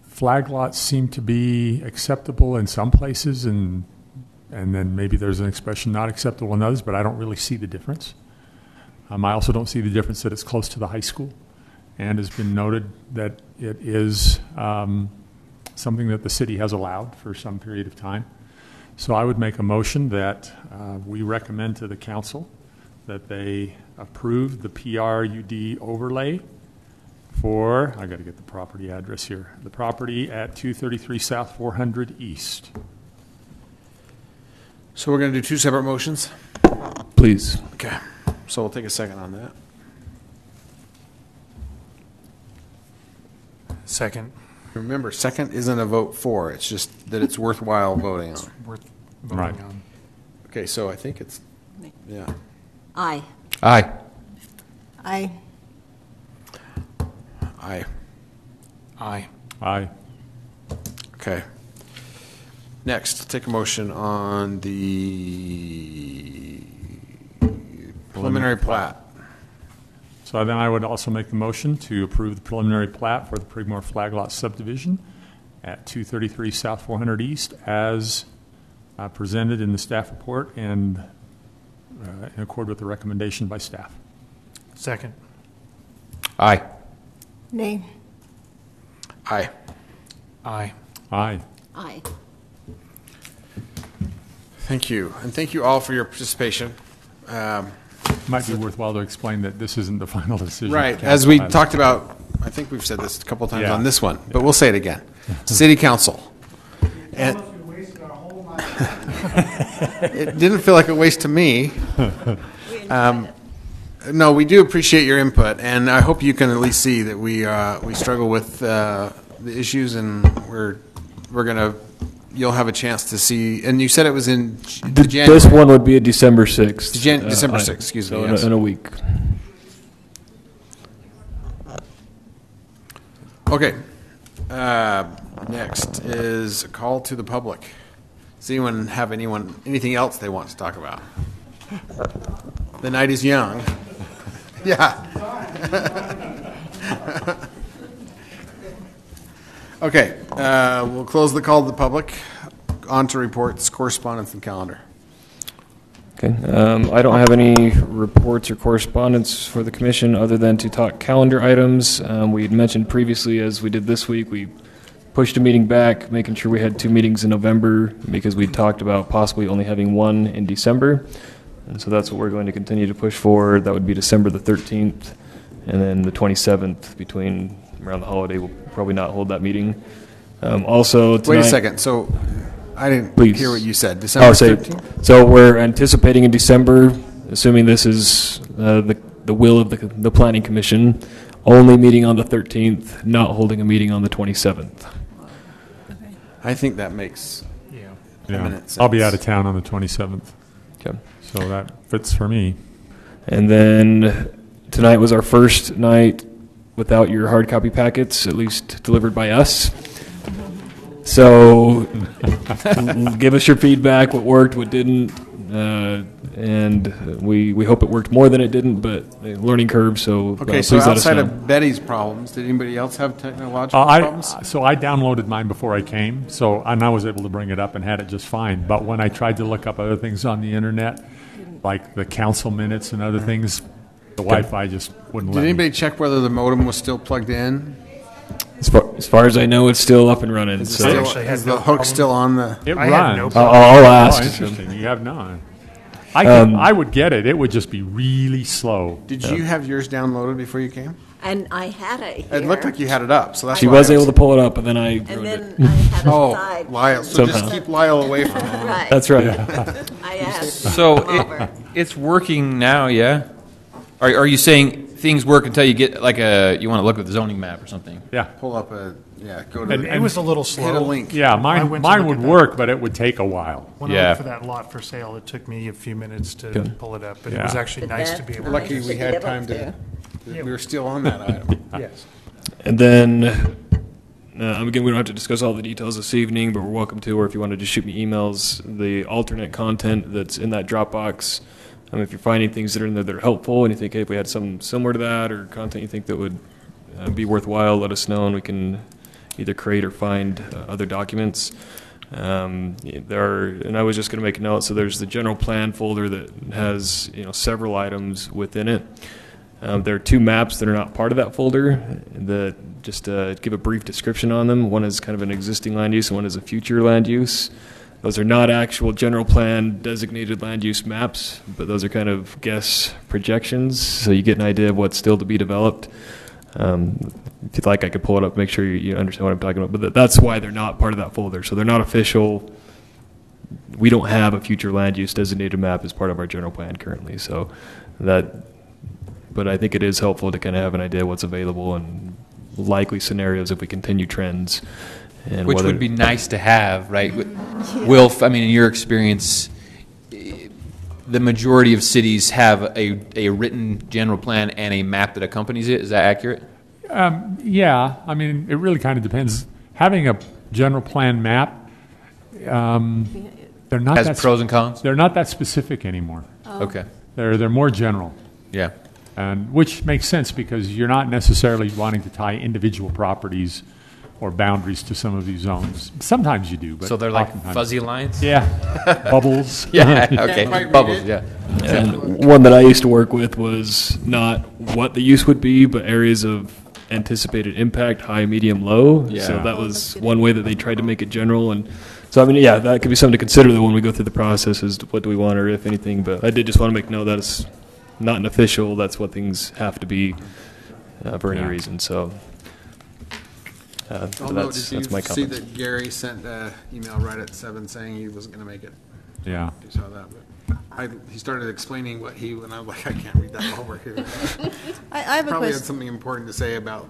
flag lots seem to be acceptable in some places, and then maybe there's an expression not acceptable in others, but I don't really see the difference. I also don't see the difference that it's close to the high school, and has been noted that it is something that the city has allowed for some period of time. So I would make a motion that we recommend to the council that they approve the PRUD overlay for, I got to get the property address here, the property at 233 South 400 East. So we're going to do two separate motions? Please. Okay. So we'll take a second on that. Second. Remember, second isn't a vote for. It's just that it's worthwhile voting on. Worth voting Right. on. Okay, so I think it's, yeah. Aye. Aye. Aye. Aye. Aye. Aye. Okay. Next, take a motion on the preliminary plat. So then I would also make the motion to approve the preliminary plat for the Prigmore Flag Lot subdivision at 233 South 400 East as presented in the staff report and in accord with the recommendation by staff. Second. Aye. Nay. Aye. Aye. Aye. Aye. Thank you. And thank you all for your participation. Might be worthwhile to explain that this isn't the final decision. Right. As we talked about, I think we've said this a couple times Yeah. on this one, but we'll say it again. City Council. And it didn't feel like a waste to me. No, we do appreciate your input, and I hope you can at least see that we struggle with the issues, and we're gonna. You'll have a chance to see. And you said it was in January. This one would be a December 6th. December 6th. Excuse me. So Yes. in a week. Okay. Next is a call to the public. Does anyone have anything else they want to talk about? The night is young. Yeah. Okay. We'll close the call to the public. On to reports, correspondence, and calendar. Okay. I don't have any reports or correspondence for the commission other than to talk calendar items. We had mentioned previously, as we did this week, we pushed a meeting back, making sure we had 2 meetings in November because we talked about possibly only having 1 in December. And so that's what we're going to continue to push for. That would be December the 13th and then the 27th between around the holiday. We'll probably not hold that meeting. Also tonight, Wait a second. So I didn't hear what you said. December 13th? So we're anticipating in December, assuming this is the will of the Planning Commission, only meeting on the 13th, not holding a meeting on the 27th. I think that makes eminent sense. I'll be out of town on the 27th. Okay. So that fits for me. And then tonight was our first night without your hard copy packets, at least delivered by us. So give us your feedback, what worked, what didn't. and we hope it worked more than it didn't, but learning curve. So Okay, so please let us outside know. of Betty's problems, did anybody else have technological I problems? So I downloaded mine before I came, and I was able to bring it up and had it just fine. But when I tried to look up other things on the internet, like the council minutes and other things, the Wi-Fi just wouldn't let Did me. anybody check whether the modem was still plugged in? As far as I know, it's still up and running. So Is the hook still on the? It I had runs. no I'll Oh, ask. interesting. You have none. I would get it. It would just be really slow. Did you have yours downloaded before you came? And I had it here. It looked like you had it up, so that's She why was I able to pull it up, and then I And ruined then it. I had a Oh, side. Lyle. So just Somehow. keep Lyle away from it. Right. That's right. I asked. So over. it's working now, yeah? Are you saying things work until you get like you want to look at the zoning map or something? Yeah. Pull up go to. It was a little slow. Hit a link. Yeah, I mine went to mine look would at that. work, but it would take a while. When I Yeah. looked for that lot for sale, it took me a few minutes to pull it up, but it was Yeah. actually But nice that- to be able Lucky to. we had time to. We were still on that item. Yes. And then, again, we don't have to discuss all the details this evening, but we're welcome to, or if you want to just shoot me emails, the alternate content that's in that Dropbox. If you're finding things that are in there that are helpful, and you think, hey, if we had something similar to that, or content you think that would be worthwhile, let us know, and we can either create or find other documents. And I was just going to make a note, so there's the general plan folder that has several items within it. There are two maps that are not part of that folder that just give a brief description on them. One is kind of an existing land use and one is a future land use. Those are not actual general plan designated land use maps, but those are kind of guess projections, so you get an idea of what's still to be developed. If you'd like, I could pull it up, make sure you understand what I'm talking about. But that's why they're not part of that folder. So they're not official. We don't have a future land use designated map as part of our general plan currently. So but I think it is helpful to kind of have an idea what's available and likely scenarios if we continue trends. And Which would be nice to have, right? Will, in your experience, the majority of cities have a written general plan and a map that accompanies it. Is that accurate? Yeah, it really kind of depends. Having a general plan map, they're not Has that pros and cons? They're not that specific anymore. Okay. They're more general. Yeah. And which makes sense because you're not necessarily wanting to tie individual properties or boundaries to some of these zones. Sometimes you do, but So they're like oftentimes- fuzzy lines? Yeah, bubbles. Yeah, okay, bubbles, yeah. And one that I used to work with was not what the use would be, but areas of anticipated impact, high, medium, low. Yeah. So that was one way that they tried to make it general. And so, that could be something to consider though when we go through the process is what do we want or if anything. But I did just want to make note that it's not an official. That's what things have to be for any reason. So Although, that's did you my see comment. that Gary sent an email right at 7 saying he wasn't going to make it? Yeah. You saw that, but he started explaining what and I was like, I can't read that over here. I have a Probably had question. something important to say about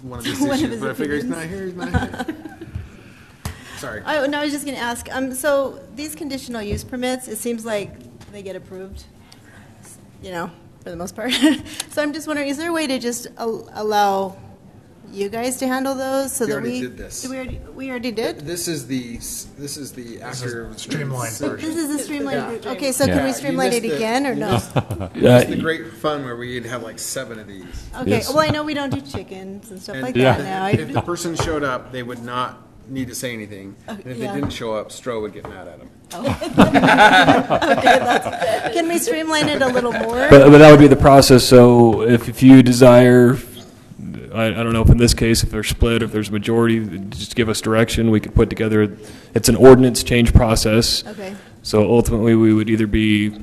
one of these One of issues, his but I figure he's opinions. not here. Sorry. I was just going to ask, so these conditional use permits, it seems like they get approved, for the most part. So I'm just wondering, is there a way to just allow you guys to handle those so We that already did this. We already did? This is the after streamlined This is the streamlined, okay, so Yeah. can we You streamline missed it again or no? It's the great fun where we'd have like 7 of these. Okay, Yes. well, I know we don't do chickens and stuff like Yeah. that now. If the person showed up, they would not need to say anything. And if yeah. they didn't show up, Stroh would get mad at them. Okay, can we streamline it a little more? But that would be the process. So if you desire, I don't know if in this case, if they're split, if there's a majority, just give us direction. We could put together, it's an ordinance change process. Okay. So ultimately, we would either be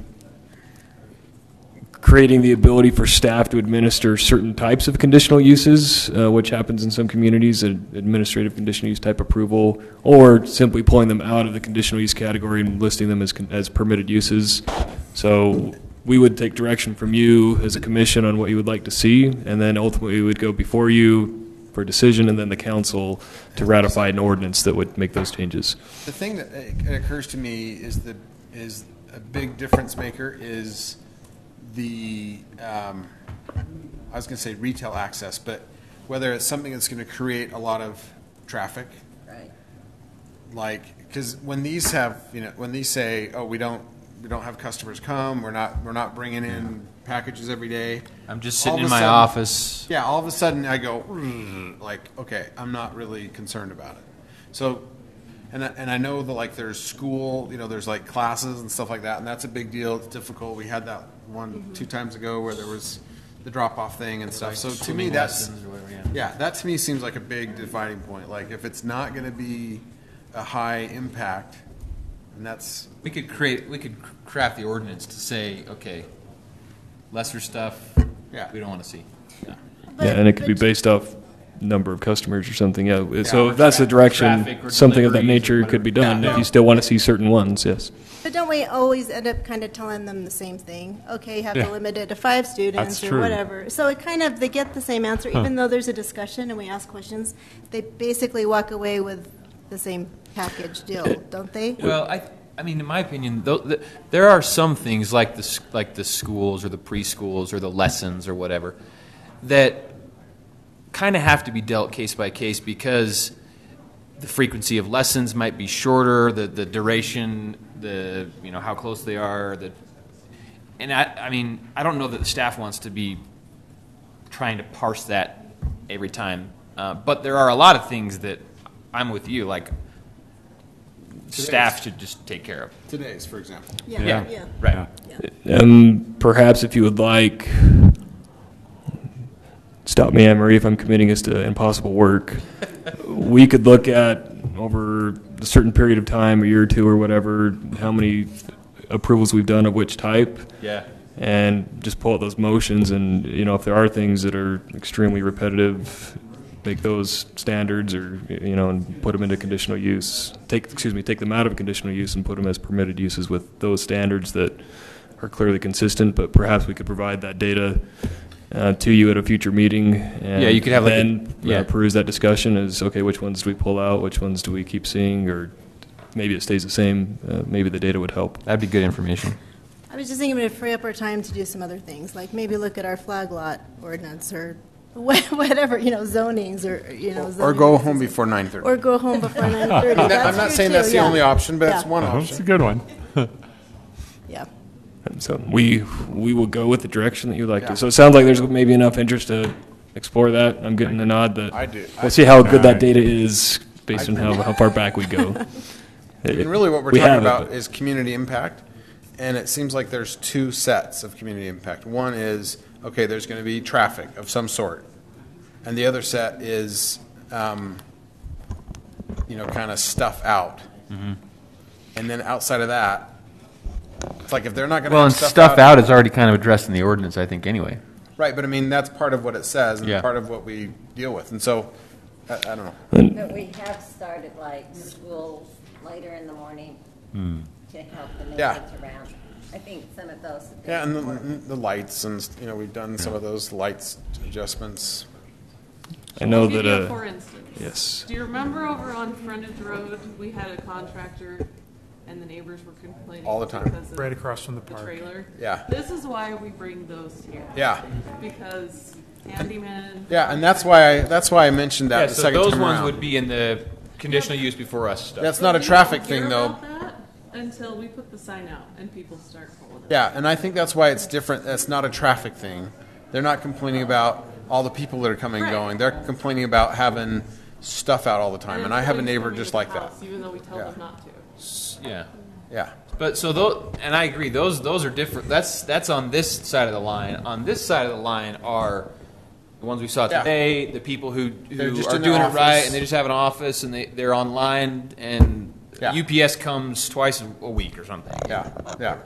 creating the ability for staff to administer certain types of conditional uses, which happens in some communities, an administrative conditional use type approval, or simply pulling them out of the conditional use category and listing them as permitted uses. So we would take direction from you as a commission on what you would like to see, and then ultimately we would go before you for a decision, and then the council to ratify an ordinance that would make those changes. The thing that occurs to me is a big difference maker is the I was going to say retail access, but whether it's something that's going to create a lot of traffic, Right. like because when these have when these say, oh, we don't we don't have customers come. We're not bringing in packages every day. I'm just sitting in my office. Yeah, all of a sudden I go like, okay, I'm not really concerned about it. So, and I know that like there's school, there's like classes and stuff like that, and that's a big deal. It's difficult. We had that one 2 times ago where there was the drop-off thing and stuff. So to me, that to me seems like a big dividing point. Like if it's not going to be a high impact, and that's we could craft the ordinance to say, okay, lesser stuff, we don't want to see. Yeah, and it could be based off number of customers or something. Yeah, so if that's the direction, something of that nature could be done. If you still want to see certain ones, yes. But don't we always end up kind of telling them the same thing? Okay, have to limit it to 5 students or whatever. So it they get the same answer, even though there's a discussion and we ask questions. They basically walk away with the same package deal, don't they? Well, I mean, in my opinion, there are some things like the schools or the preschools or the lessons or whatever that kind of have to be dealt case by case because the frequency of lessons might be shorter, the duration, how close they are, and I mean, I don't know that the staff wants to be trying to parse that every time, but there are a lot of things that I'm with you, like staff should just take care of. Today's, for example. Yeah. Right. Yeah. Perhaps if you would like, stop me, Anne-Marie, if I'm committing us to impossible work. We could look at over a certain period of time, a year or two or whatever, how many approvals we've done of which type. Yeah. And just pull out those motions, and if there are things that are extremely repetitive, make those standards, or and put them into conditional use. Take them out of conditional use and put them as permitted uses with those standards that are clearly consistent. But perhaps we could provide that data to you at a future meeting, and you could have peruse that discussion as okay, which ones do we pull out, which ones do we keep seeing, or maybe it stays the same. Maybe the data would help. That'd be good information. I was just thinking it would free up our time to do some other things, like maybe look at our flag lot ordinance or whatever, zonings or or go home before 9:30. Or go home before 9:30. I'm not saying that's the only option, but it's one option. It's a good one. Yeah. And so we will go with the direction that you like to. So it sounds like there's maybe enough interest to explore that. I'm getting the nod that I do. We'll see how good that data is based on how far back we go. And really what we're talking about is community impact, and it seems like there's 2 sets of community impact. One is, okay, there's going to be traffic of some sort, and the other set is, kind of stuff out. Mm-hmm. And then outside of that, it's like if they're not going to have stuff out is already kind of addressed in the ordinance, I think, anyway. Right, but I mean, that's part of what it says and part of what we deal with. And so, I don't know. But we have started like schools later in the morning to help the neighborhoods around. I think some of those. Yeah, and the lights, and we've done some of those lights adjustments. I know that. For instance, yes. Do you remember over on Frontage Road we had a contractor, and the neighbors were complaining all the time, right across from the park. Trailer. Yeah. This is why we bring those here. Yeah. Because handyman. Yeah, and that's why I mentioned that. Yeah, the so second those time ones around. would be in the conditional use before us stuff. That's not a traffic thing, Hear though. about that until we put the sign out and people start pulling it. Yeah, and I think that's why it's different. That's not a traffic thing. They're not complaining about all the people that are coming and going. They're complaining about having stuff out all the time. And I have a neighbor just like that. Even though we tell them not to. Yeah. Yeah. But so those, and I agree, those are different. That's on this side of the line. On this side of the line are the ones we saw today, the people who are doing it right, and they just have an office, and they're online, and UPS comes twice a week or something. Yeah.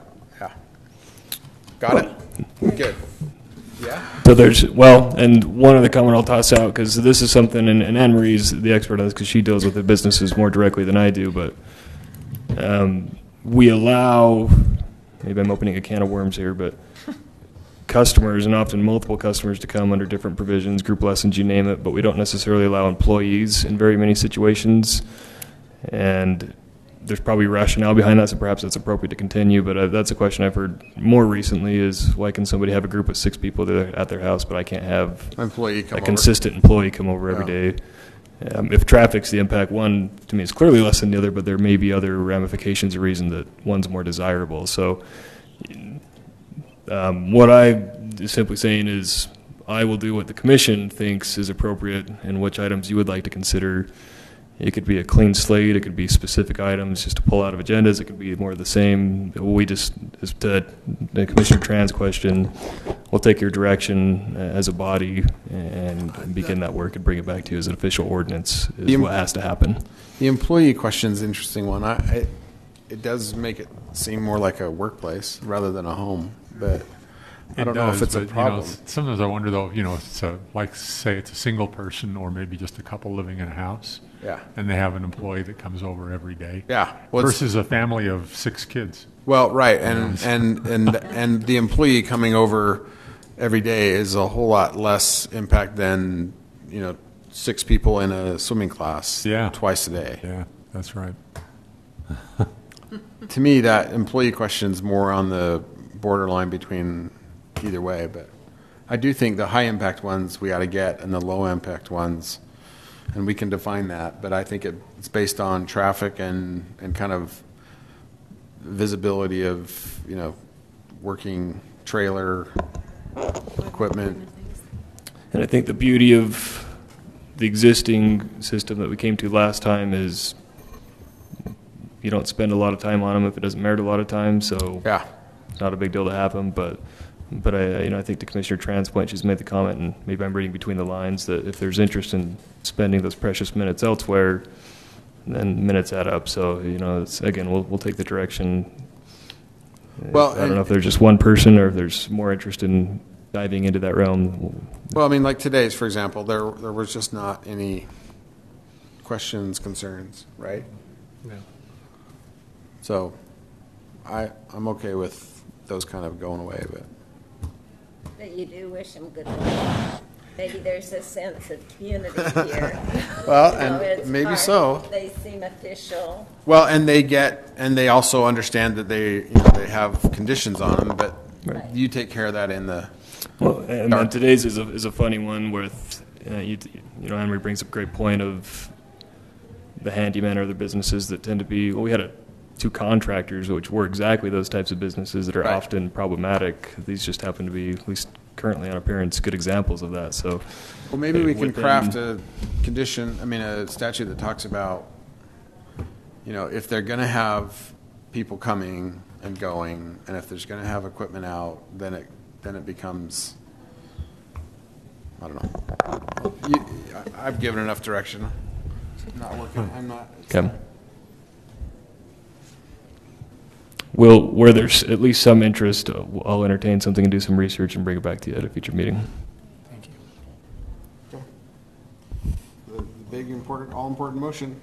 Got it. Good. Yeah. So there's, and one other comment I'll toss out, because this is something, and Anne-Marie's the expert on this because she deals with the businesses more directly than I do, but we allow, maybe I'm opening a can of worms here, but customers, and often multiple customers, to come under different provisions, group lessons, you name it, but we don't necessarily allow employees in very many situations. And there's probably rationale behind that, so perhaps it's appropriate to continue, but that's a question I've heard more recently is, why can somebody have a group of 6 people at their house, but I can't have employee come consistent employee come over every day? If traffic's the impact, one, to me, is clearly less than the other, but there may be other ramifications or reason that one's more desirable. So what I'm simply saying is I will do what the commission thinks is appropriate and which items you would like to consider. It could be a clean slate. It could be specific items just to pull out of agendas. It could be more of the same. We just, as to the Commissioner Tran's question, we'll take your direction as a body and begin that work and bring it back to you as an official ordinance is what has to happen. The employee question is an interesting one. It does make it seem more like a workplace rather than a home, but I don't know if it's a problem. Sometimes I wonder, though, it's like, say it's a single person or maybe just a couple living in a house. Yeah. And they have an employee that comes over every day. Yeah. Well, versus a family of 6 kids. Well, right, and the employee coming over every day is a whole lot less impact than 6 people in a swimming class. Twice a day. Yeah, that's right. To me, that employee question's more on the borderline between either way, but I do think the high impact ones we ought to get, and the low impact ones. And we can define that, but I think it's based on traffic and kind of visibility of, working trailer equipment. And I think the beauty of the existing system that we came to last time is you don't spend a lot of time on them if it doesn't merit a lot of time, so it's not a big deal to have them, but I think the Commissioner Tran's point, she's made the comment, and maybe I'm reading between the lines, that if there's interest in spending those precious minutes elsewhere, then minutes add up. So, again, we'll take the direction. Well, I don't know if there's just one person or if there's more interest in diving into that realm. Well, I mean, like today's, for example, there was just not any questions, concerns, right? Yeah. So I'm okay with those kind of going away, but you do wish them good luck. Maybe there's a sense of community here. Well, and maybe hard. so. They seem official. Well, and they also understand that they have conditions on them, but you take care of that in the. Well, and today's is a funny one with Henry brings up a great point of the handyman or the businesses that tend to be. Well, we had 2 contractors, which were exactly those types of businesses that are often problematic. These just happen to be, at least currently on appearance, good examples of that. So, well, maybe we can craft a statute that talks about, if they're going to have people coming and going, and if there's going to have equipment out, then it becomes, I don't know. I've given enough direction. Not working. I'm not. Okay. Where there's at least some interest, I'll entertain something and do some research and bring it back to you at a future meeting. Thank you. Okay. The big, all-important motion.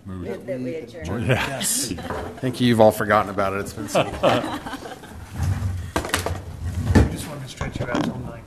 Move that we adjourn. Yes. I think you've all forgotten about it. It's been so. I just wanted to stretch you out till 9.